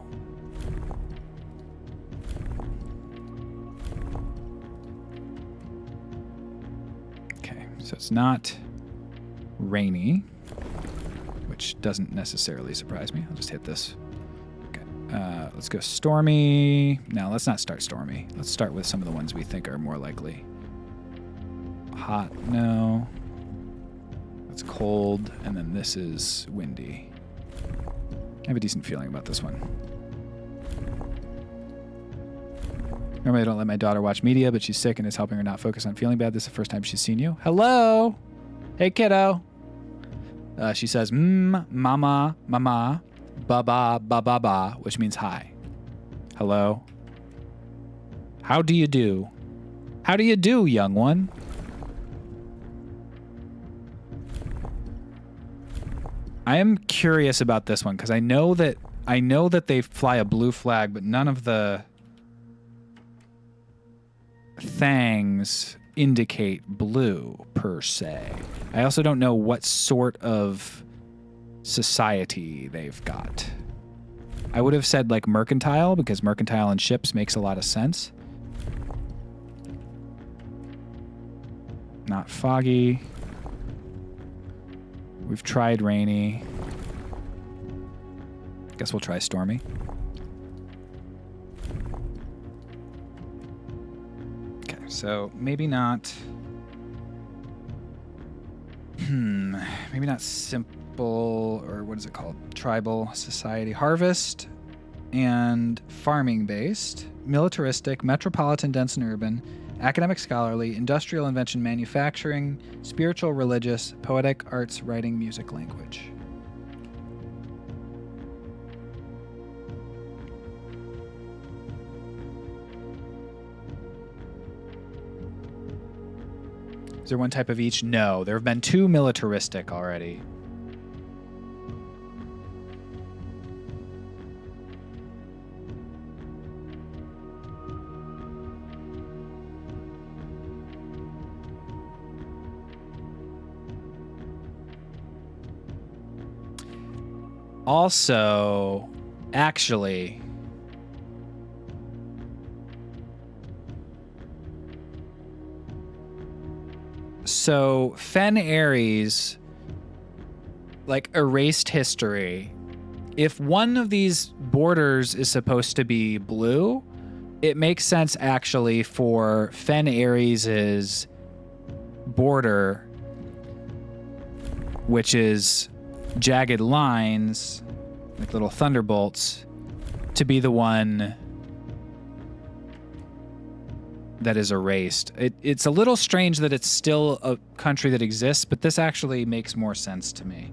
Okay, so it's not rainy, which doesn't necessarily surprise me. I'll just hit this. Let's go stormy. Now, let's not start stormy. Let's start with some of the ones we think are more likely. Hot, no. That's cold, and then this is windy. I have a decent feeling about this one. Normally, I don't let my daughter watch media, but she's sick and it's helping her not focus on feeling bad. This is the first time she's seen you. Hello! Hey, kiddo! She says, mama, mama. Ba-ba, ba-ba-ba, which means hi. Hello? How do you do? How do you do, young one? I am curious about this one because I know that they fly a blue flag, but none of the things indicate blue per se. I also don't know what sort of society they've got. I would have said like mercantile because mercantile and ships makes a lot of sense. Not foggy. We've tried rainy. Guess we'll try stormy. Okay, so maybe not. Maybe not simple. Or what is it called? Tribal society. Harvest and farming based, militaristic, metropolitan, dense and urban, academic, scholarly, industrial, invention, manufacturing, spiritual, religious, poetic, arts, writing, music, language. Is there one type of each? No, there have been 2 militaristic already. Also, actually, so Fen Ares, like, erased history. If one of these borders is supposed to be blue, it makes sense actually for Fen Ares' border, which is jagged lines, like little thunderbolts, to be the one that is erased. It's a little strange that it's still a country that exists, but this actually makes more sense to me.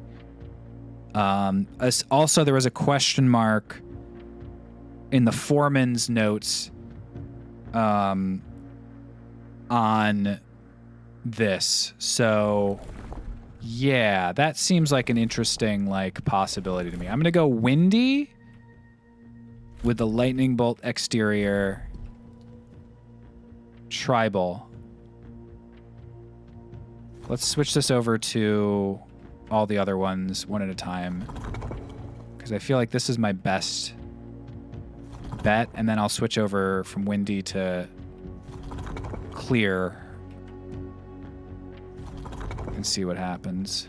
Also, there was a question mark in the foreman's notes on this. So, yeah, that seems like an interesting possibility to me. I'm going to go windy with the lightning bolt exterior. Tribal. Let's switch this over to all the other ones one at a time, because I feel like this is my best bet, and then I'll switch over from windy to clear and see what happens.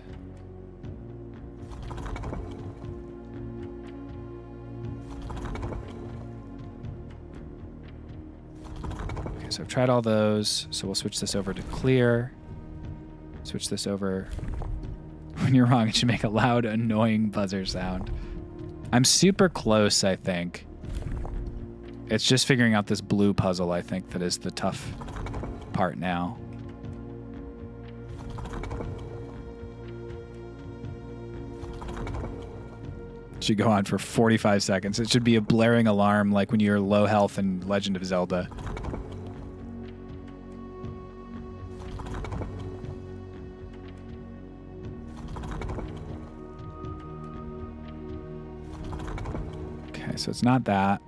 So I've tried all those, so we'll switch this over to clear. Switch this over. When you're wrong, it should make a loud, annoying buzzer sound. I'm super close, I think. It's just figuring out this blue puzzle, I think, that is the tough part now. It should go on for 45 seconds. It should be a blaring alarm like when you're low health in Legend of Zelda. So it's not that.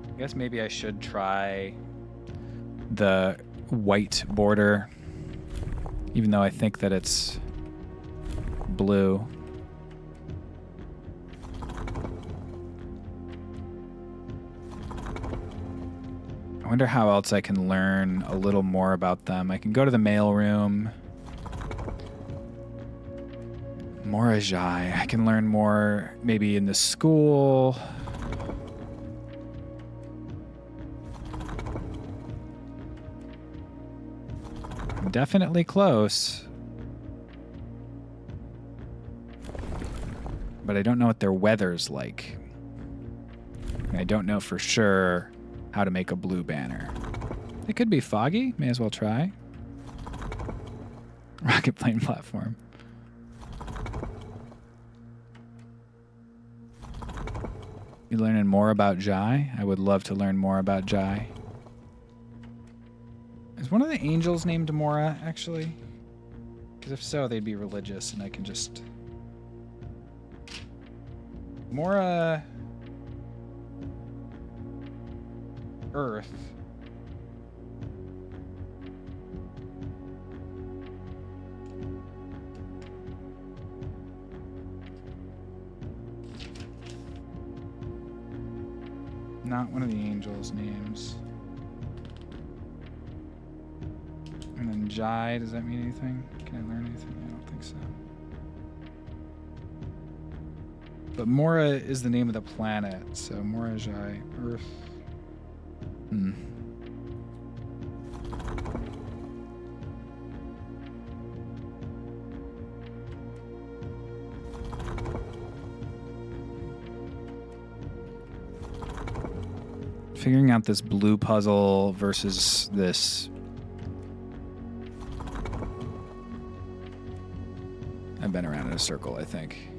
I guess maybe I should try the white border, even though I think that it's blue. I wonder how else I can learn a little more about them. I can go to the mail room. Morajai. I can learn more maybe in the school. I'm definitely close. But I don't know what their weather's like. I don't know for sure how to make a blue banner. It could be foggy. May as well try. Rocket plane platform. You learning more about Jai? I would love to learn more about Jai. Is one of the angels named Mora, actually? Because if so, they'd be religious, and I can just... Mora... Earth. Not one of the angels' names. And then Jai, does that mean anything? Can I learn anything? I don't think so. But Mora is the name of the planet, so Morajai, Earth. Figuring out this blue puzzle versus this. I've been around in a circle, I think.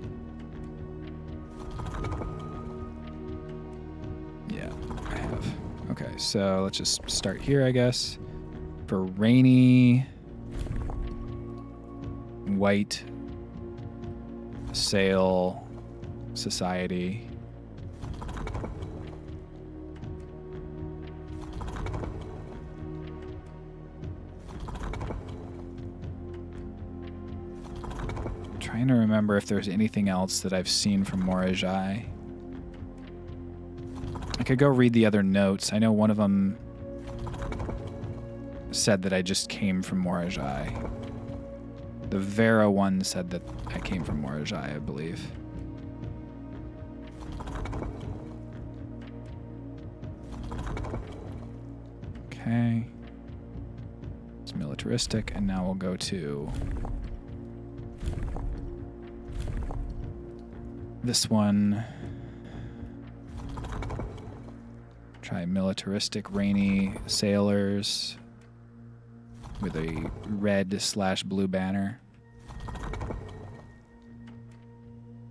Yeah, I have. Okay, so let's just start here, I guess. For rainy, white, sail, society. Trying to remember if there's anything else that I've seen from Morajai. I could go read the other notes. I know one of them said that I just came from Morajai. The Vera one said that I came from Morajai, I believe. Okay. It's militaristic, and now we'll go to this one. Try militaristic rainy sailors with a red/blue banner.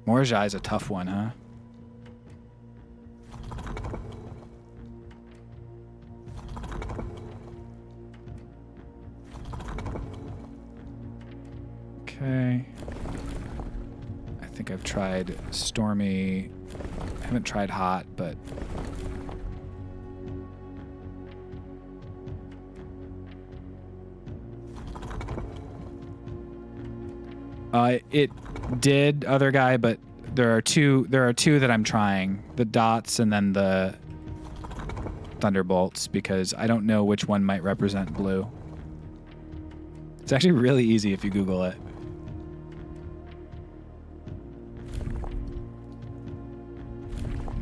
Morajai is a tough one, huh? Okay. I think I've tried Stormy. I haven't tried Hot, but it did, other guy, but there are two that I'm trying. The dots and then the thunderbolts, because I don't know which one might represent blue. It's actually really easy if you Google it.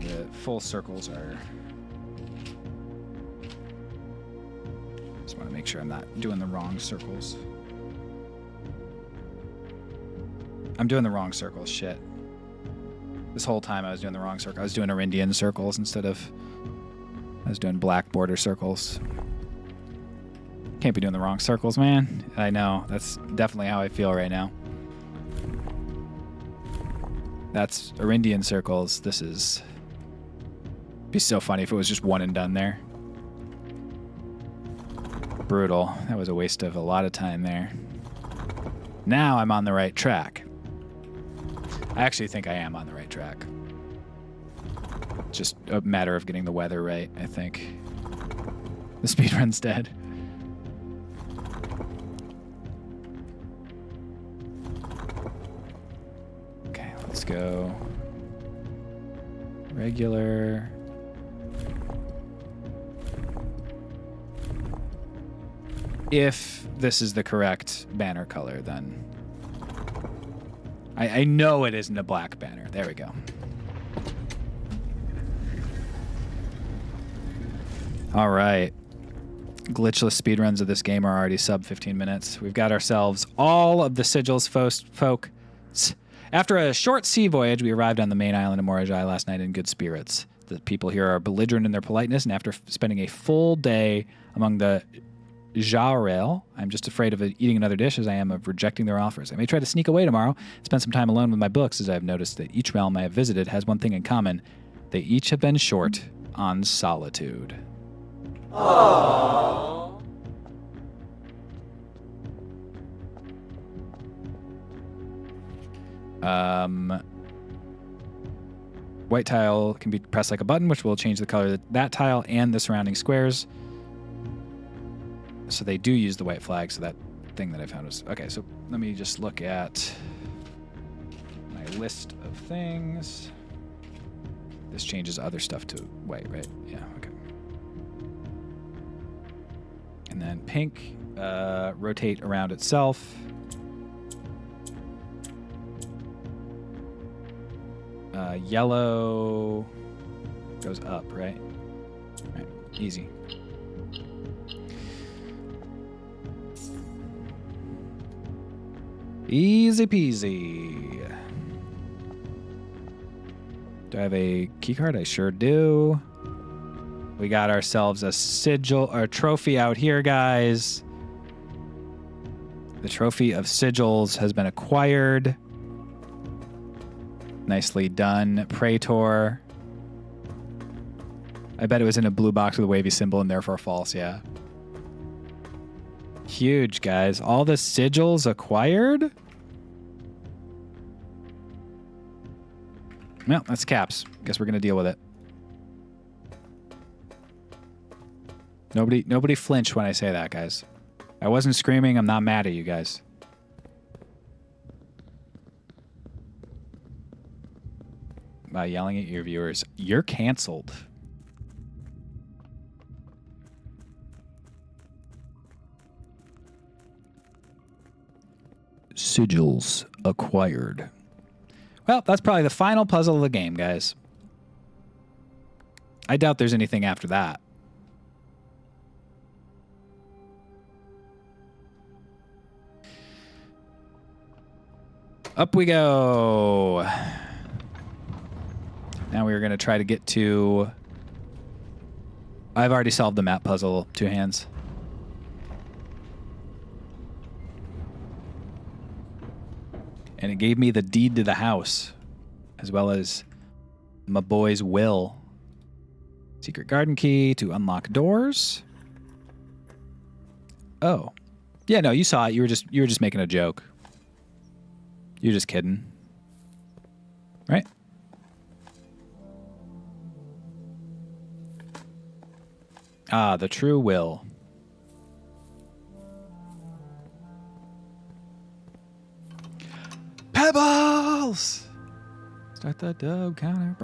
The full circles are... Just want to make sure I'm not doing the wrong circles. I'm doing the wrong circles, shit. This whole time I was doing the wrong circle. I was doing Arindian circles instead of... I was doing black border circles. Can't be doing the wrong circles, man. I know. That's definitely how I feel right now. That's Arindian circles. This is... It'd be so funny if it was just one and done there. Brutal. That was a waste of a lot of time there. Now I'm on the right track. I actually think I am on the right track. Just a matter of getting the weather right, I think. The speedrun's dead. Okay, let's go. Regular. If this is the correct banner color, then... I know it isn't a black banner. There we go. All right. Glitchless speedruns of this game are already sub 15 minutes. We've got ourselves all of the sigils folk. After a short sea voyage, we arrived on the main island of Morajai last night in good spirits. The people here are belligerent in their politeness, and after spending a full day among the Jarel, I'm just afraid of eating another dish as I am of rejecting their offers. I may try to sneak away tomorrow, spend some time alone with my books, as I have noticed that each realm I have visited has one thing in common. They each have been short on solitude. Aww. White tile can be pressed like a button, which will change the color of that tile and the surrounding squares. So they do use the white flag, so that thing that I found was... Okay, so let me just look at my list of things. This changes other stuff to white, right? Yeah, okay. And then pink, rotate around itself. Yellow goes up, right? Right, easy. Easy peasy. Do I have a key card? I sure do. We got ourselves a sigil or trophy out here, guys. The trophy of sigils has been acquired. Nicely done, Praetor. I bet it was in a blue box with a wavy symbol and therefore false, yeah. Huge, guys. All the sigils acquired? Well, that's caps. Guess we're going to deal with it. Nobody flinch when I say that, guys. I wasn't screaming. I'm not mad at you guys. By yelling at your viewers, you're canceled. Sigils acquired. Well, that's probably the final puzzle of the game, guys. I doubt there's anything after that. Up we go. Now we're going to try to get to... I've already solved the map puzzle, 2 hands. And it gave me the deed to the house, as well as my boy's will. Secret garden key to unlock doors. Oh. Yeah, no, you saw it. You were just making a joke. You're just kidding. Right? Ah, the true will. Pebbles! Start the dub counter.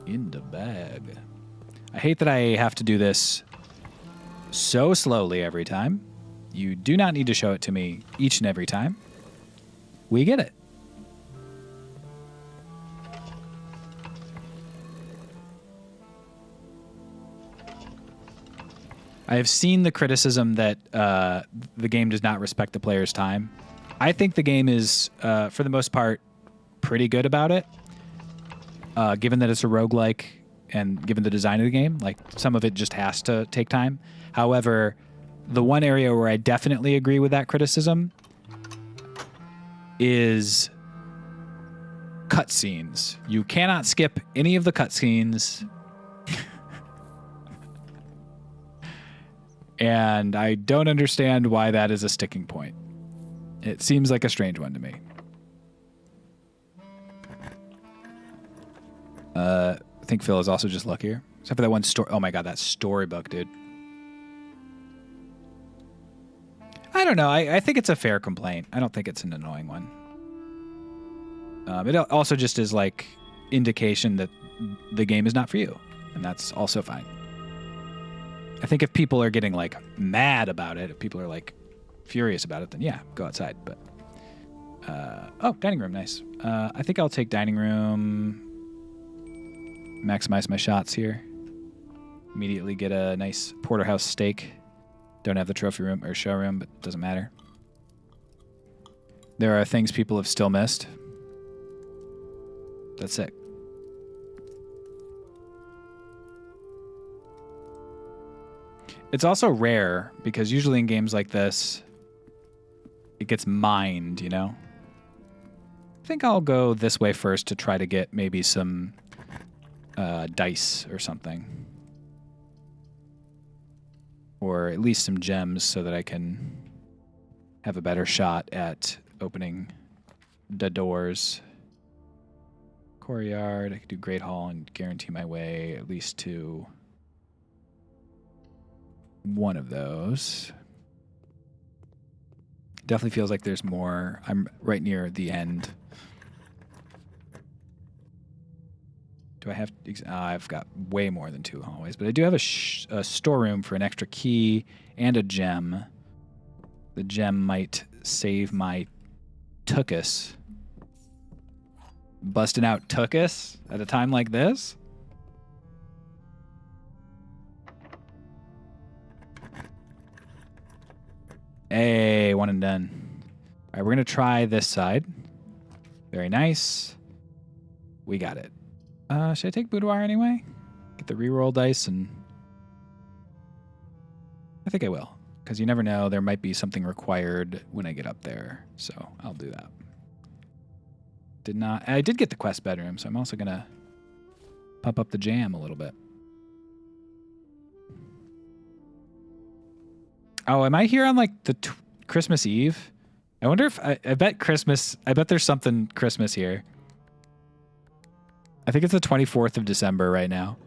In the bag. I hate that I have to do this so slowly every time. You do not need to show it to me each and every time. We get it. I have seen the criticism that the game does not respect the player's time. I think the game is, for the most part, pretty good about it, given that it's a roguelike and given the design of the game. Like, some of it just has to take time. However, the one area where I definitely agree with that criticism is cutscenes. You cannot skip any of the cutscenes. And I don't understand why that is a sticking point. It seems like a strange one to me. I think Phil is also just luckier. Except for that one story. Oh my god, that storybook, dude. I don't know. I think it's a fair complaint. I don't think it's an annoying one. It also just is like indication that the game is not for you. And that's also fine. I think if people are getting like mad about it, if people are like furious about it, then yeah, go outside. But oh, dining room, nice. I think I'll take dining room. Maximize my shots here. Immediately get a nice porterhouse steak. Don't have the trophy room or showroom, but it doesn't matter. There are things people have still missed. That's sick. It's also rare because usually in games like this, it gets mined, you know? I think I'll go this way first to try to get maybe some dice or something. Or at least some gems so that I can have a better shot at opening the doors. Courtyard, I could do Great Hall and guarantee my way at least to one of those. Definitely feels like there's more. I'm right near the end. Do I have... I've got way more than 2 hallways, but I do have a storeroom for an extra key and a gem. The gem might save my tuchus. Busting out tuchus at a time like this? Hey, one and done. All right, we're going to try this side. Very nice. We got it. Should I take boudoir anyway? Get the reroll dice and... I think I will. Because you never know, there might be something required when I get up there. So I'll do that. I did get the quest bedroom, so I'm also going to pump up the jam a little bit. Oh, am I here on like the Christmas Eve? I wonder if I bet there's something Christmas here. I think it's the 24th of December right now.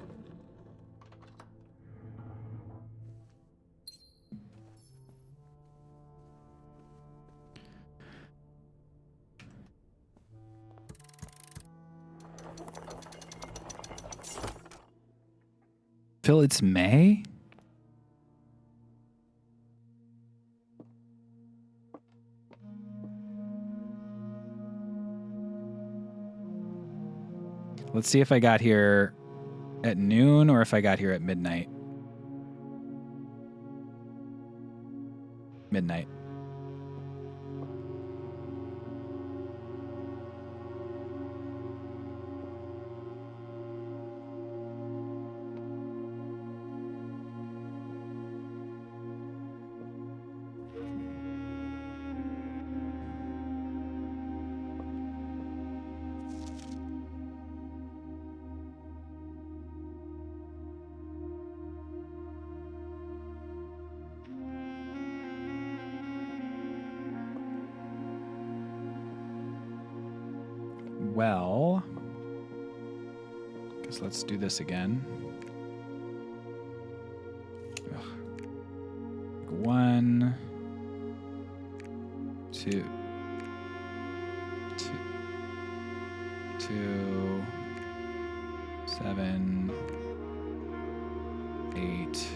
Phil, it's May? Let's see if I got here at noon or if I got here at midnight. Midnight. Well, guess let's do this again. Ugh. 1, 2, 2, 7, 8,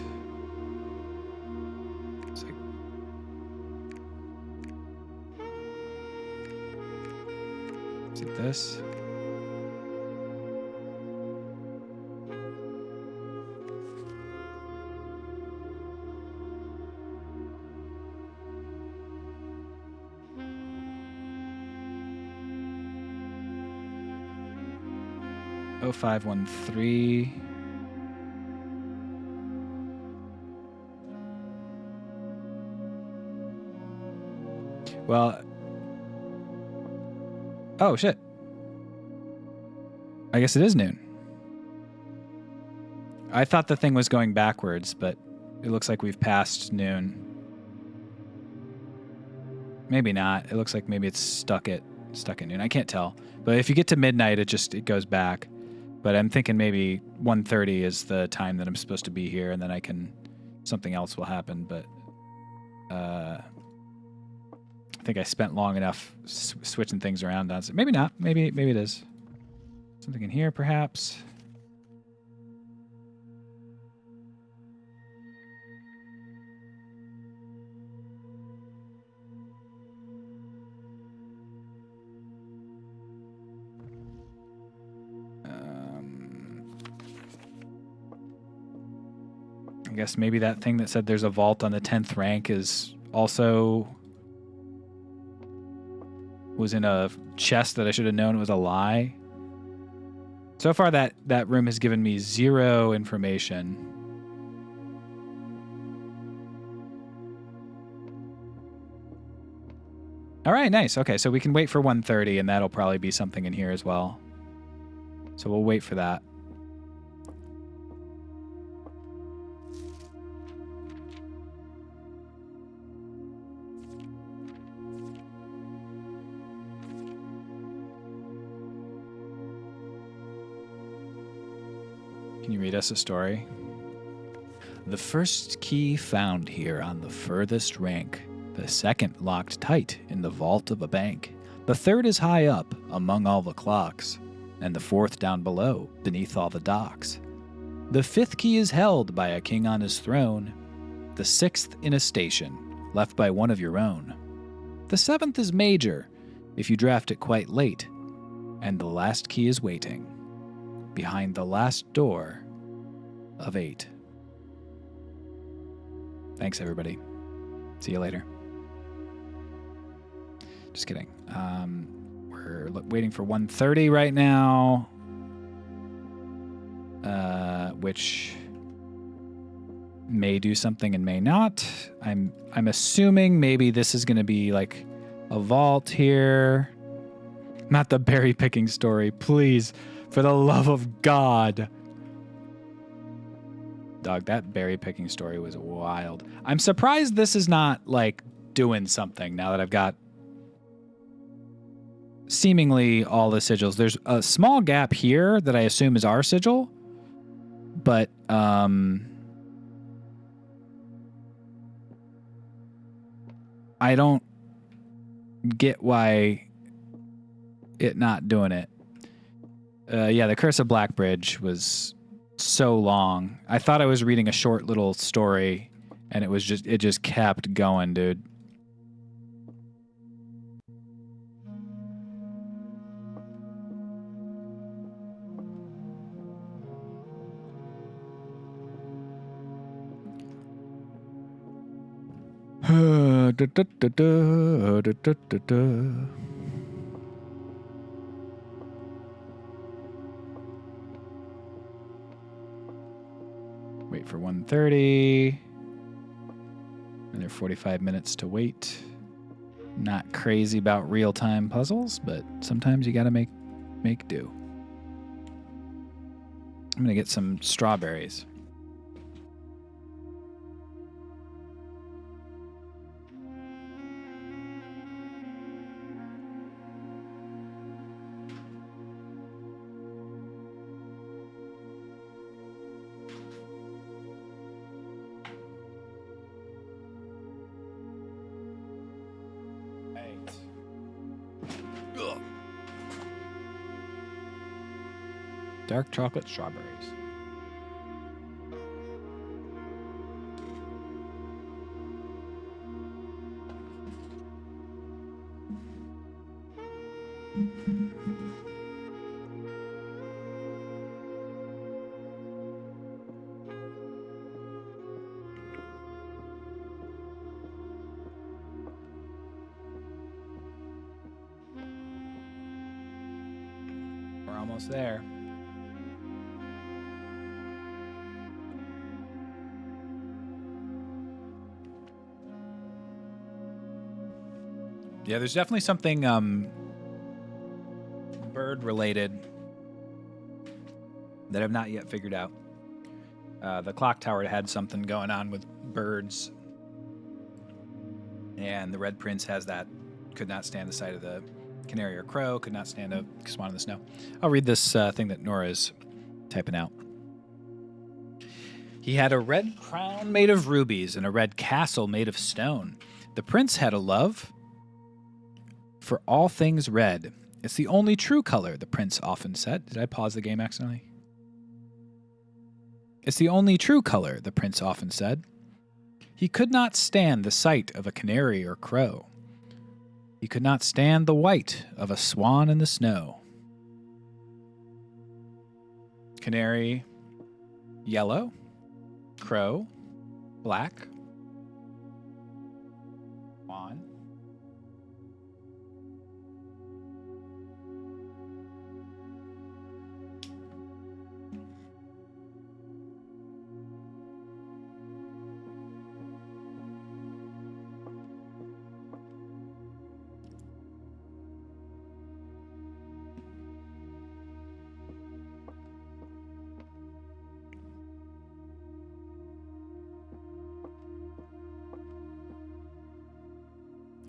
6. Is it this? Oh, 0513. Well, oh shit. I guess it is noon. I thought the thing was going backwards, but it looks like we've passed noon. Maybe not. It looks like maybe it's stuck at noon. I can't tell. But if you get to midnight, it goes back. But I'm thinking maybe 1:30 is the time that I'm supposed to be here, and then something else will happen. But I think I spent long enough switching things around. Maybe not. Maybe it is. Something in here, perhaps. I guess maybe that thing that said there's a vault on the 10th rank was in a chest that I should have known was a lie. So far, that room has given me 0 information. All right, nice. Okay, so we can wait for 1:30, and that'll probably be something in here as well. So we'll wait for that. Can you read us a story? The first key found here on the furthest rank. The second locked tight in the vault of a bank. The third is high up among all the clocks. And the fourth down below, beneath all the docks. The fifth key is held by a king on his throne. The sixth in a station, left by one of your own. The seventh is major, if you draft it quite late. And the last key is waiting. Behind the last door of 8. Thanks, everybody. See you later. Just kidding. We're waiting for 1:30 right now, which may do something and may not. I'm assuming maybe this is going to be like a vault here. Not the berry picking story, please. For the love of God. Dog, that berry picking story was wild. I'm surprised this is not like doing something now that I've got seemingly all the sigils. There's a small gap here that I assume is our sigil, but I don't get why it not doing it. Yeah, the Curse of Blackbridge was so long. I thought I was reading a short little story, and it just kept going, dude. Wait for 1:30. Another 45 minutes to wait. Not crazy about real-time puzzles, but sometimes you gotta make do. I'm gonna get some strawberries. Dark chocolate strawberries. We're almost there. Yeah, there's definitely something bird related that I've not yet figured out. The clock tower had something going on with birds, and the Red Prince has that. Could not stand the sight of the canary or crow. Could not stand a swan in the snow. I'll read this thing that Nora's typing out. He had a red crown made of rubies and a red castle made of stone. The prince had a love for all things red. It's the only true color, the prince often said. Did I pause the game accidentally? It's the only true color, the prince often said. He could not stand the sight of a canary or crow. He could not stand the white of a swan in the snow. Canary, yellow. Crow, black. Swan.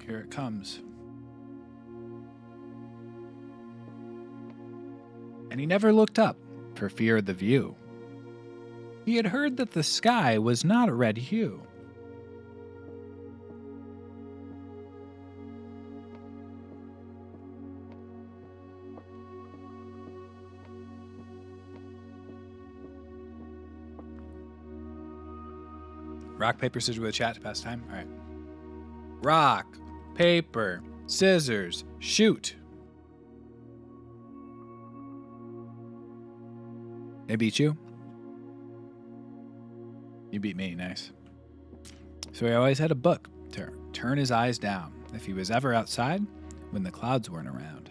Here it comes. And he never looked up for fear of the view. He had heard that the sky was not a red hue. Rock, paper, scissors with a chat to pass time? All right. Rock, paper, scissors, shoot. I beat you. You beat me, nice. So he always had a book to turn his eyes down if he was ever outside when the clouds weren't around.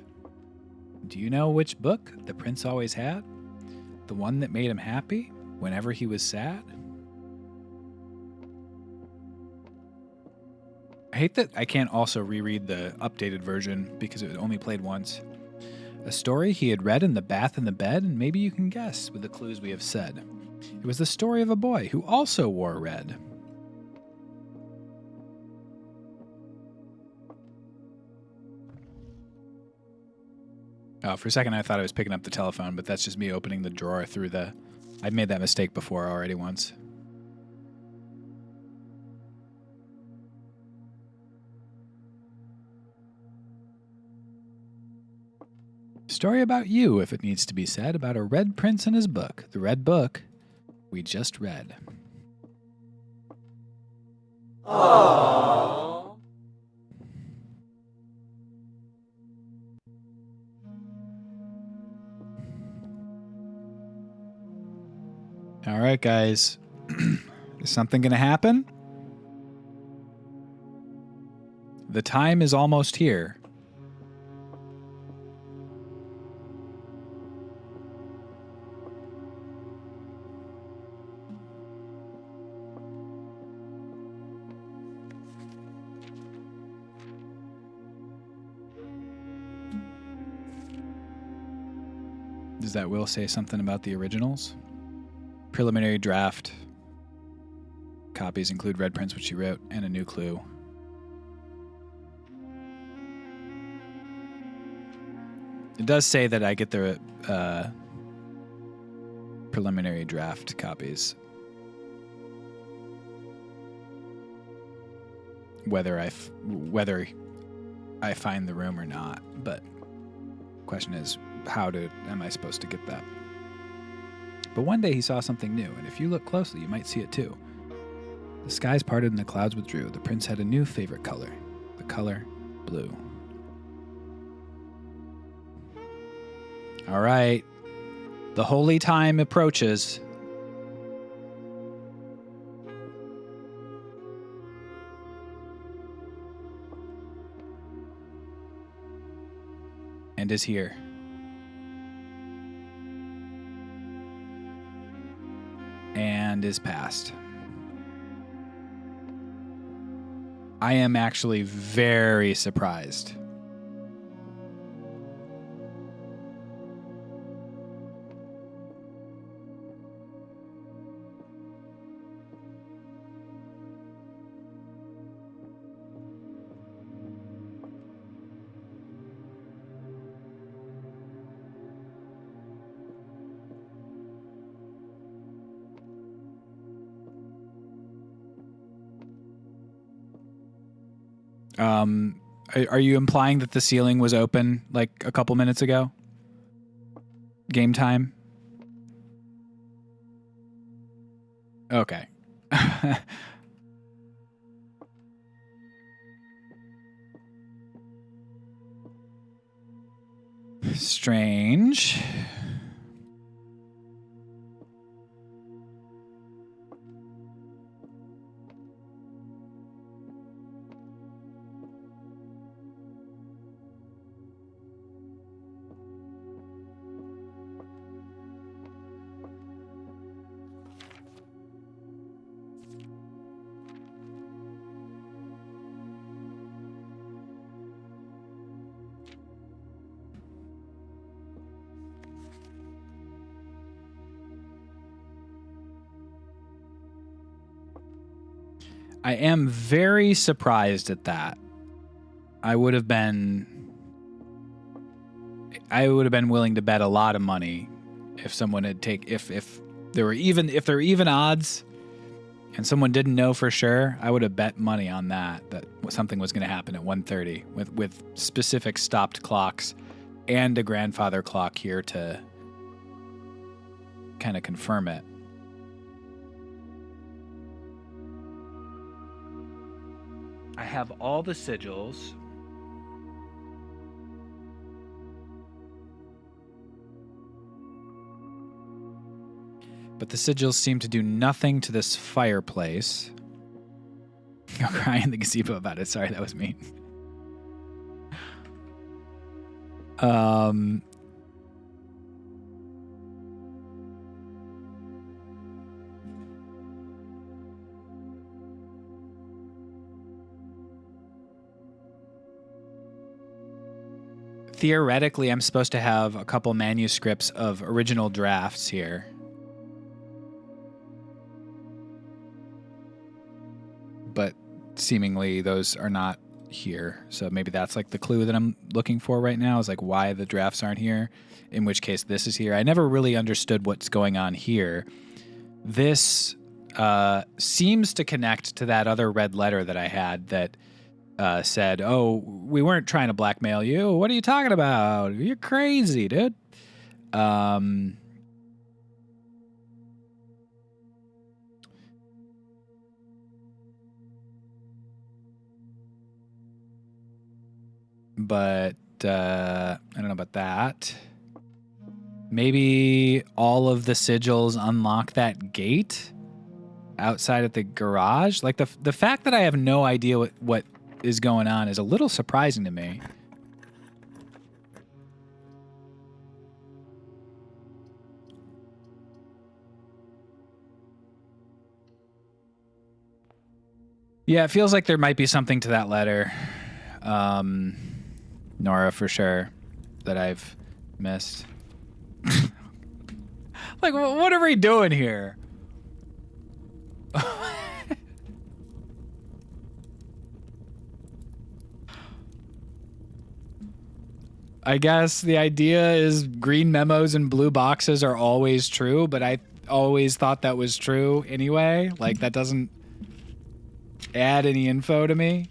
Do you know which book the prince always had? The one that made him happy whenever he was sad? I hate that I can't also reread the updated version because it only played once. A story he had read in the bath and the bed, and maybe you can guess with the clues we have said. It was the story of a boy who also wore red. Oh, for a second I thought I was picking up the telephone, but that's just me opening the drawer through the... I've made that mistake before already once. Story about you, if it needs to be said, about a red prince and his book. The red book we just read. Aww. All right, guys. Is something going to happen? The time is almost here. Does that will say something about the originals? Preliminary draft. Copies include red prints, which she wrote, and a new clue. It does say that I get the preliminary draft copies. Whether I find the room or not, but question is, am I supposed to get that? But one day he saw something new, and if you look closely, you might see it too. The skies parted and the clouds withdrew. The prince had a new favorite color, the color blue. All right, the holy time approaches. And is here. And is past. I am actually very surprised. Are you implying that the ceiling was open like a couple minutes ago? Game time? Okay. Strange. I am very surprised at that. I would have been willing to bet a lot of money if someone had if there were even odds and someone didn't know for sure, I would have bet money on that something was going to happen at 1:30 with specific stopped clocks and a grandfather clock here to kind of confirm it. I have all the sigils. But the sigils seem to do nothing to this fireplace. I'll cry in the gazebo about it. Sorry, that was mean. Theoretically, I'm supposed to have a couple manuscripts of original drafts here. But seemingly those are not here. So maybe that's like the clue that I'm looking for right now, is like why the drafts aren't here, in which case this is here. I never really understood what's going on here. This seems to connect to that other red letter that I had that said, "Oh, we weren't trying to blackmail you. What are you talking about? You're crazy, dude." But I don't know about that. Maybe all of the sigils unlock that gate outside at the garage. Like the fact that I have no idea what is going on is a little surprising to me. Yeah, it feels like there might be something to that letter. Nora, for sure, that I've missed. Like, what are we doing here? I guess the idea is green memos and blue boxes are always true, but I always thought that was true anyway. Like, that doesn't add any info to me.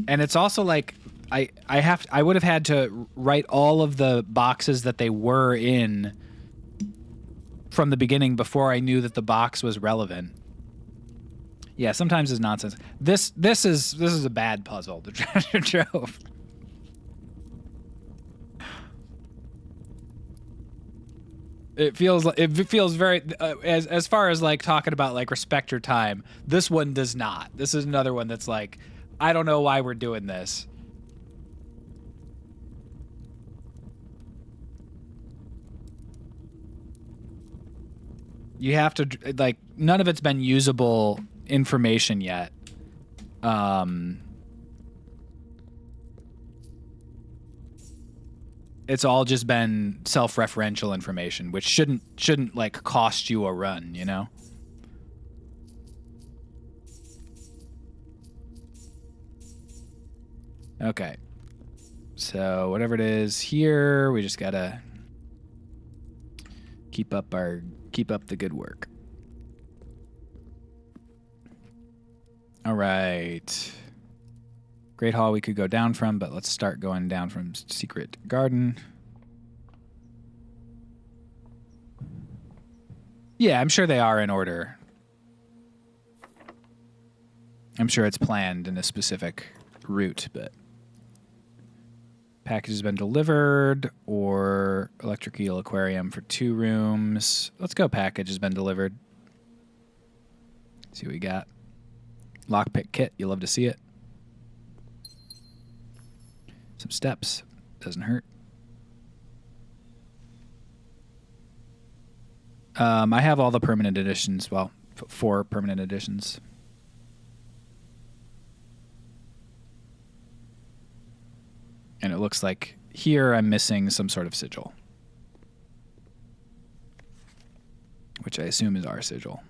And it's also like I would have had to write all of the boxes that they were in from the beginning before I knew that the box was relevant. Yeah, sometimes it's nonsense. This is a bad puzzle, the treasure trove. It feels very as far as like talking about like respect your time. This one does not. This is another one that's like, I don't know why we're doing this. You have to like, none of it's been usable information yet. It's all just been self-referential information, which shouldn't like cost you a run, you know? Okay. So whatever it is here, we just gotta keep up the good work. All right. Great Hall we could go down from, but let's start going down from Secret Garden. Yeah, I'm sure they are in order. I'm sure it's planned in a specific route, but package has been delivered, or electric eel aquarium for 2 rooms. Let's go package has been delivered. See what we got. Lockpick kit, you love to see it. Some steps, doesn't hurt. I have all the permanent editions, well, 4 permanent editions. And it looks like here I'm missing some sort of sigil, which I assume is our sigil.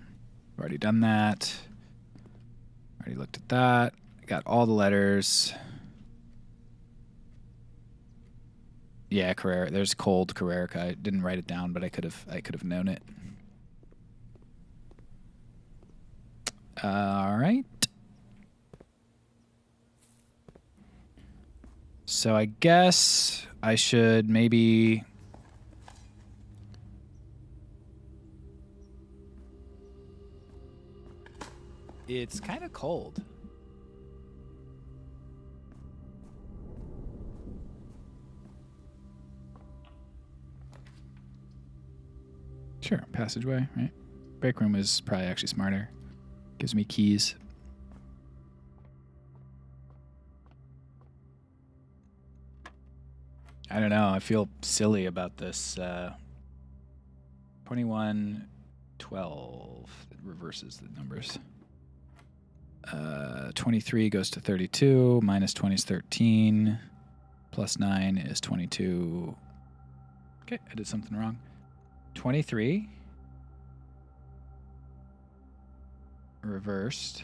I've already done that. Already looked at that. Got all the letters. Yeah, Carrera. There's cold Carrerica. I didn't write it down, but I could have known it. All right. So I guess I should maybe it's kind of cold. Sure, passageway, right? Break room is probably actually smarter. Gives me keys. I don't know. I feel silly about this. 21, 12. It reverses the numbers. 23 goes to 32. Minus 20 is 13. Plus 9 is 22. Okay, I did something wrong. 23. Reversed.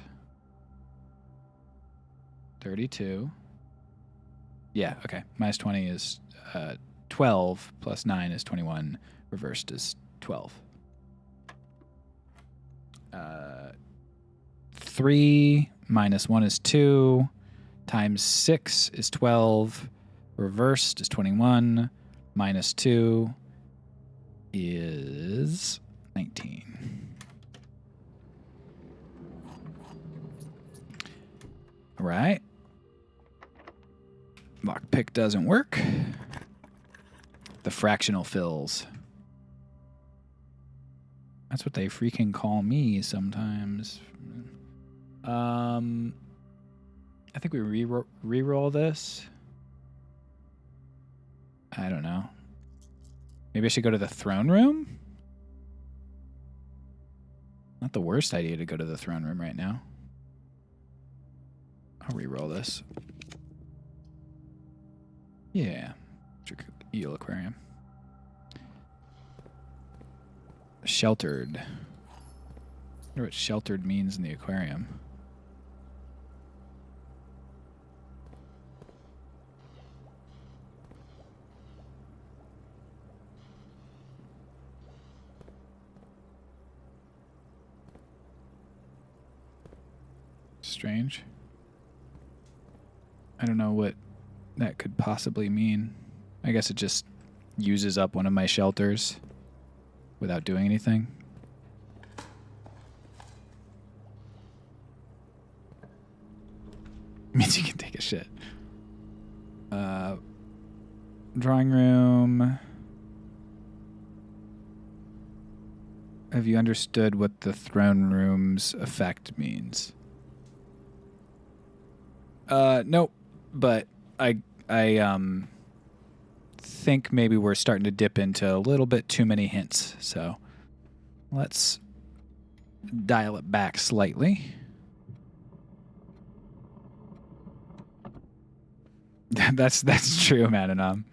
32. Yeah, okay. Minus 20 is 12. Plus 9 is 21. Reversed is 12. 3 minus 1 is 2. Times 6 is 12. Reversed is 21. Minus 2 is 19. All right. Lockpick doesn't work. The fractional fills. That's what they freaking call me sometimes. I think we re-roll this. I don't know. Maybe I should go to the throne room? Not the worst idea to go to the throne room right now. I'll re-roll this. Yeah. Eel aquarium. Sheltered. I wonder what sheltered means in the aquarium. Strange. I don't know what that could possibly mean. I guess it just uses up one of my shelters without doing anything. Means you can take a shit. Drawing room. Have you understood what the throne room's effect means? Nope. But I think maybe we're starting to dip into a little bit too many hints. So let's dial it back slightly. That's true, Madanam.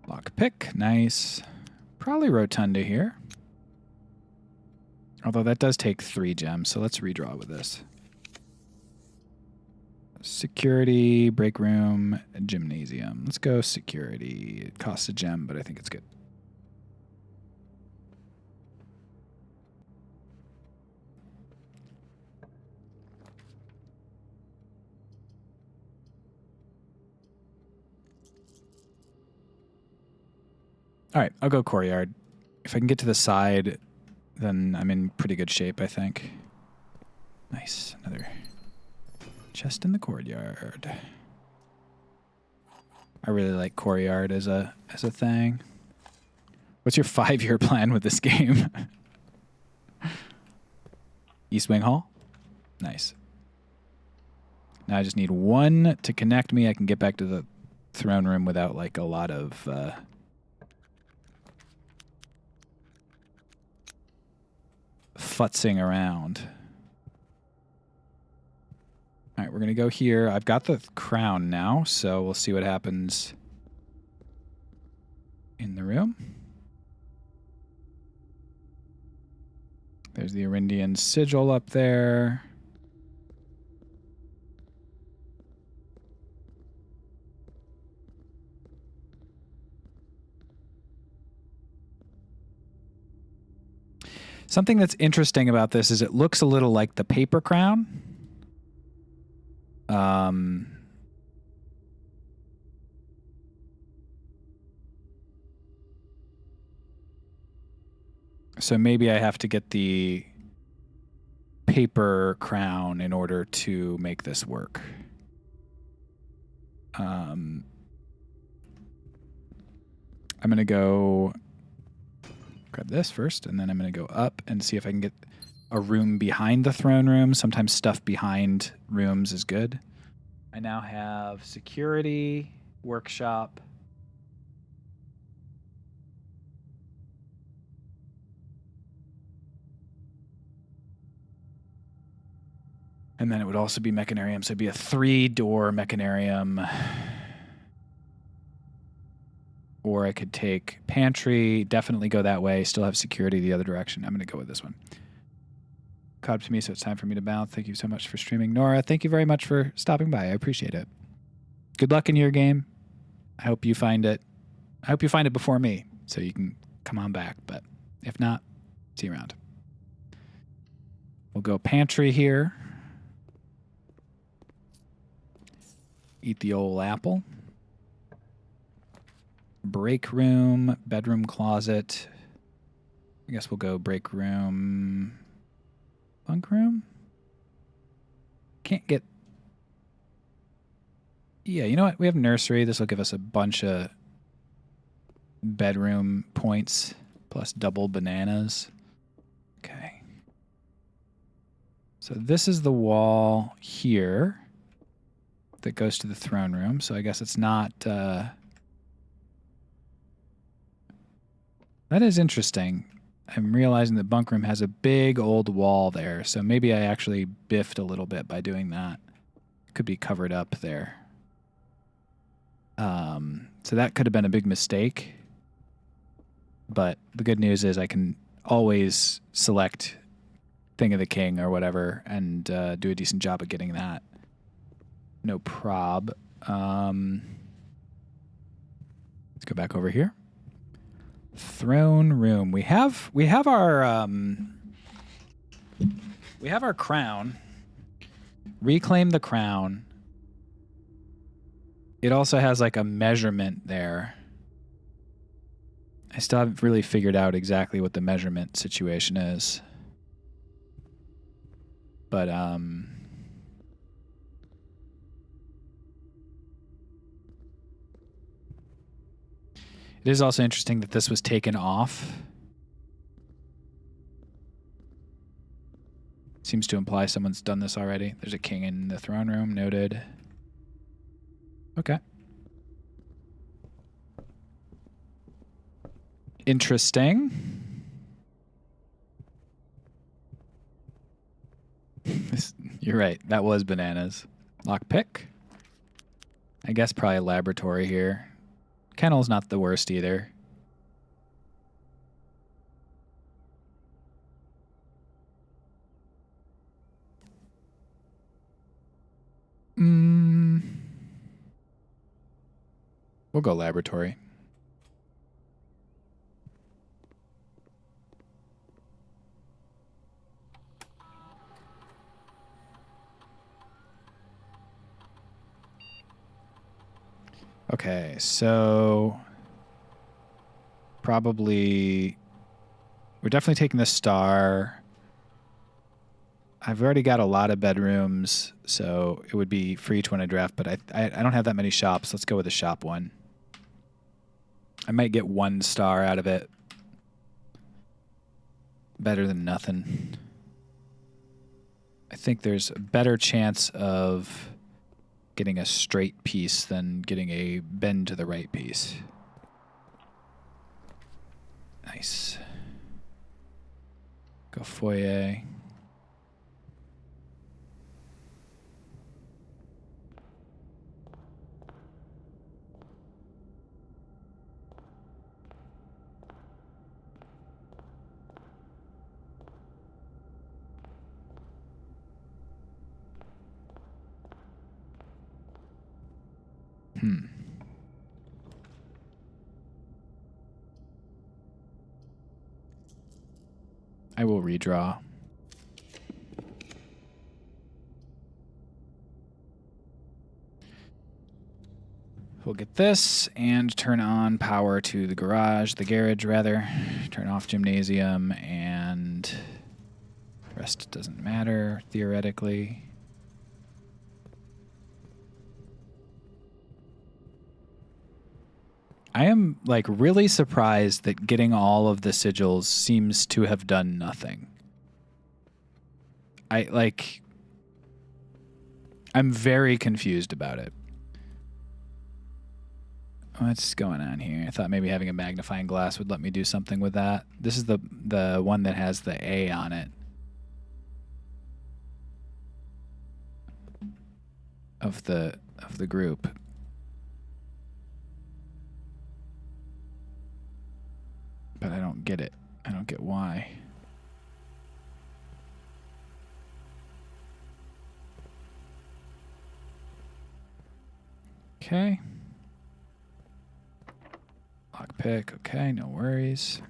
Lockpick, nice. Probably Rotunda here. Although that does take 3 gems, so let's redraw with this. Security, break room, gymnasium. Let's go security. It costs a gem, but I think it's good. All right, I'll go courtyard. If I can get to the side, then I'm in pretty good shape, I think. Nice. Another chest in the courtyard. I really like courtyard as a thing. What's your 5-year plan with this game? East Wing Hall? Nice. Now I just need 1 to connect me. I can get back to the throne room without like a lot of futzing around. All right, we're going to go here. I've got the crown now, so we'll see what happens in the room. There's the Arindian sigil up there. Something that's interesting about this is it looks a little like the paper crown. So maybe I have to get the paper crown in order to make this work. I'm going to go grab this first, and then I'm going to go up and see if I can get a room behind the throne room. Sometimes stuff behind rooms is good. I now have security, workshop. And then it would also be mechanarium, so it'd be a 3-door mechanarium. Or I could take pantry, definitely go that way, still have security the other direction. I'm going to go with this one. Caught up to me, so it's time for me to bounce. Thank you so much for streaming. Nora, thank you very much for stopping by. I appreciate it. Good luck in your game. I hope you find it. I hope you find it before me, so you can come on back. But if not, see you around. We'll go pantry here. Eat the old apple. Break room, bedroom closet. I guess we'll go break room, bunk room. Can't get. Yeah, you know what? We have nursery. This will give us a bunch of bedroom points plus double bananas. Okay. So this is the wall here that goes to the throne room. So I guess it's not. That is interesting. I'm realizing that bunk room has a big old wall there. So maybe I actually biffed a little bit by doing that. Could be covered up there. So that could have been a big mistake. But the good news is I can always select Thing of the King or whatever and do a decent job of getting that. No prob. Let's go back over here. Throne room. We have our crown. Reclaim the crown. It also has like a measurement there. I still haven't really figured out exactly what the measurement situation is. But it is also interesting that this was taken off. Seems to imply someone's done this already. There's a king in the throne room, noted. Okay. Interesting. You're right. That was bananas. Lockpick. I guess probably a laboratory here. Kennel's not the worst either. We'll go laboratory. Okay, so probably we're definitely taking the star. I've already got a lot of bedrooms, so it would be for each one a draft, but I don't have that many shops. Let's go with the shop one. I might get 1 star out of it. Better than nothing. I think there's a better chance of getting a straight piece than getting a bend to the right piece. Nice. Go foyer. I will redraw. We'll get this and turn on power to the garage, rather. Turn off gymnasium, and the rest doesn't matter, theoretically. I am like really surprised that getting all of the sigils seems to have done nothing. I'm very confused about it. What's going on here? I thought maybe having a magnifying glass would let me do something with that. This is the one that has the A on it. Of the group. But I don't get it. I don't get why. Okay. Lockpick. Okay, no worries.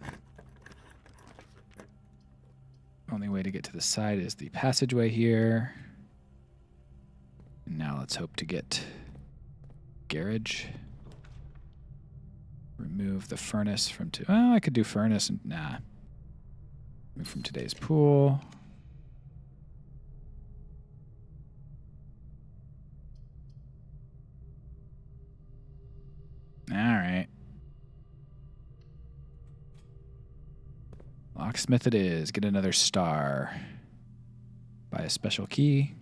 Only way to get to the side is the passageway here. And now let's hope to get garage. Remove the furnace from two. Oh, I could do furnace and nah. Move from today's pool. All right. Locksmith it is. Get another star. Buy a special key.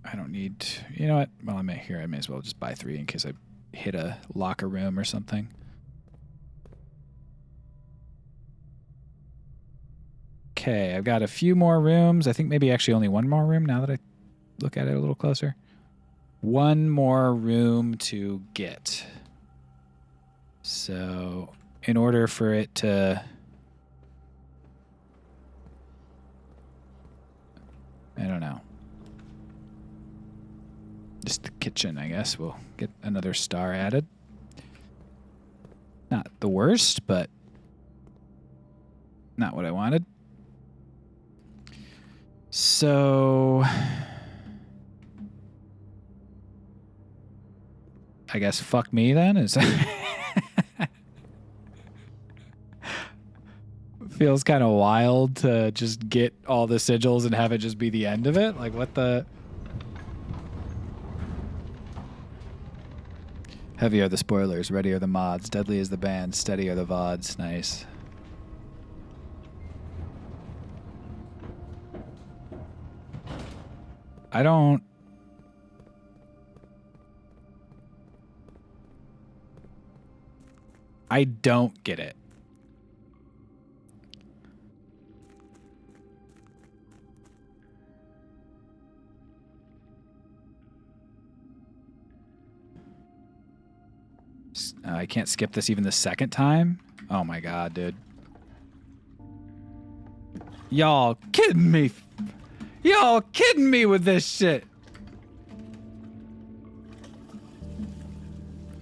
I don't need... You know what? While I'm here, I may as well just buy 3 in case I hit a locker room or something. Okay, I've got a few more rooms. I think maybe actually only one more room now that I look at it a little closer. One more room to get. So, in order for it to... I don't know. Just the kitchen, I guess. We'll get another star added. Not the worst, but not what I wanted. So I guess fuck me then. Is feels kind of wild to just get all the sigils and have it just be the end of it. Like what the... Heavy are the spoilers, ready are the mods, deadly is the band, steady are the VODs. Nice. I don't get it. I can't skip this even the second time? Oh my god, dude. Y'all kidding me? Y'all kidding me with this shit?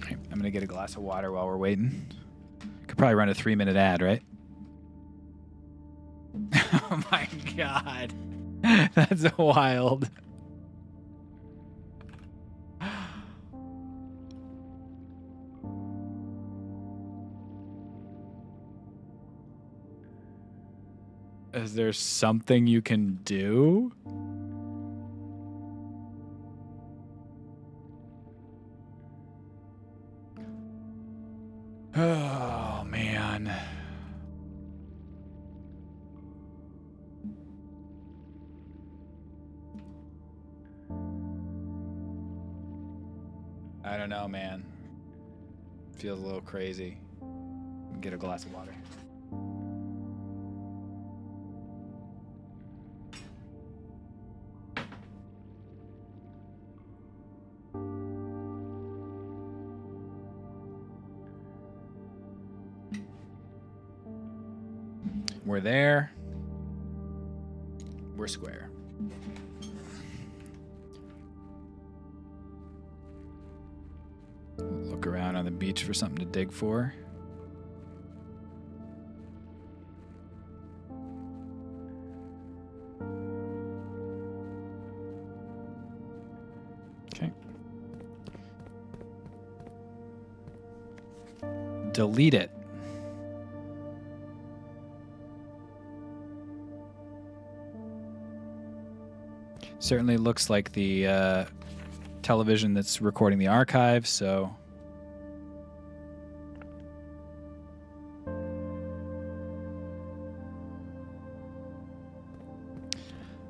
Okay, I'm gonna get a glass of water while we're waiting. Could probably run a 3-minute ad, right? Oh my god. That's wild. Is there something you can do? Oh, man. I don't know, man. Feels a little crazy. Get a glass of water. We're there. We're square. Look around on the beach for something to dig for. Okay. Delete it. Certainly looks like the television that's recording the archive, so...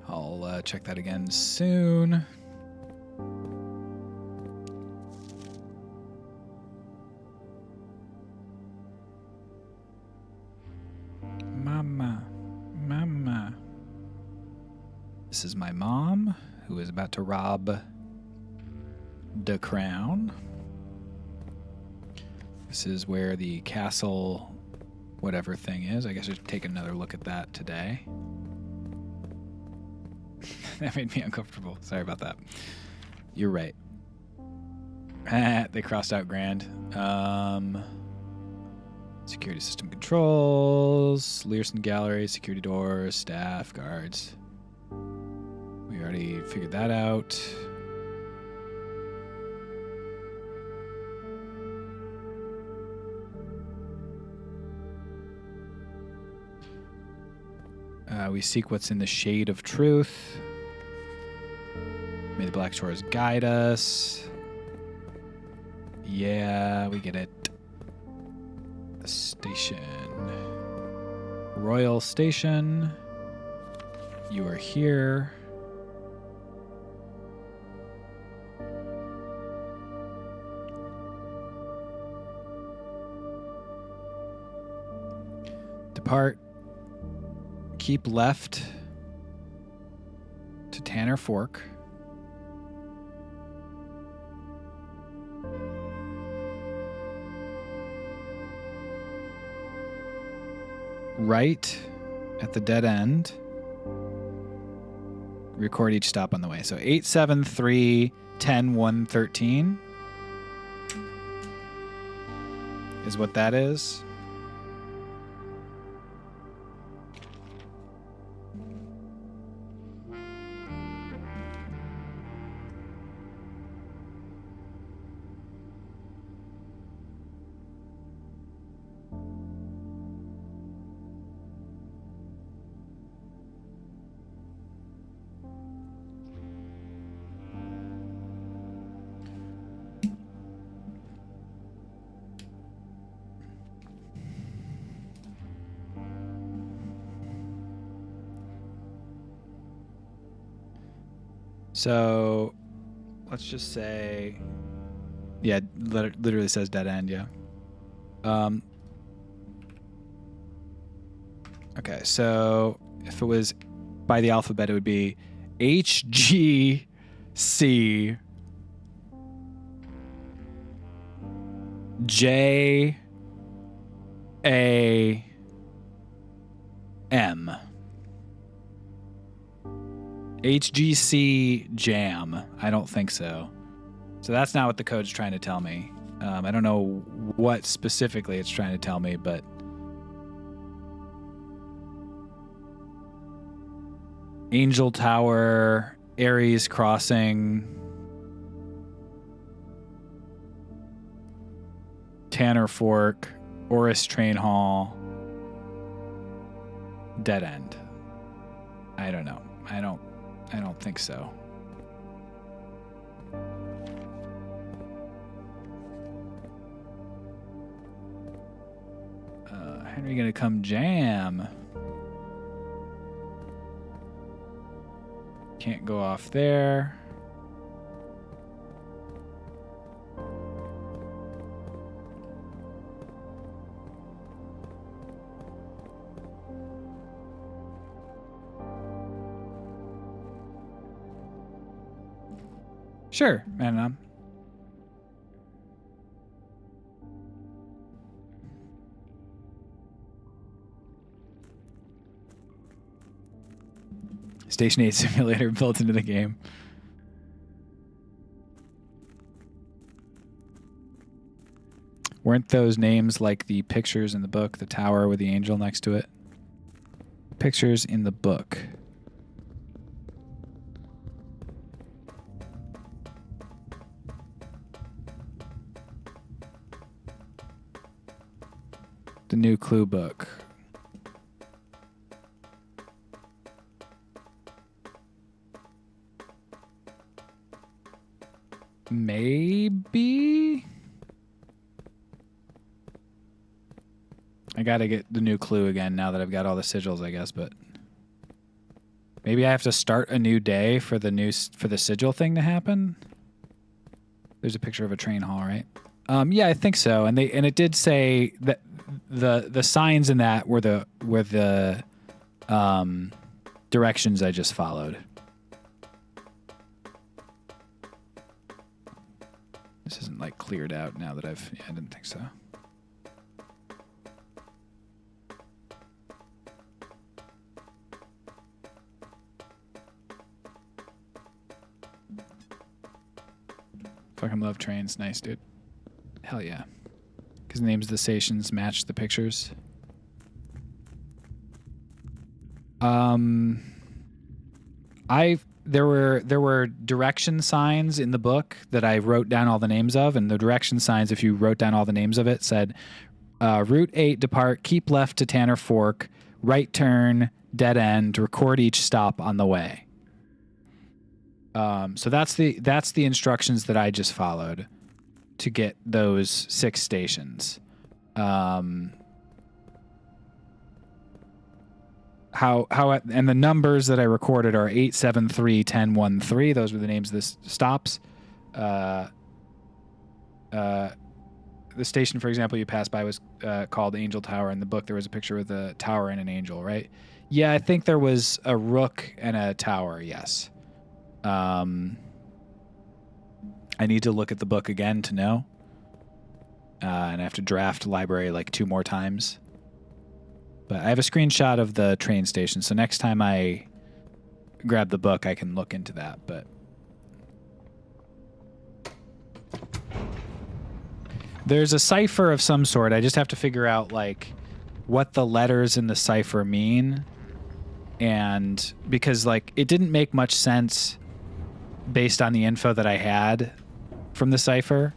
I'll check that again soon. Mama. This is my mom, who is about to rob the crown. This is where the castle, whatever thing is. I guess I should take another look at that today. That made me uncomfortable. Sorry about that. You're right. They crossed out grand. Security system controls, Learson gallery, security doors, staff, guards. We already figured that out. We seek what's in the shade of truth. May the Black Shores guide us. Yeah, we get it. The station. Royal Station. You are here. Depart. Keep left to Tanner Fork. Right at the dead end. Record each stop on the way. So 873 10 113 is what that is. So let's just say, yeah, literally says dead end, yeah. Okay, so if it was by the alphabet, it would be H, G, C, J, A, M. HGC Jam. I don't think so. So that's not what the code's trying to tell me. I don't know what specifically it's trying to tell me, but Angel Tower, Ares Crossing, Tanner Fork, Oris Train Hall, Dead End. I don't know. I don't think so. Henry gonna come jam. Can't go off there. Sure, and Station 8 simulator built into the game. Weren't those names like the pictures in the book, the tower with the angel next to it? Pictures in the book. The new clue book. Maybe? I gotta get the new clue again now that I've got all the sigils, I guess, but maybe I have to start a new day for the sigil thing to happen. There's a picture of a train hall, right? Yeah, I think so. And it did say that the signs in that were the directions I just followed. This isn't like cleared out now that I didn't think so. Fucking love trains. Nice, dude. Hell yeah. Because the names of the stations match the pictures. There were direction signs in the book that I wrote down all the names of, and the direction signs, if you wrote down all the names of it, said Route 8 depart, keep left to Tanner Fork, right turn, dead end, record each stop on the way. So that's the instructions that I just followed to get those 6 stations. And the numbers that I recorded are 873 1013. Those were the names of the stops. The station, for example, you passed by was called Angel Tower. In the book, there was a picture with a tower and an angel, right? Yeah, I think there was a rook and a tower, yes. I need to look at the book again to know. And I have to draft library like 2 more times. But I have a screenshot of the train station, so next time I grab the book, I can look into that. But there's a cipher of some sort. I just have to figure out like what the letters in the cipher mean. And because like it didn't make much sense based on the info that I had from the cipher.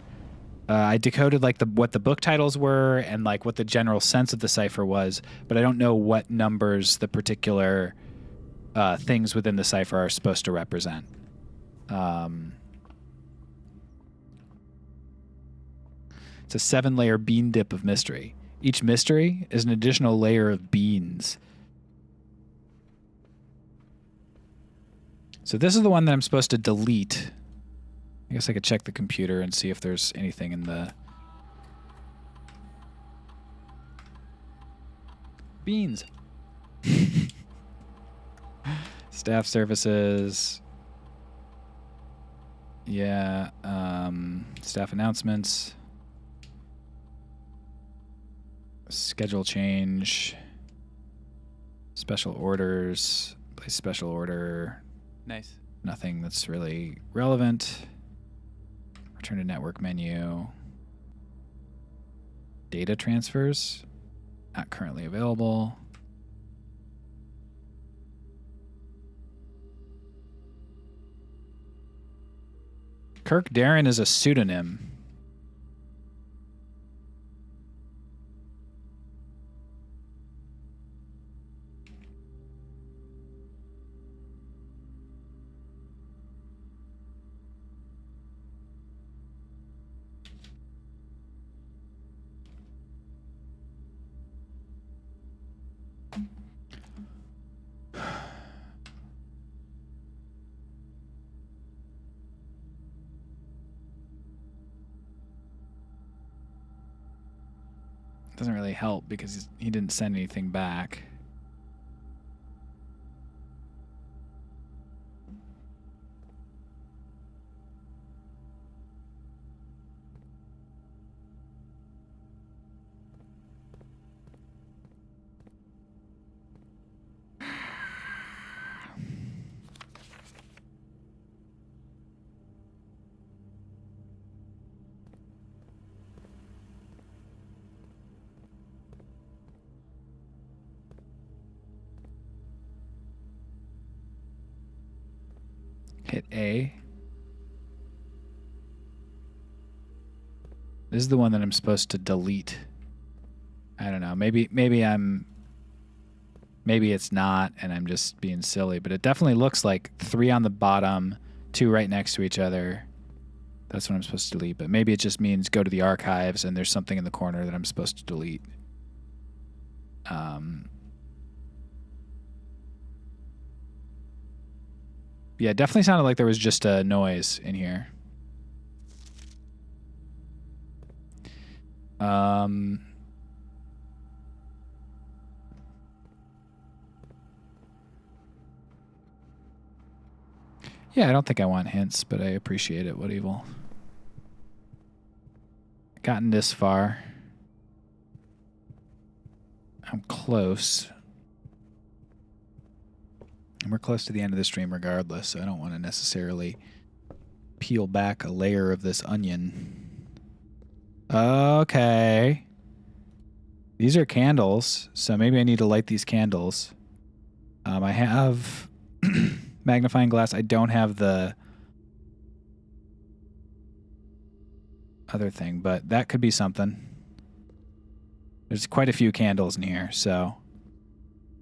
I decoded like what the book titles were and like what the general sense of the cipher was, but I don't know what numbers the particular things within the cipher are supposed to represent. It's a 7-layer bean dip of mystery. Each mystery is an additional layer of beans. So this is the one that I'm supposed to delete. I guess I could check the computer and see if there's anything in the beans. Staff services. Yeah. Staff announcements. Schedule change. Special orders. Place special order. Nice. Nothing that's really relevant. Return to network menu. Data transfers. Not currently available. Kirk Darren is a pseudonym. Doesn't really help because he didn't send anything back. Hit A. This is the one that I'm supposed to delete. I don't know. Maybe it's not, and I'm just being silly. But it definitely looks like 3 on the bottom, 2 right next to each other. That's what I'm supposed to delete. But maybe it just means go to the archives, and there's something in the corner that I'm supposed to delete. Yeah, it definitely sounded like there was just a noise in here. Yeah, I don't think I want hints, but I appreciate it. What evil? Gotten this far. I'm close. And we're close to the end of the stream regardless, so I don't want to necessarily peel back a layer of this onion. Okay. These are candles, so maybe I need to light these candles. I have magnifying glass. I don't have the other thing, but that could be something. There's quite a few candles in here, so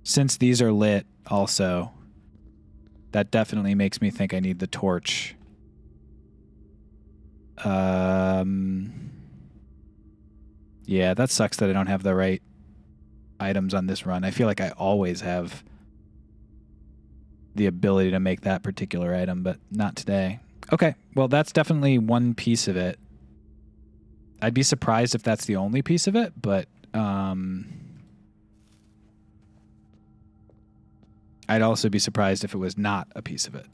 since these are lit also, that definitely makes me think I need the torch. Yeah, that sucks that I don't have the right items on this run. I feel like I always have the ability to make that particular item, but not today. Okay, well, that's definitely one piece of it. I'd be surprised if that's the only piece of it, but I'd also be surprised if it was not a piece of it.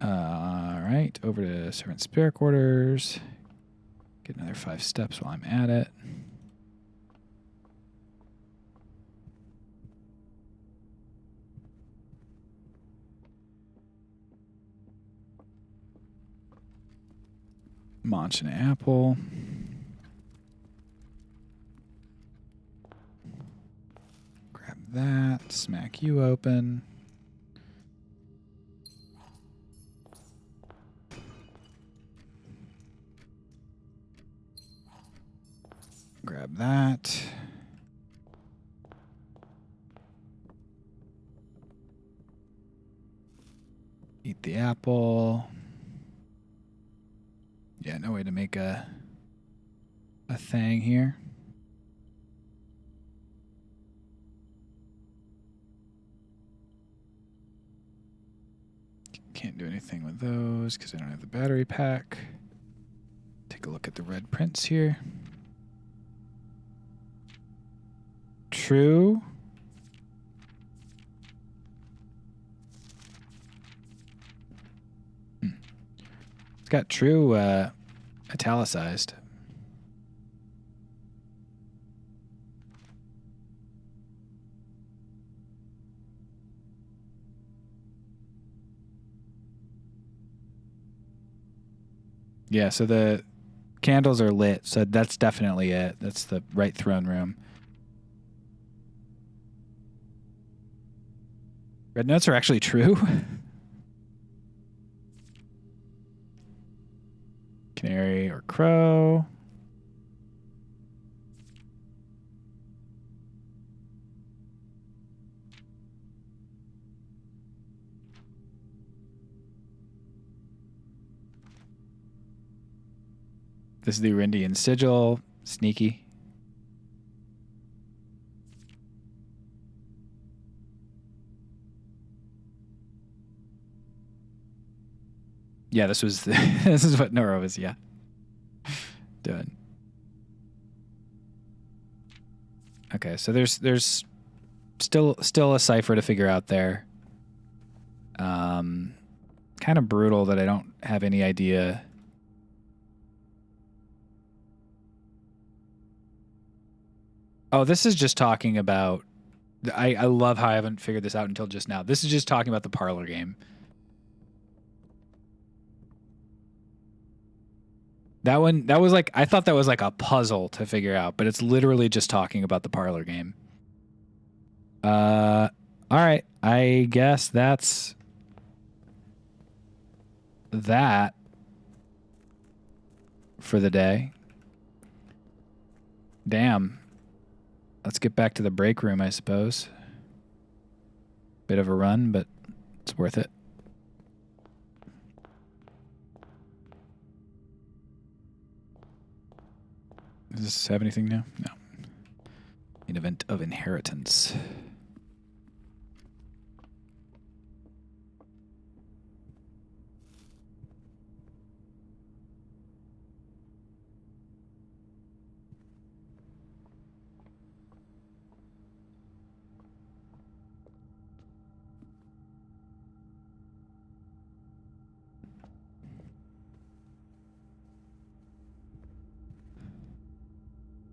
All right, over to Servant Spirit Quarters. Get another 5 steps while I'm at it. Munch an apple. Grab that. Smack you open. Grab that. Eat the apple. Yeah, no way to make a thing here. Can't do anything with those because I don't have the battery pack. Take a look at the red prints here. True. It's got true italicized. Yeah, so the candles are lit, so that's definitely it. That's the right throne room. Red notes are actually true. Canary or crow. This is the Urindian sigil. Sneaky. Yeah, this was this is what Nora was doing. Okay, so there's still a cipher to figure out there. Kind of brutal that I don't have any idea. Oh, this is just talking about. I love how I haven't figured this out until just now. This is just talking about the parlor game. That was like, I thought that was like a puzzle to figure out, but it's literally just talking about the parlor game. All right. I guess that's that for the day. Damn. Let's get back to the break room, I suppose. Bit of a run, but it's worth it. Does this have anything new? No. An event of inheritance.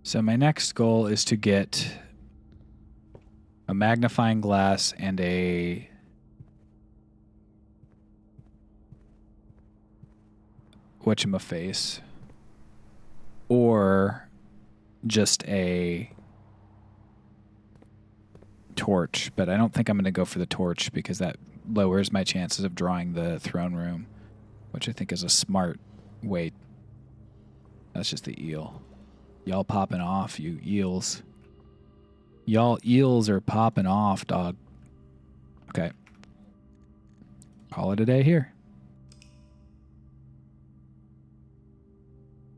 So my next goal is to get a magnifying glass and a whatchamaface, or just a torch. But I don't think I'm going to go for the torch because that lowers my chances of drawing the throne room, which I think is a smart way That's just the eel. Y'all popping off, you eels. Y'all eels are popping off, dog. Okay. Call it a day here.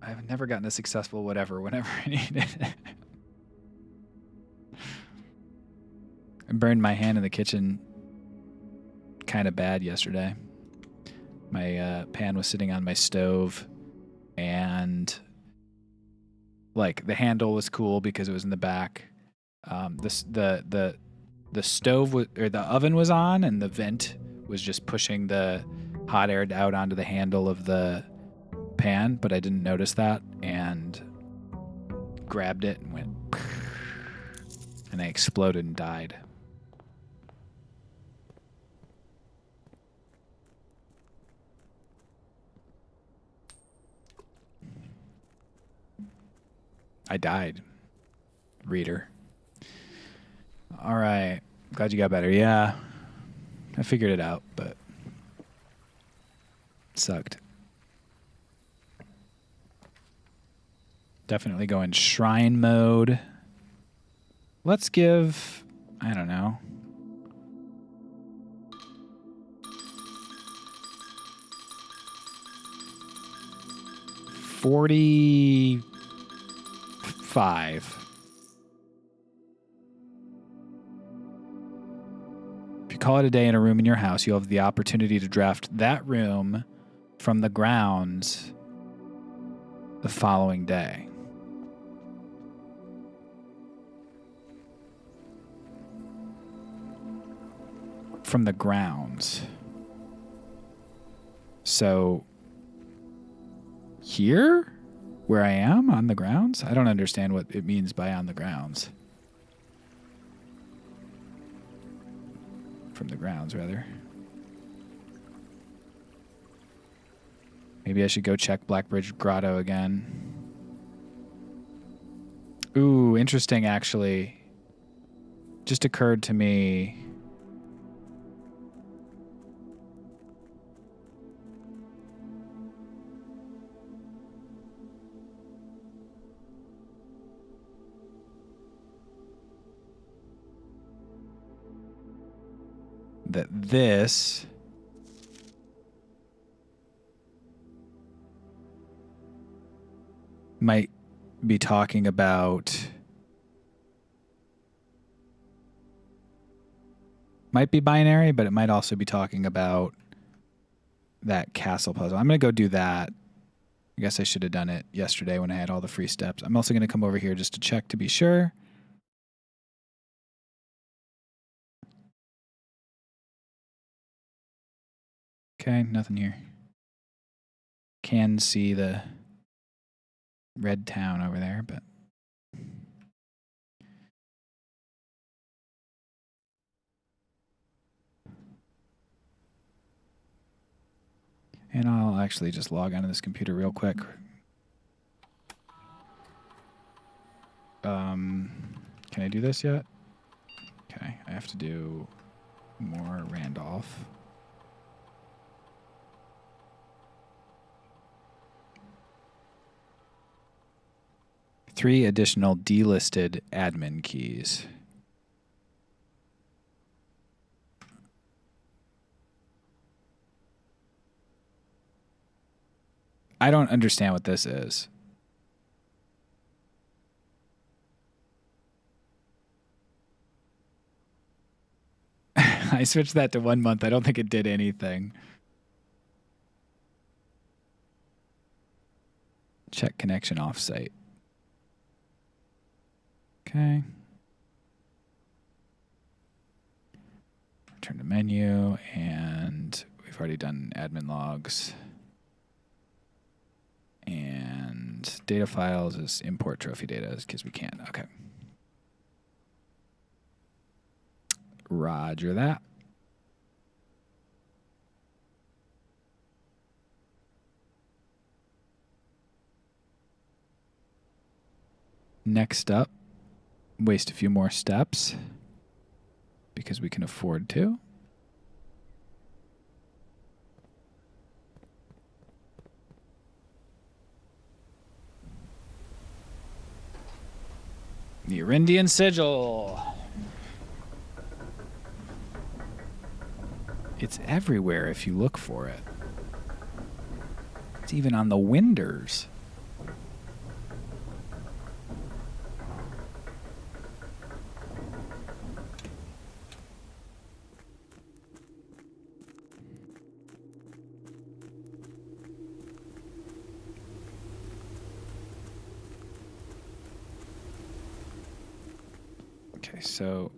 I've never gotten a successful whatever whenever I need it. I burned my hand in the kitchen kind of bad yesterday. My pan was sitting on my stove, and like the handle was cool because it was in the back. The stove was, or the oven was on, and the vent was just pushing the hot air out onto the handle of the pan, but I didn't notice that and grabbed it and went, and I exploded and died. I died, reader. All right. Glad you got better. Yeah. I figured it out, but it sucked. Definitely go in shrine mode. Let's give, I don't know, $45. If you call it a day in a room in your house, you'll have the opportunity to draft that room from the grounds the following day. From the grounds. So here, where I am on the grounds, I don't understand what it means by on the grounds. From the grounds, rather. Maybe I should go check Blackbridge Grotto again. Ooh, interesting, actually. Just occurred to me. That this might be talking about, might be binary, but it might also be talking about that castle puzzle. I'm going to go do that. I guess I should have done it yesterday when I had all the free steps. I'm also going to come over here just to check to be sure. Okay, nothing here. Can see the red town over there, but and I'll actually just log onto this computer real quick. Can I do this yet? Okay, I have to do more Randolph. Three additional delisted admin keys. I don't understand what this is. I switched that to 1 month. I don't think it did anything. Check connection offsite. Okay. Return to menu, and we've already done admin logs. And data files is import trophy data because we can. Okay. Roger that. Next up, waste a few more steps because we can afford to. The Arindian Sigil. It's everywhere if you look for it. It's even on the winders. Okay, so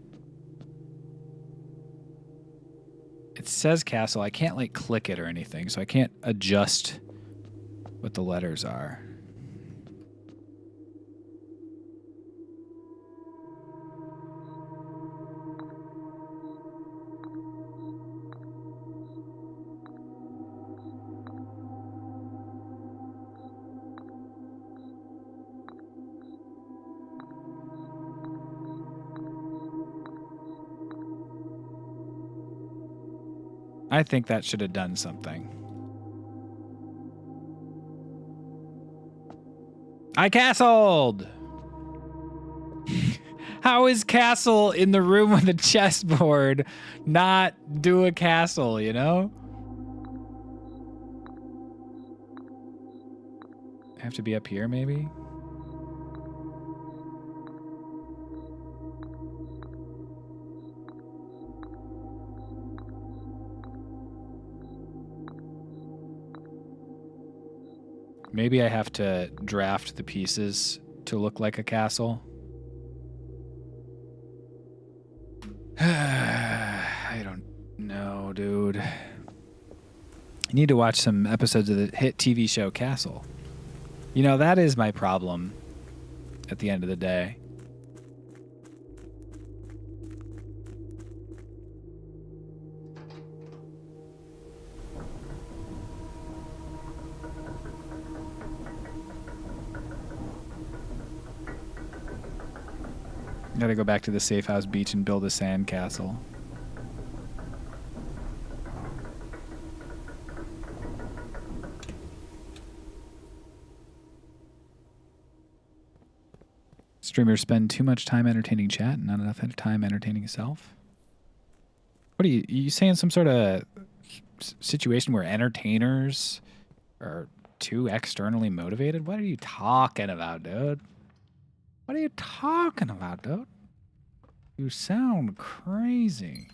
it says castle. I can't like click it or anything, so I can't adjust what the letters are. I think that should have done something. I castled! How is castle in the room with a chessboard not do a castle, you know? I have to be up here, maybe? Maybe I have to draft the pieces to look like a castle. I don't know, dude. I need to watch some episodes of the hit TV show Castle. You know, that is my problem at the end of the day. Gotta go back to the safe house beach and build a sand castle. Streamers spend too much time entertaining chat and not enough time entertaining self. What are you saying? Some sort of situation where entertainers are too externally motivated? What are you talking about, dude? What are you talking about, dude? You sound crazy.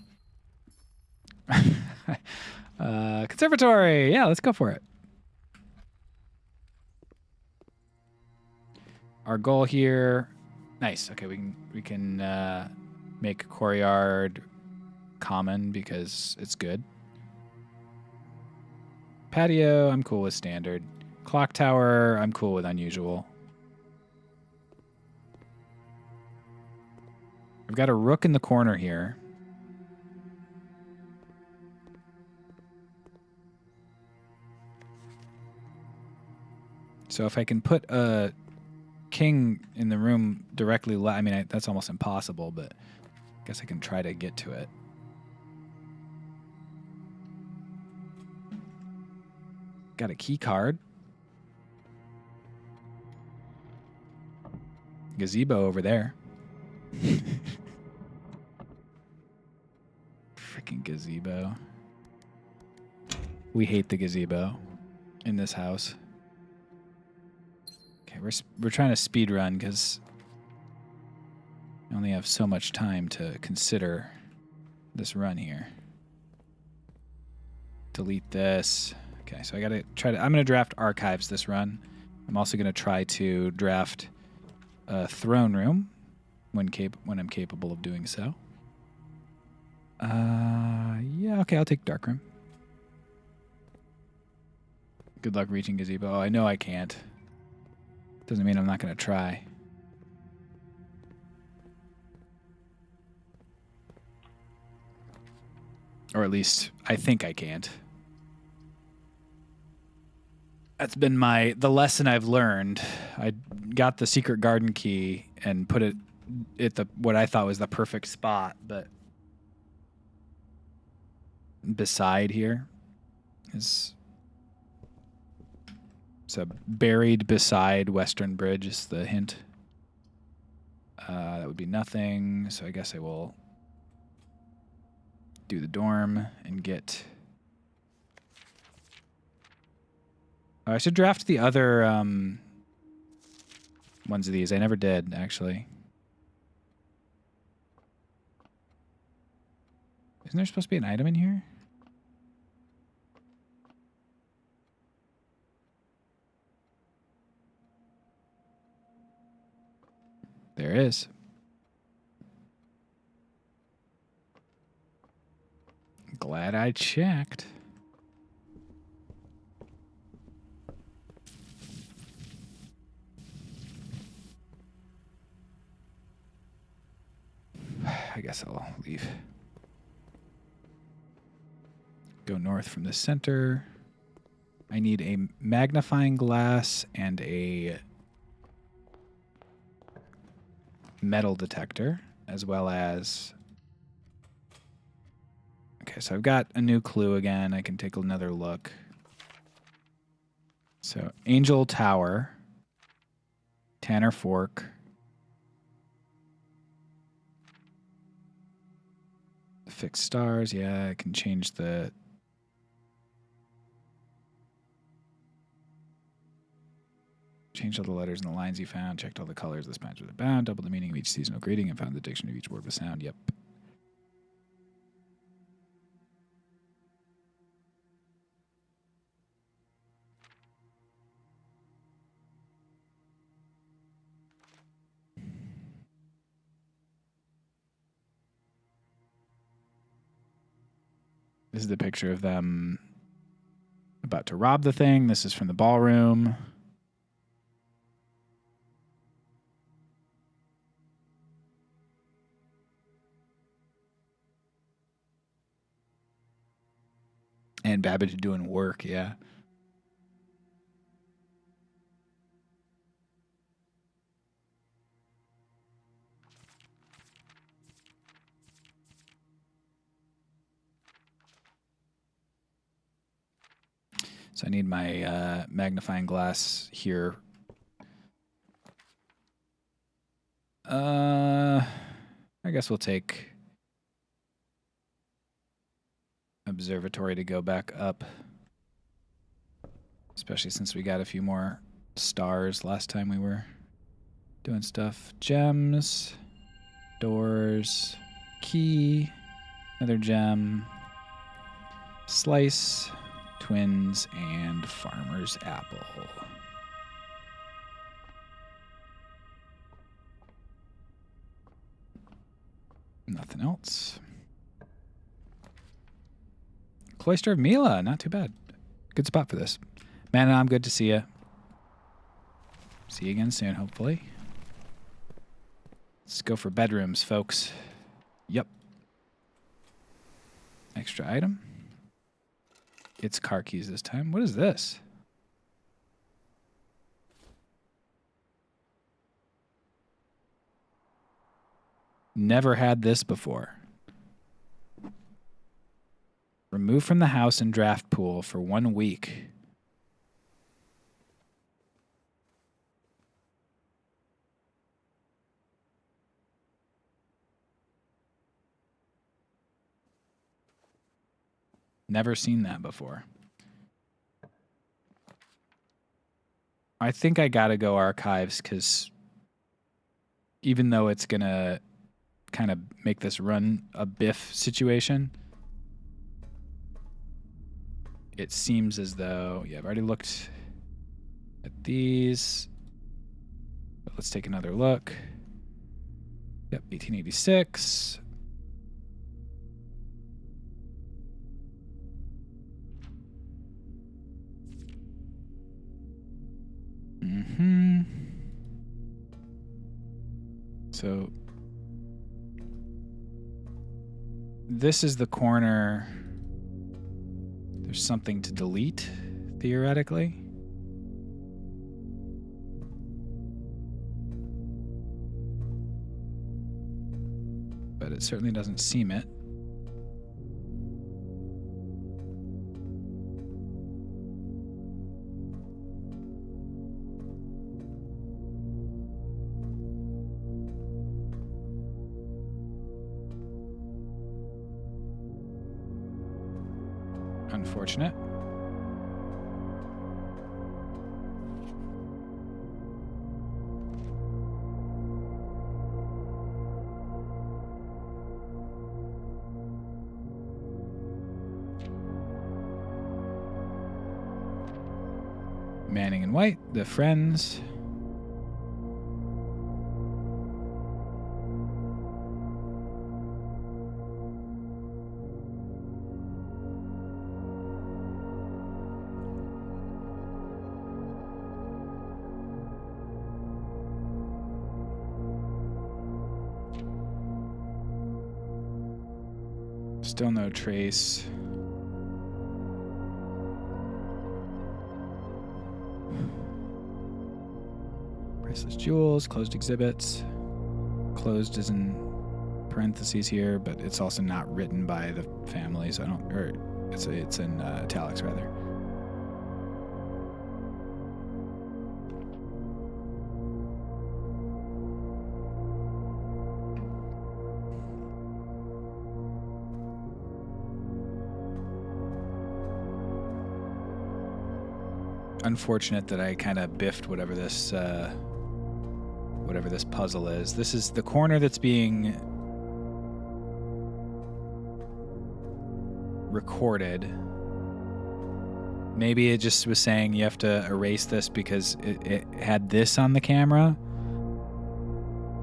Conservatory. Yeah, let's go for it. Our goal here. Nice. Okay, we can make Courtyard common because it's good. Patio, I'm cool with standard. Clock tower, I'm cool with unusual. I've got a rook in the corner here. So if I can put a king in the room directly, I mean, that's almost impossible, but I guess I can try to get to it. Got a key card. Gazebo over there. Freaking gazebo. We hate the gazebo in this house. Okay, we're trying to speed run because I only have so much time to consider this run here. Delete this. Okay, so I gotta try to. I'm gonna draft archives this run. I'm also gonna try to draft a throne room when I'm capable of doing so. Yeah, okay, I'll take dark room. Good luck reaching gazebo. Oh, I know I can't. Doesn't mean I'm not gonna try. Or at least I think I can't. That's been the lesson I've learned. I got the secret garden key and put it at what I thought was the perfect spot, but beside here is so buried beside Western Bridge is the hint. That would be nothing. So I guess I will do the dorm and get... Oh, I should draft the other ones of these. I never did, actually. Isn't there supposed to be an item in here? There is. Glad I checked. I guess I'll leave. Go north from the center. I need a magnifying glass and a metal detector, as well as... Okay, so I've got a new clue again. I can take another look. So, Angel Tower, Tanner Fork, fixed stars. Yeah, I can change the... Changed all the letters and the lines you found, checked all the colors, the spines with the bound, doubled the meaning of each seasonal greeting, and found the dictionary of each word with sound. Yep. This is the picture of them about to rob the thing. This is from the ballroom. And Babbage doing work, yeah. So I need my magnifying glass here. I guess we'll take observatory to go back up. Especially since we got a few more stars last time we were doing stuff. Gems, doors, key, another gem, slice, twins, and farmer's apple. Nothing else. Cloister of Mila, not too bad. Good spot for this. Man, I'm good to see you. See you again soon, hopefully. Let's go for bedrooms, folks. Yep. Extra item. It's car keys this time. What is this? Never had this before. Remove from the house and draft pool for 1 week. Never seen that before. I think I gotta go archives because even though it's gonna kind of make this run a Biff situation, it seems as though, yeah, I've already looked at these. But let's take another look. Yep, 1886. So this is the corner. There's something to delete, theoretically. But it certainly doesn't seem it. unfortunate. Manning and White, the friends. Still no trace. Priceless jewels, closed exhibits. Closed is in parentheses here, but it's also not written by the family, so I don't. Or it's in italics rather. Unfortunate that I kind of biffed whatever this puzzle is. This is the corner that's being recorded. Maybe it just was saying you have to erase this because it had this on the camera,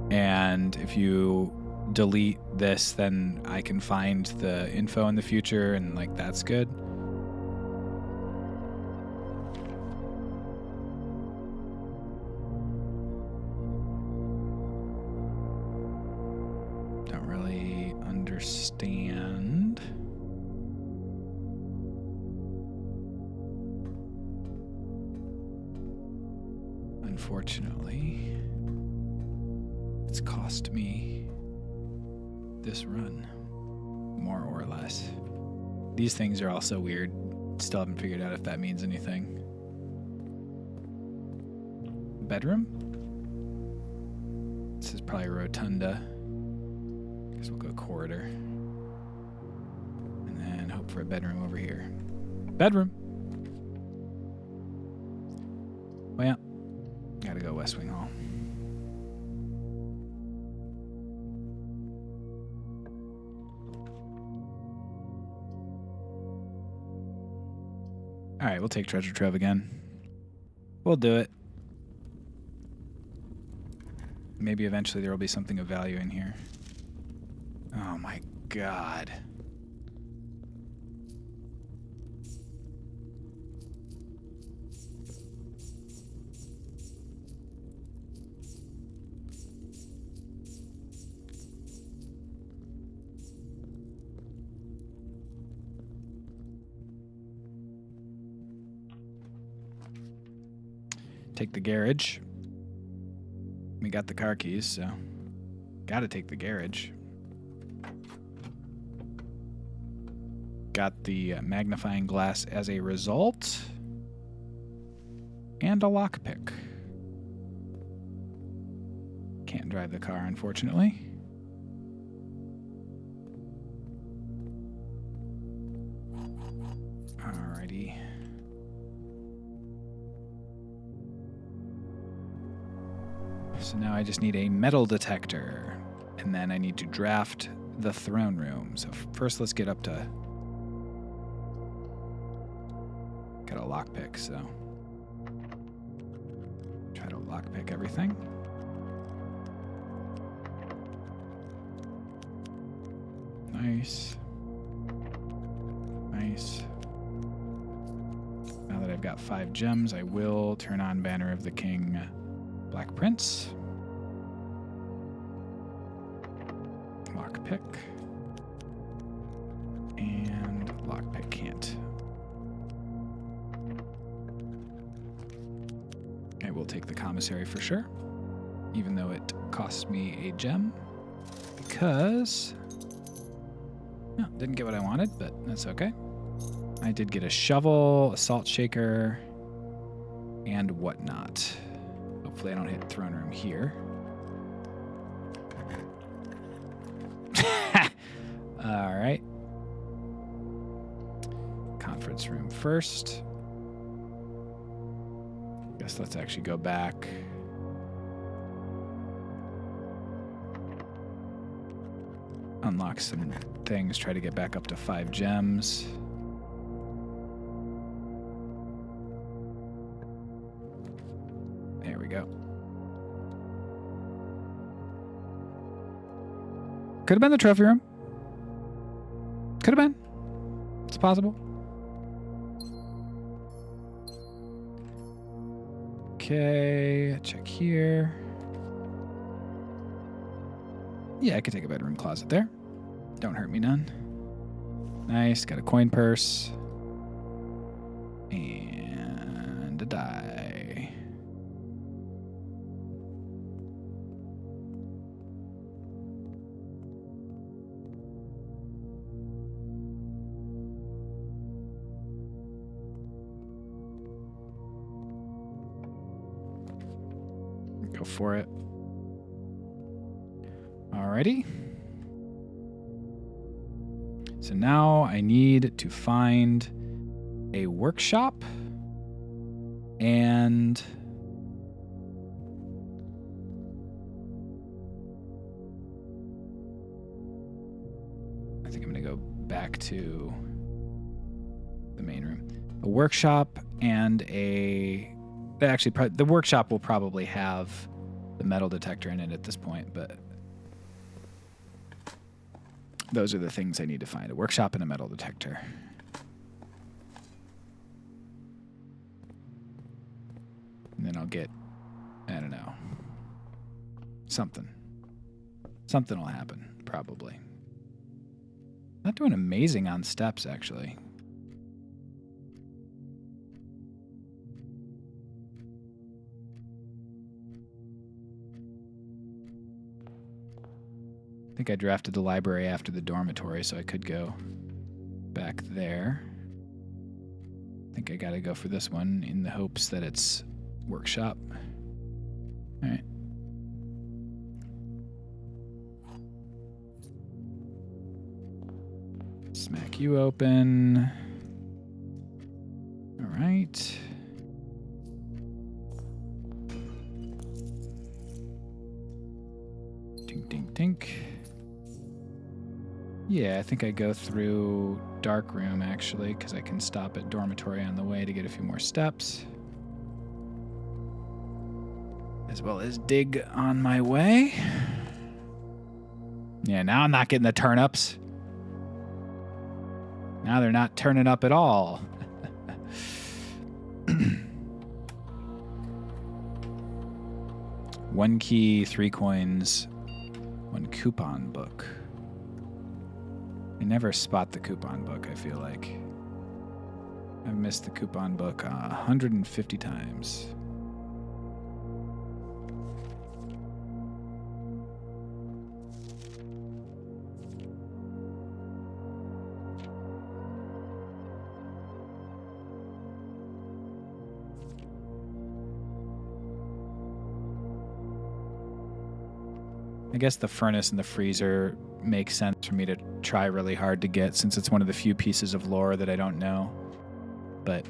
and if you delete this, then I can find the info in the future, and like that's good. Understand. Unfortunately, it's cost me this run, more or less. These things are also weird. Still haven't figured out if that means anything. Bedroom? This is probably a rotunda. Guess we'll go corridor. And then hope for a bedroom over here. Bedroom! Well, gotta go West Wing Hall. Alright, we'll take Treasure Trove again. We'll do it. Maybe eventually there will be something of value in here. Oh my God. Take the garage. We got the car keys, so gotta take the garage. Got the magnifying glass as a result. And a lockpick. Can't drive the car, unfortunately. Alrighty. So now I just need a metal detector. And then I need to draft the throne room. So first let's get up to... Got a lockpick, so... Try to lockpick everything. Nice. Nice. Now that I've got 5 gems, I will turn on Banner of the King Black Prince. Lockpick. And lockpick can't. I will take the commissary for sure, even though it costs me a gem, because no, didn't get what I wanted, but that's okay. I did get a shovel, a salt shaker, and whatnot. Hopefully I don't hit throne room here. All right. Conference first. Guess let's actually go back. Unlock some things, try to get back up to 5 gems. There we go. Could have been the trophy room. Could have been. It's possible. Okay, check here. Yeah, I could take a bedroom closet there. Don't hurt me none. Nice, got a coin purse. And a die. Go for it. Alrighty. So now I need to find a workshop and I think I'm going to go back to the main room. A workshop and actually the workshop will probably have the metal detector in it at this point, but those are the things I need to find. A workshop and a metal detector. And then I'll get, I don't know, something. Something will happen, probably. Not doing amazing on steps, actually. I think I drafted the library after the dormitory, so I could go back there. I think I gotta go for this one in the hopes that it's workshop. All right. Smack you open. All right. Dink, dink, dink. Yeah, I think I go through dark room actually, because I can stop at dormitory on the way to get a few more steps. As well as dig on my way. Yeah, now I'm not getting the turnips. Now they're not turning up at all. One key, 3 coins, 1 coupon book. I never spot the coupon book, I feel like. I've missed the coupon book 150 times. I guess the furnace and the freezer makes sense for me to try really hard to get, since it's one of the few pieces of lore that I don't know. But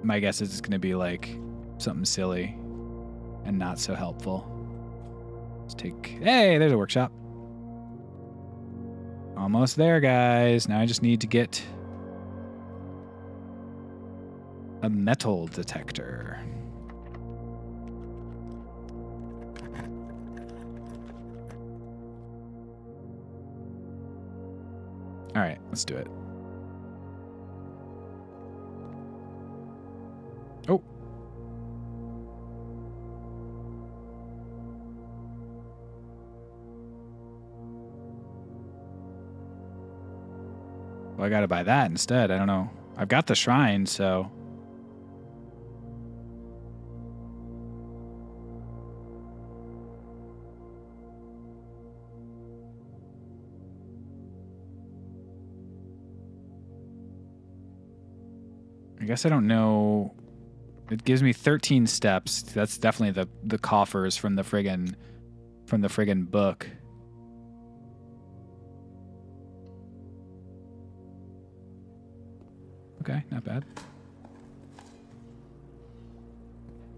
my guess is it's going to be like something silly and not so helpful. Let's take... Hey, there's a workshop. Almost there, guys. Now I just need to get a metal detector. All right, let's do it. Oh. Well, I gotta buy that instead. I don't know. I've got the shrine, so... I guess I don't know. It gives me 13 steps. That's definitely the coffers from the friggin' book. Okay, not bad.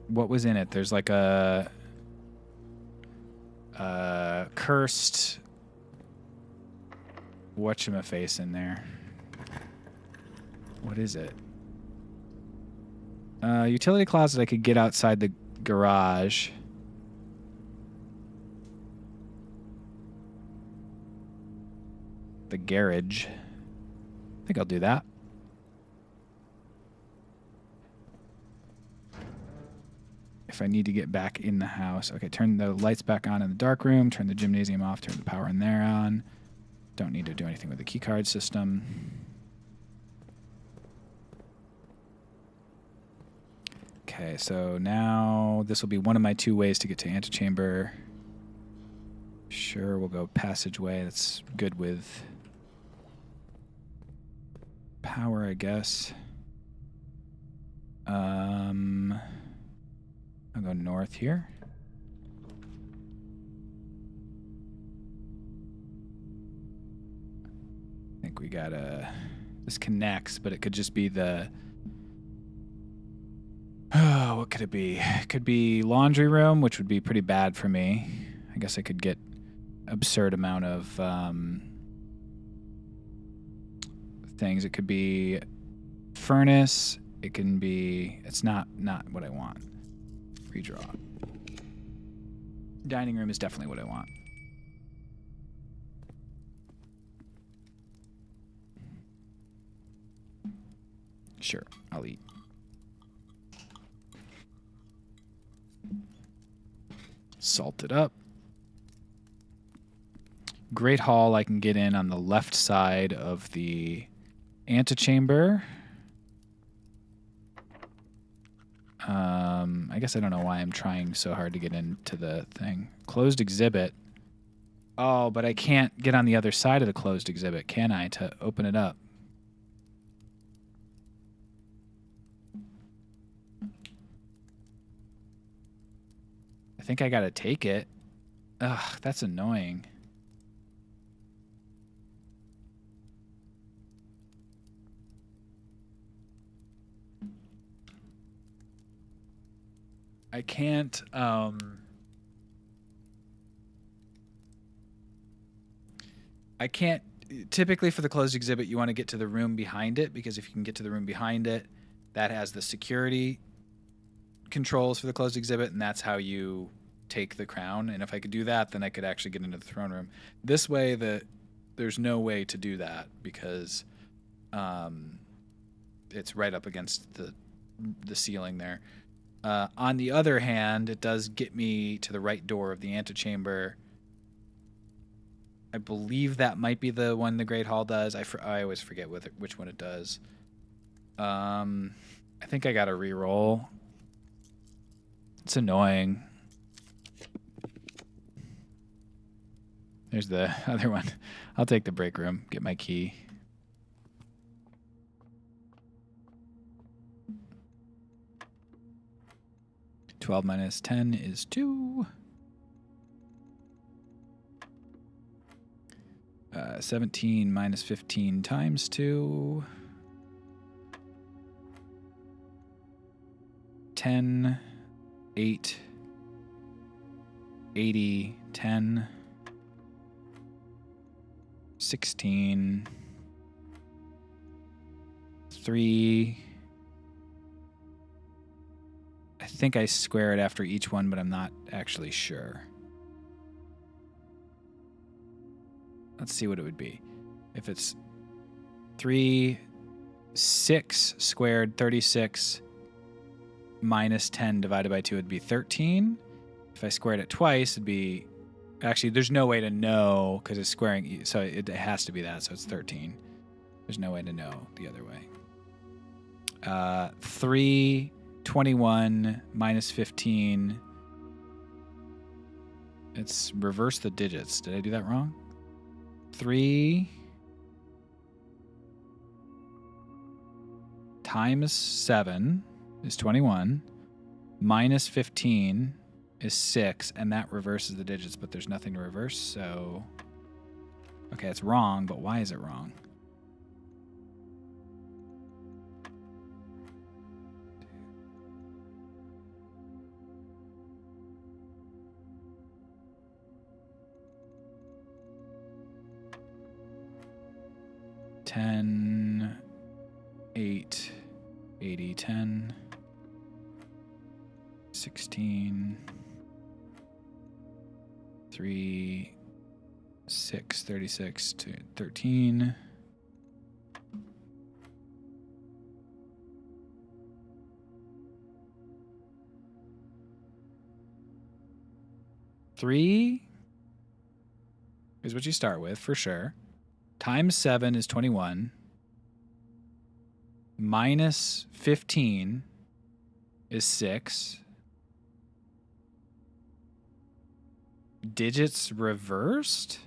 What was in it? There's like a cursed whatchamaface in there. What is it? Utility closet I could get outside the garage. The garage. I think I'll do that. If I need to get back in the house. Okay, turn the lights back on in the dark room, turn the gymnasium off, turn the power in there on. Don't need to do anything with the keycard system. Okay, so now this will be one of my 2 ways to get to antechamber. Sure, we'll go passageway. That's good with power, I guess. I'll go north here. I think we gotta... This connects, but it could just be the... Oh, what could it be? It could be laundry room, which would be pretty bad for me. I guess I could get absurd amount of things. It could be furnace. It can be... It's not what I want. Redraw. Dining room is definitely what I want. Sure, I'll eat. Salt it up. Great Hall I can get in on the left side of the antechamber. I guess I don't know why I'm trying so hard to get into the thing. Closed exhibit. Oh, but I can't get on the other side of the closed exhibit, can I, to open it up? I think I gotta take it. Ugh, that's annoying. I can't, typically for the closed exhibit, you want to get to the room behind it, because if you can get to the room behind it, that has the security controls for the closed exhibit, and that's how you take the crown. And if I could do that, then I could actually get into the throne room. This way, there's no way to do that, because it's right up against the ceiling there. On the other hand, it does get me to the right door of the antechamber. I believe that might be the one the Great Hall does. I always forget which one it does. I think I got to re-roll. It's annoying. There's the other one. I'll take the break room, get my key. $12 minus 10 is 2. 17 minus 15 times 2. 10, 8, 80, 10, 16, 3. I think I square it after each one, but I'm not actually sure. Let's see what it would be. If it's 3, 6 squared, 36 minus 10 divided by 2 would be 13. If I squared it twice, it'd be... Actually, there's no way to know because it's squaring, so it has to be that, so it's 13. There's no way to know the other way. 3, 21 minus 15. It's reverse the digits. Did I do that wrong? 3 times 7 is 21. Minus 15 is 6, and that reverses the digits, but there's nothing to reverse, so... Okay, it's wrong, but why is it wrong? 10, 8, 80, 10, 16, 3, 6, 36 to 13. Three is what you start with for sure. Times 7 is 21. Minus 15 is 6. Digits reversed?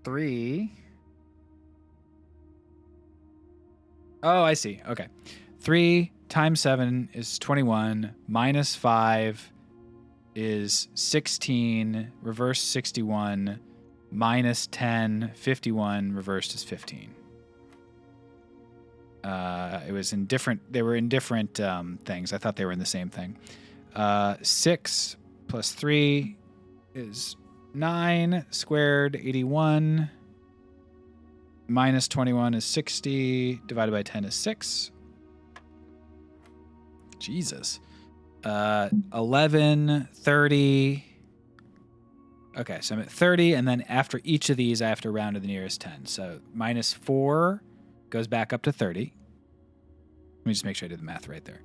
Three. Oh, I see. Okay. 3 times 7 is 21. Minus 5 is 16. Reverse 61. Minus 10, 51. Reversed is 15. It was in different. They were in different things. I thought they were in the same thing. 6 plus 3 is 9 squared, 81. Minus 21 is 60. Divided by 10 is 6. Jesus. 11, 30. Okay, so I'm at 30, and then after each of these, I have to round to the nearest 10. So minus 4 goes back up to 30. Let me just make sure I did the math right there.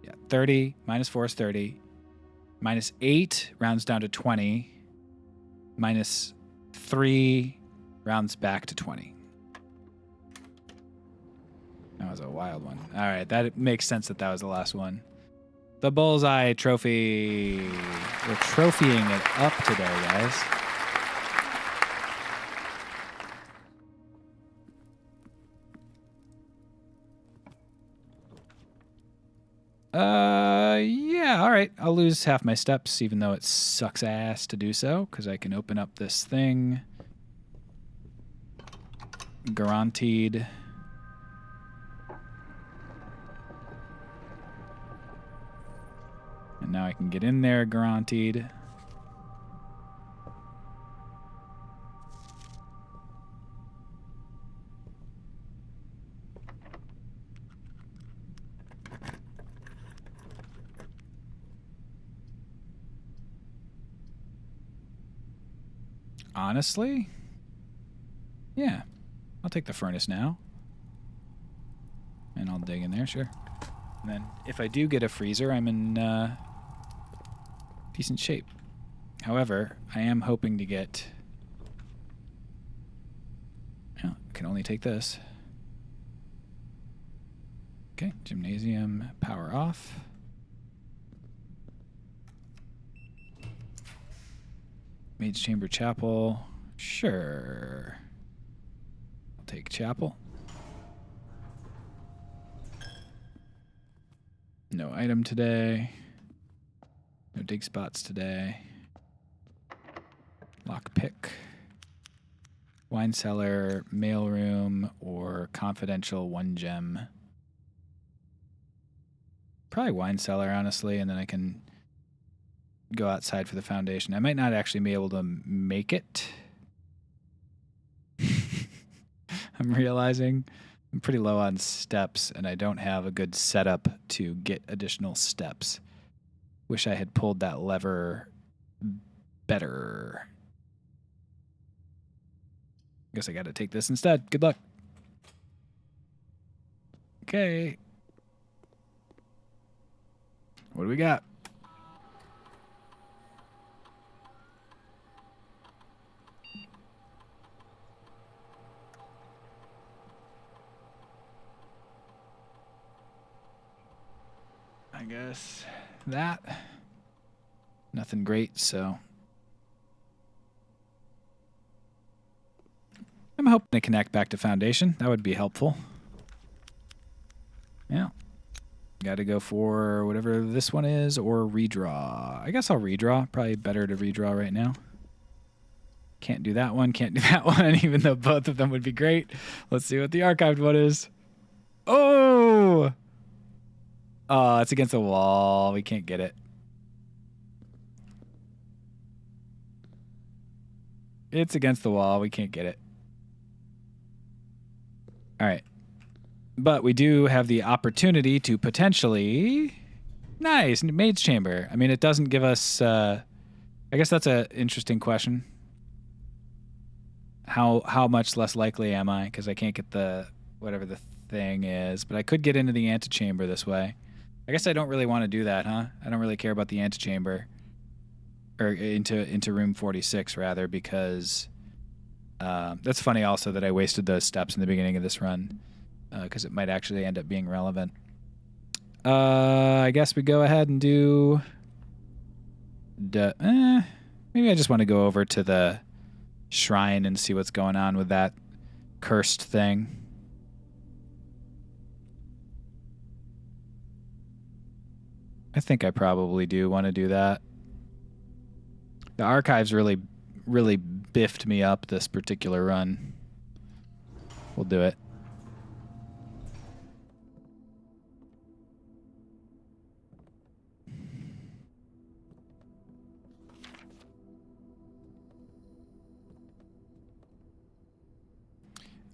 Yeah, 30 minus 4 is 30. Minus 8 rounds down to 20. Minus 3 rounds back to 20. That was a wild one. All right, that makes sense that was the last one. The Bullseye Trophy. We're trophying it up today, guys. Yeah, all right. I'll lose half my steps, even though it sucks ass to do so, because I can open up this thing. Guaranteed. And now I can get in there, guaranteed. Honestly, yeah, I'll take the furnace now. And I'll dig in there, sure. And then if I do get a freezer, I'm in decent shape. However, I am hoping to get... Well, I can only take this. Okay, gymnasium, power off. Mage Chamber Chapel. Sure. I'll take chapel. No item today. No dig spots today. Lockpick. Wine cellar, mailroom, or confidential 1 gem. Probably wine cellar, honestly, and then I can go outside for the foundation. I might not actually be able to make it. I'm realizing I'm pretty low on steps, and I don't have a good setup to get additional steps. Wish I had pulled that lever better. Guess I got to take this instead. Good luck. Okay. What do we got? I guess that. Nothing great, so. I'm hoping to connect back to Foundation. That would be helpful. Yeah. Got to go for whatever this one is or redraw. I guess I'll redraw. Probably better to redraw right now. Can't do that one. Can't do that one, even though both of them would be great. Let's see what the archived one is. Oh! Oh, it's against the wall. We can't get it. It's against the wall. We can't get it. All right. But we do have the opportunity to potentially... Nice. Maid's Chamber. I mean, it doesn't give us... I guess that's an interesting question. How much less likely am I? Because I can't get the... whatever the thing is. But I could get into the antechamber this way. I guess I don't really want to do that, huh? I don't really care about the antechamber. Or into room 46, rather, because... that's funny also that I wasted those steps in the beginning of this run. Because it might actually end up being relevant. I guess we go ahead and do... maybe I just want to go over to the shrine and see what's going on with that cursed thing. I think I probably do want to do that. The archives really biffed me up this particular run. We'll do it.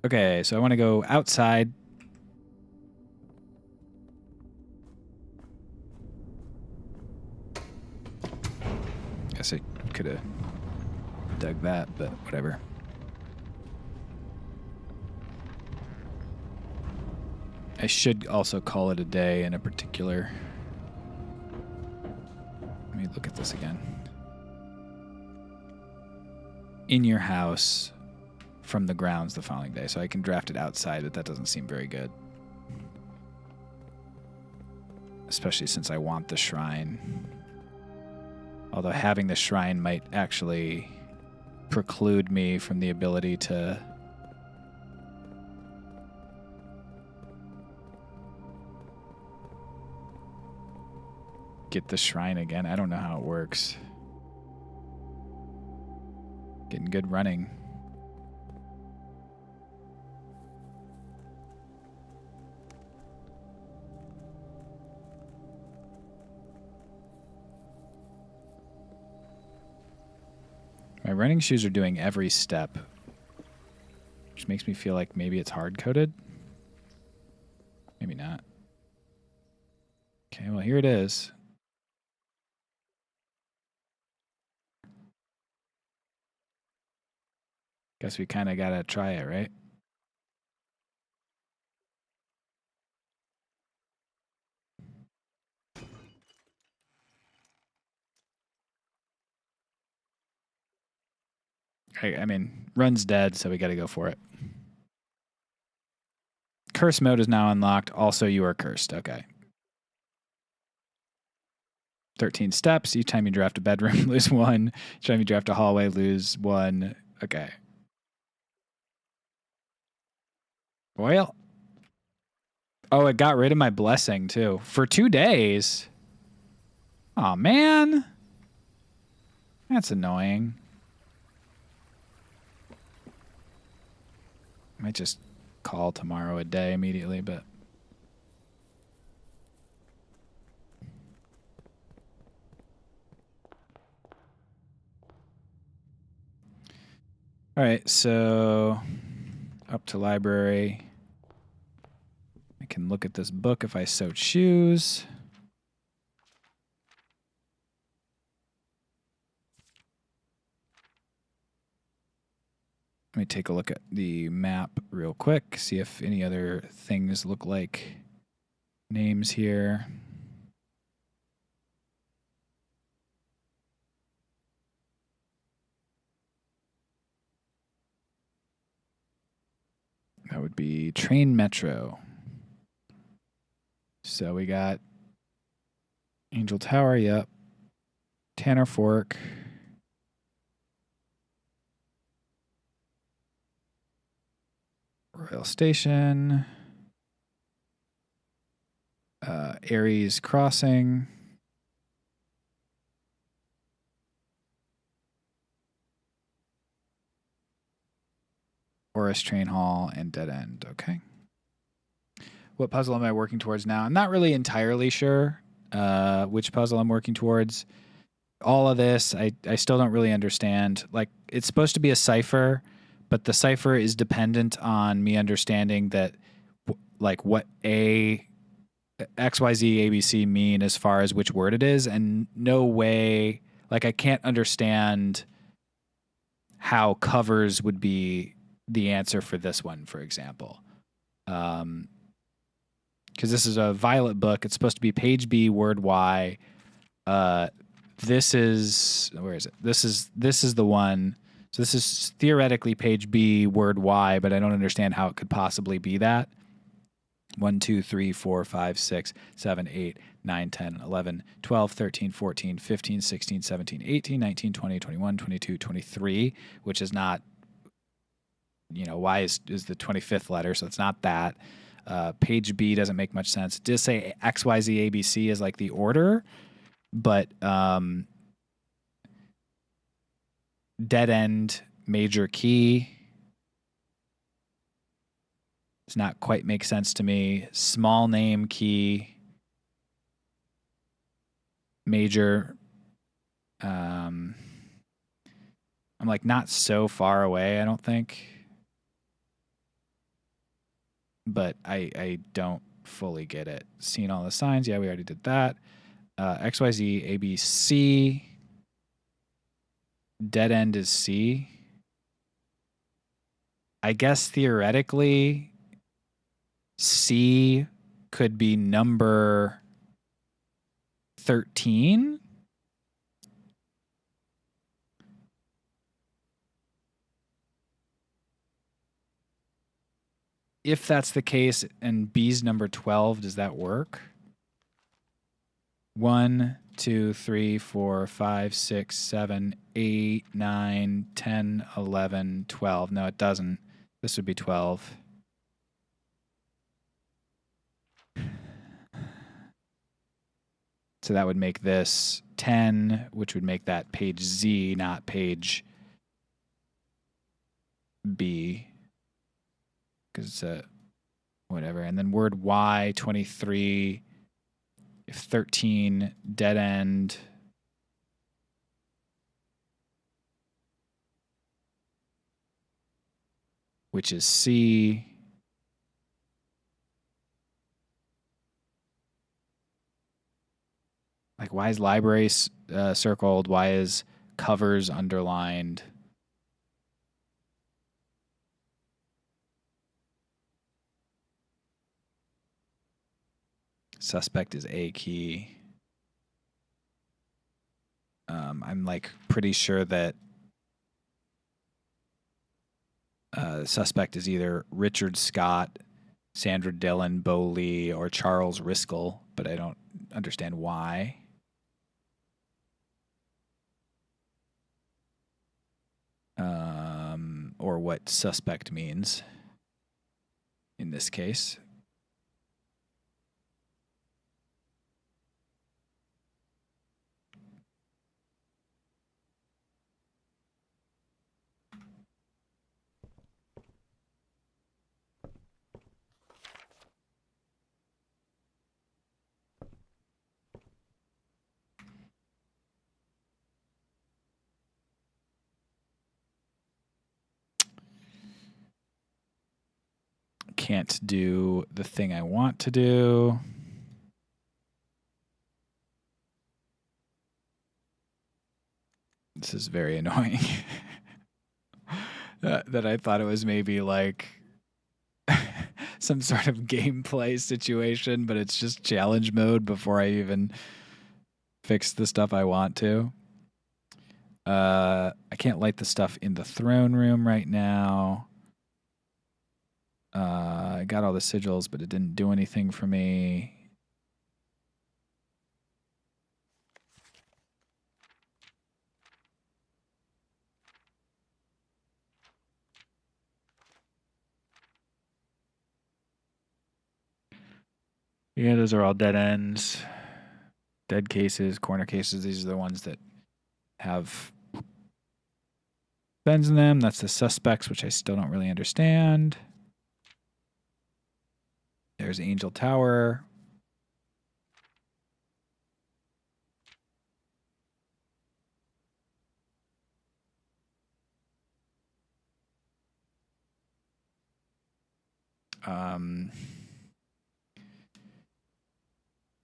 Okay, so I want to go outside. Guess I could have dug that, but whatever. I should also call it a day in a particular... Let me look at this again. In your house... from the grounds the following day. So I can draft it outside, but that doesn't seem very good. Especially since I want the shrine. Although having the shrine might actually preclude me from the ability to... get the shrine again. I don't know how it works. Getting good running. My running shoes are doing every step, which makes me feel like maybe it's hard-coded. Maybe not. Okay, well, here it is. Guess we kind of got to try it, right? I mean, run's dead, so we got to go for it. Curse mode is now unlocked. Also, you are cursed. Okay. 13 steps. Each time you draft a bedroom, lose 1. Each time you draft a hallway, lose 1. Okay. Well. Oh, it got rid of my blessing, too. For 2 days. Oh, man. That's annoying. Might just call tomorrow a day immediately, but... All right, so up to library. I can look at this book if I so choose. Let me take a look at the map real quick, see if any other things look like names here. That would be Train Metro. So we got Angel Tower, yep. Tanner Fork. Royal Station. Aries Crossing. Forest Train Hall and Dead End. Okay. What puzzle am I working towards now? I'm not really entirely sure which puzzle I'm working towards. All of this, I still don't really understand. Like, it's supposed to be a cipher, but the cipher is dependent on me understanding that, like, what X, Y, Z, A, B, C mean as far as which word it is, and no way, like, I can't understand how covers would be the answer for this one, for example. Because this is a Violet book. It's supposed to be page B, word Y. This is, where is it? This is the one. So this is theoretically page B, word Y, but I don't understand how it could possibly be that. 1, 2, 3, 4, 5, 6, 7, 8, 9, 10, 11, 12, 13, 14, 15, 16, 17, 18, 19, 20, 21, 22, 23, which is not, Y is the 25th letter, so it's not that. Page B doesn't make much sense. It does say X, Y, Z, A, B, C is like the order, but dead end, major key. Does not quite make sense to me. Small name key, major. I'm like not so far away, I don't think. But I don't fully get it. Seeing all the signs, yeah, we already did that. X, Y, Z, A, B, C. Dead end is C. I guess theoretically, C could be number 13. If that's the case and B's number 12, does that work? 1, 2, 3, 4, 5, 6, 7, 8, 9, 10, 11, 12. No, it doesn't. This would be 12. So that would make this 10, which would make that page Z, not page B. Because it's a whatever. And then word Y, 23, 13, dead end. Which is C. Like, why is library circled? Why is covers underlined? Suspect is A key. I'm like pretty sure that suspect is either Richard Scott, Sandra Dillon, Bo Lee, or Charles Riskel, but I don't understand why. Or what suspect means in this case. Can't do the thing I want to do. This is very annoying. That I thought it was maybe like some sort of gameplay situation, but it's just challenge mode before I even fix the stuff I want to. I can't light the stuff in the throne room right now. I got all the sigils, but it didn't do anything for me. Yeah, those are all dead ends. Dead cases, corner cases. These are the ones that have bends in them. That's the suspects, which I still don't really understand. There's Angel Tower.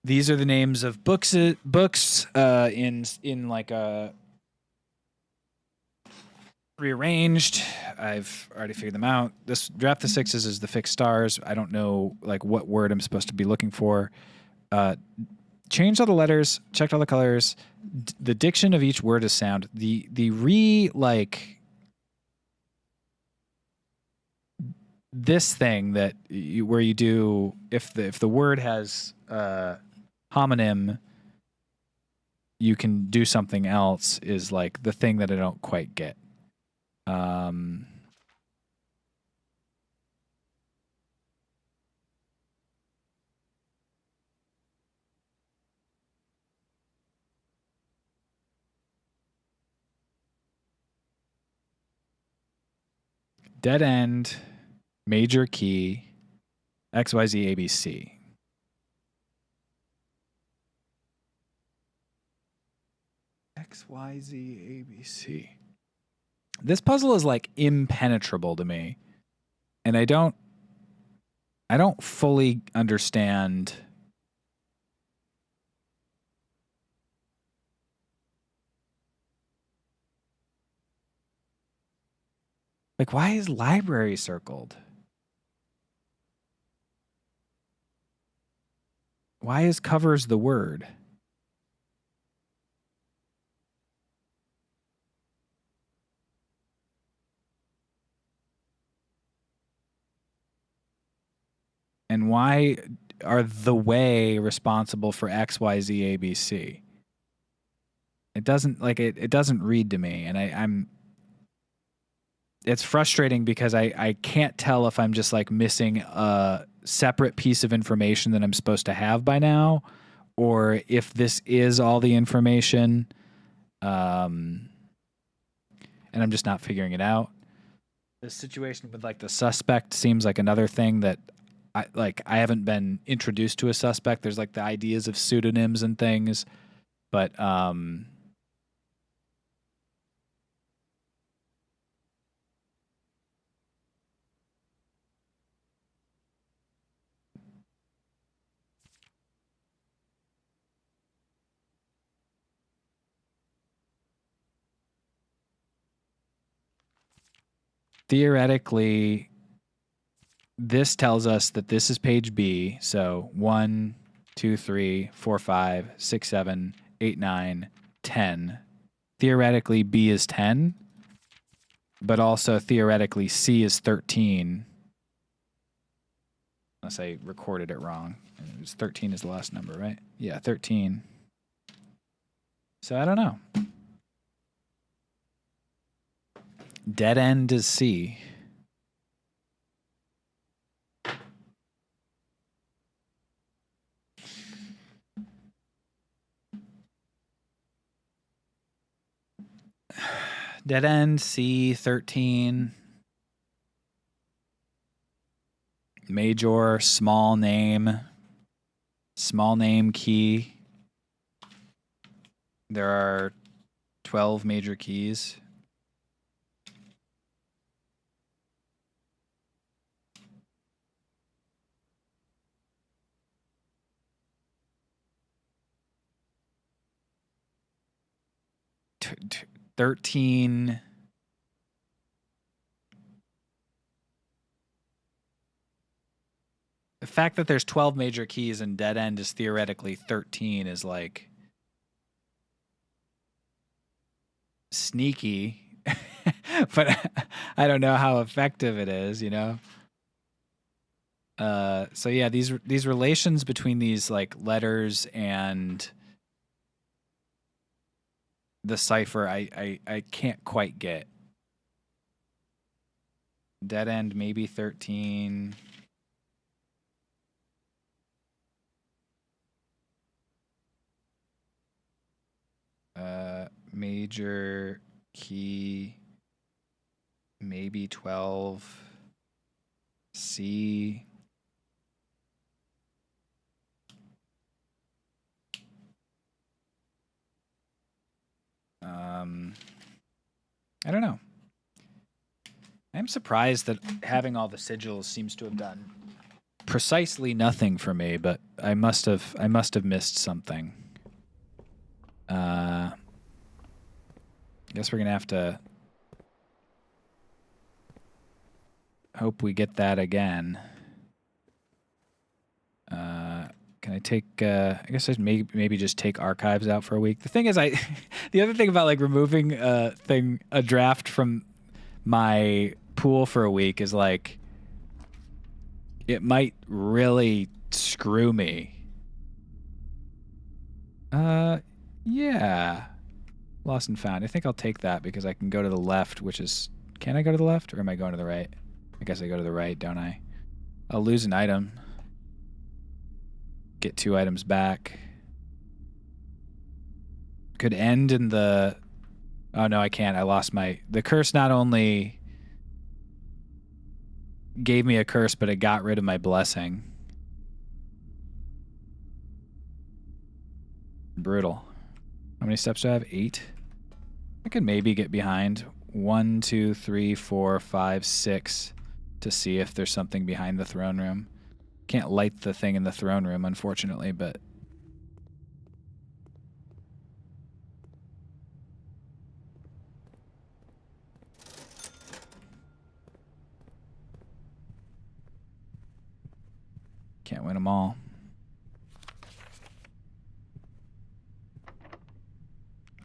These are the names of books in like a rearranged. I've already figured them out. This draft the sixes is the fixed stars. I don't know like what word I'm supposed to be looking for. Changed all the letters, checked all the colors. The diction of each word is sound. This thing that where you do if the word has homonym, you can do something else is like the thing that I don't quite get. Dead end, major key, XYZ ABC. XYZ ABC. This puzzle is like impenetrable to me. And I don't fully understand like why is library circled? Why is covers the word? And why are the way responsible for XYZ ABC? It doesn't like it doesn't read to me, and I'm it's frustrating because I can't tell if I'm just like missing a separate piece of information that I'm supposed to have by now, or if this is all the information, and I'm just not figuring it out. The situation with like the suspect seems like another thing that I haven't been introduced to a suspect. There's like the ideas of pseudonyms and things, but theoretically, this tells us that this is page B. So 1, 2, 3, 4, 5, 6, 7, 8, 9, 10. Theoretically, B is 10, but also theoretically, C is 13. Unless I recorded it wrong. It was 13 is the last number, right? Yeah, 13. So I don't know. Dead end is C. Dead end C 13. Major small name key. There are 12 major keys. T 13. The fact that there's 12 major keys and dead end is theoretically 13 is like sneaky, but I don't know how effective it is, you know? So yeah, these relations between these like letters and the cipher, I can't quite get. Dead end maybe 13. major key, maybe 12. C. I don't know. I'm surprised that having all the sigils seems to have done precisely nothing for me, but I must have missed something. Guess we're gonna have to hope we get that again. Can I take? I guess I maybe just take archives out for a week. The thing is, the other thing about like removing a draft from my pool for a week is like it might really screw me. Yeah. Lost and found. I think I'll take that because I can go to the left, which is... Can I go to the left or am I going to the right? I guess I go to the right, don't I? I'll lose an item. Get 2 items back. Could end in the... Oh, no, I can't. I lost my... The curse not only gave me a curse, but it got rid of my blessing. Brutal. How many steps do I have? 8? I could maybe get behind 1, 2, 3, 4, 5, 6 to see if there's something behind the throne room. Can't light the thing in the throne room, unfortunately, but... Can't win them all.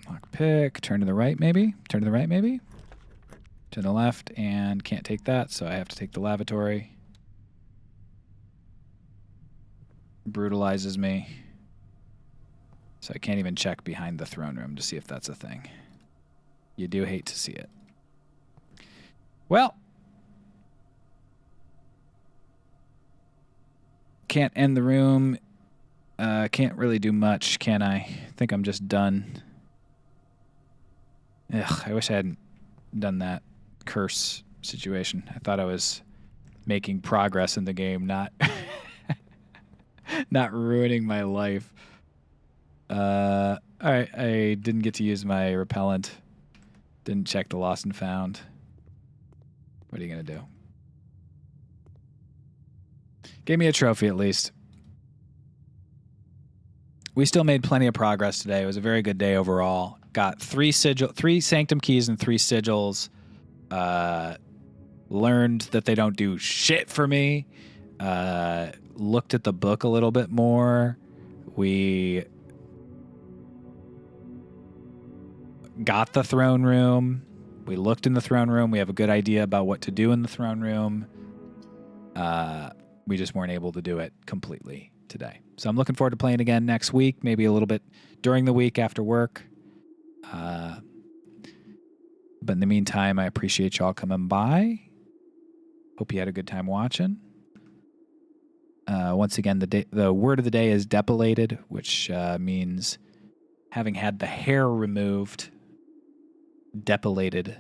Lock pick. Turn to the right, maybe? Turn to the right, maybe? To the left, and can't take that, so I have to take the lavatory. Brutalizes me. So I can't even check behind the throne room to see if that's a thing. You do hate to see it. Well. Can't end the room. Can't really do much, can I? I think I'm just done. Ugh, I wish I hadn't done that curse situation. I thought I was making progress in the game, not not ruining my life. All right, I didn't get to use my repellent. Didn't check the lost and found. What are you gonna do? Gave me a trophy at least. We still made plenty of progress today. It was a very good day overall. Got 3 sanctum keys and 3 sigils. Learned that they don't do shit for me. Looked at the book a little bit more. We got the throne room. We looked in the throne room. We have a good idea about what to do in the throne room. We just weren't able to do it completely today. So I'm looking forward to playing again next week, maybe a little bit during the week after work. But in the meantime, I appreciate y'all coming by. Hope you had a good time watching. Once again, the word of the day is depilated, which means having had the hair removed, depilated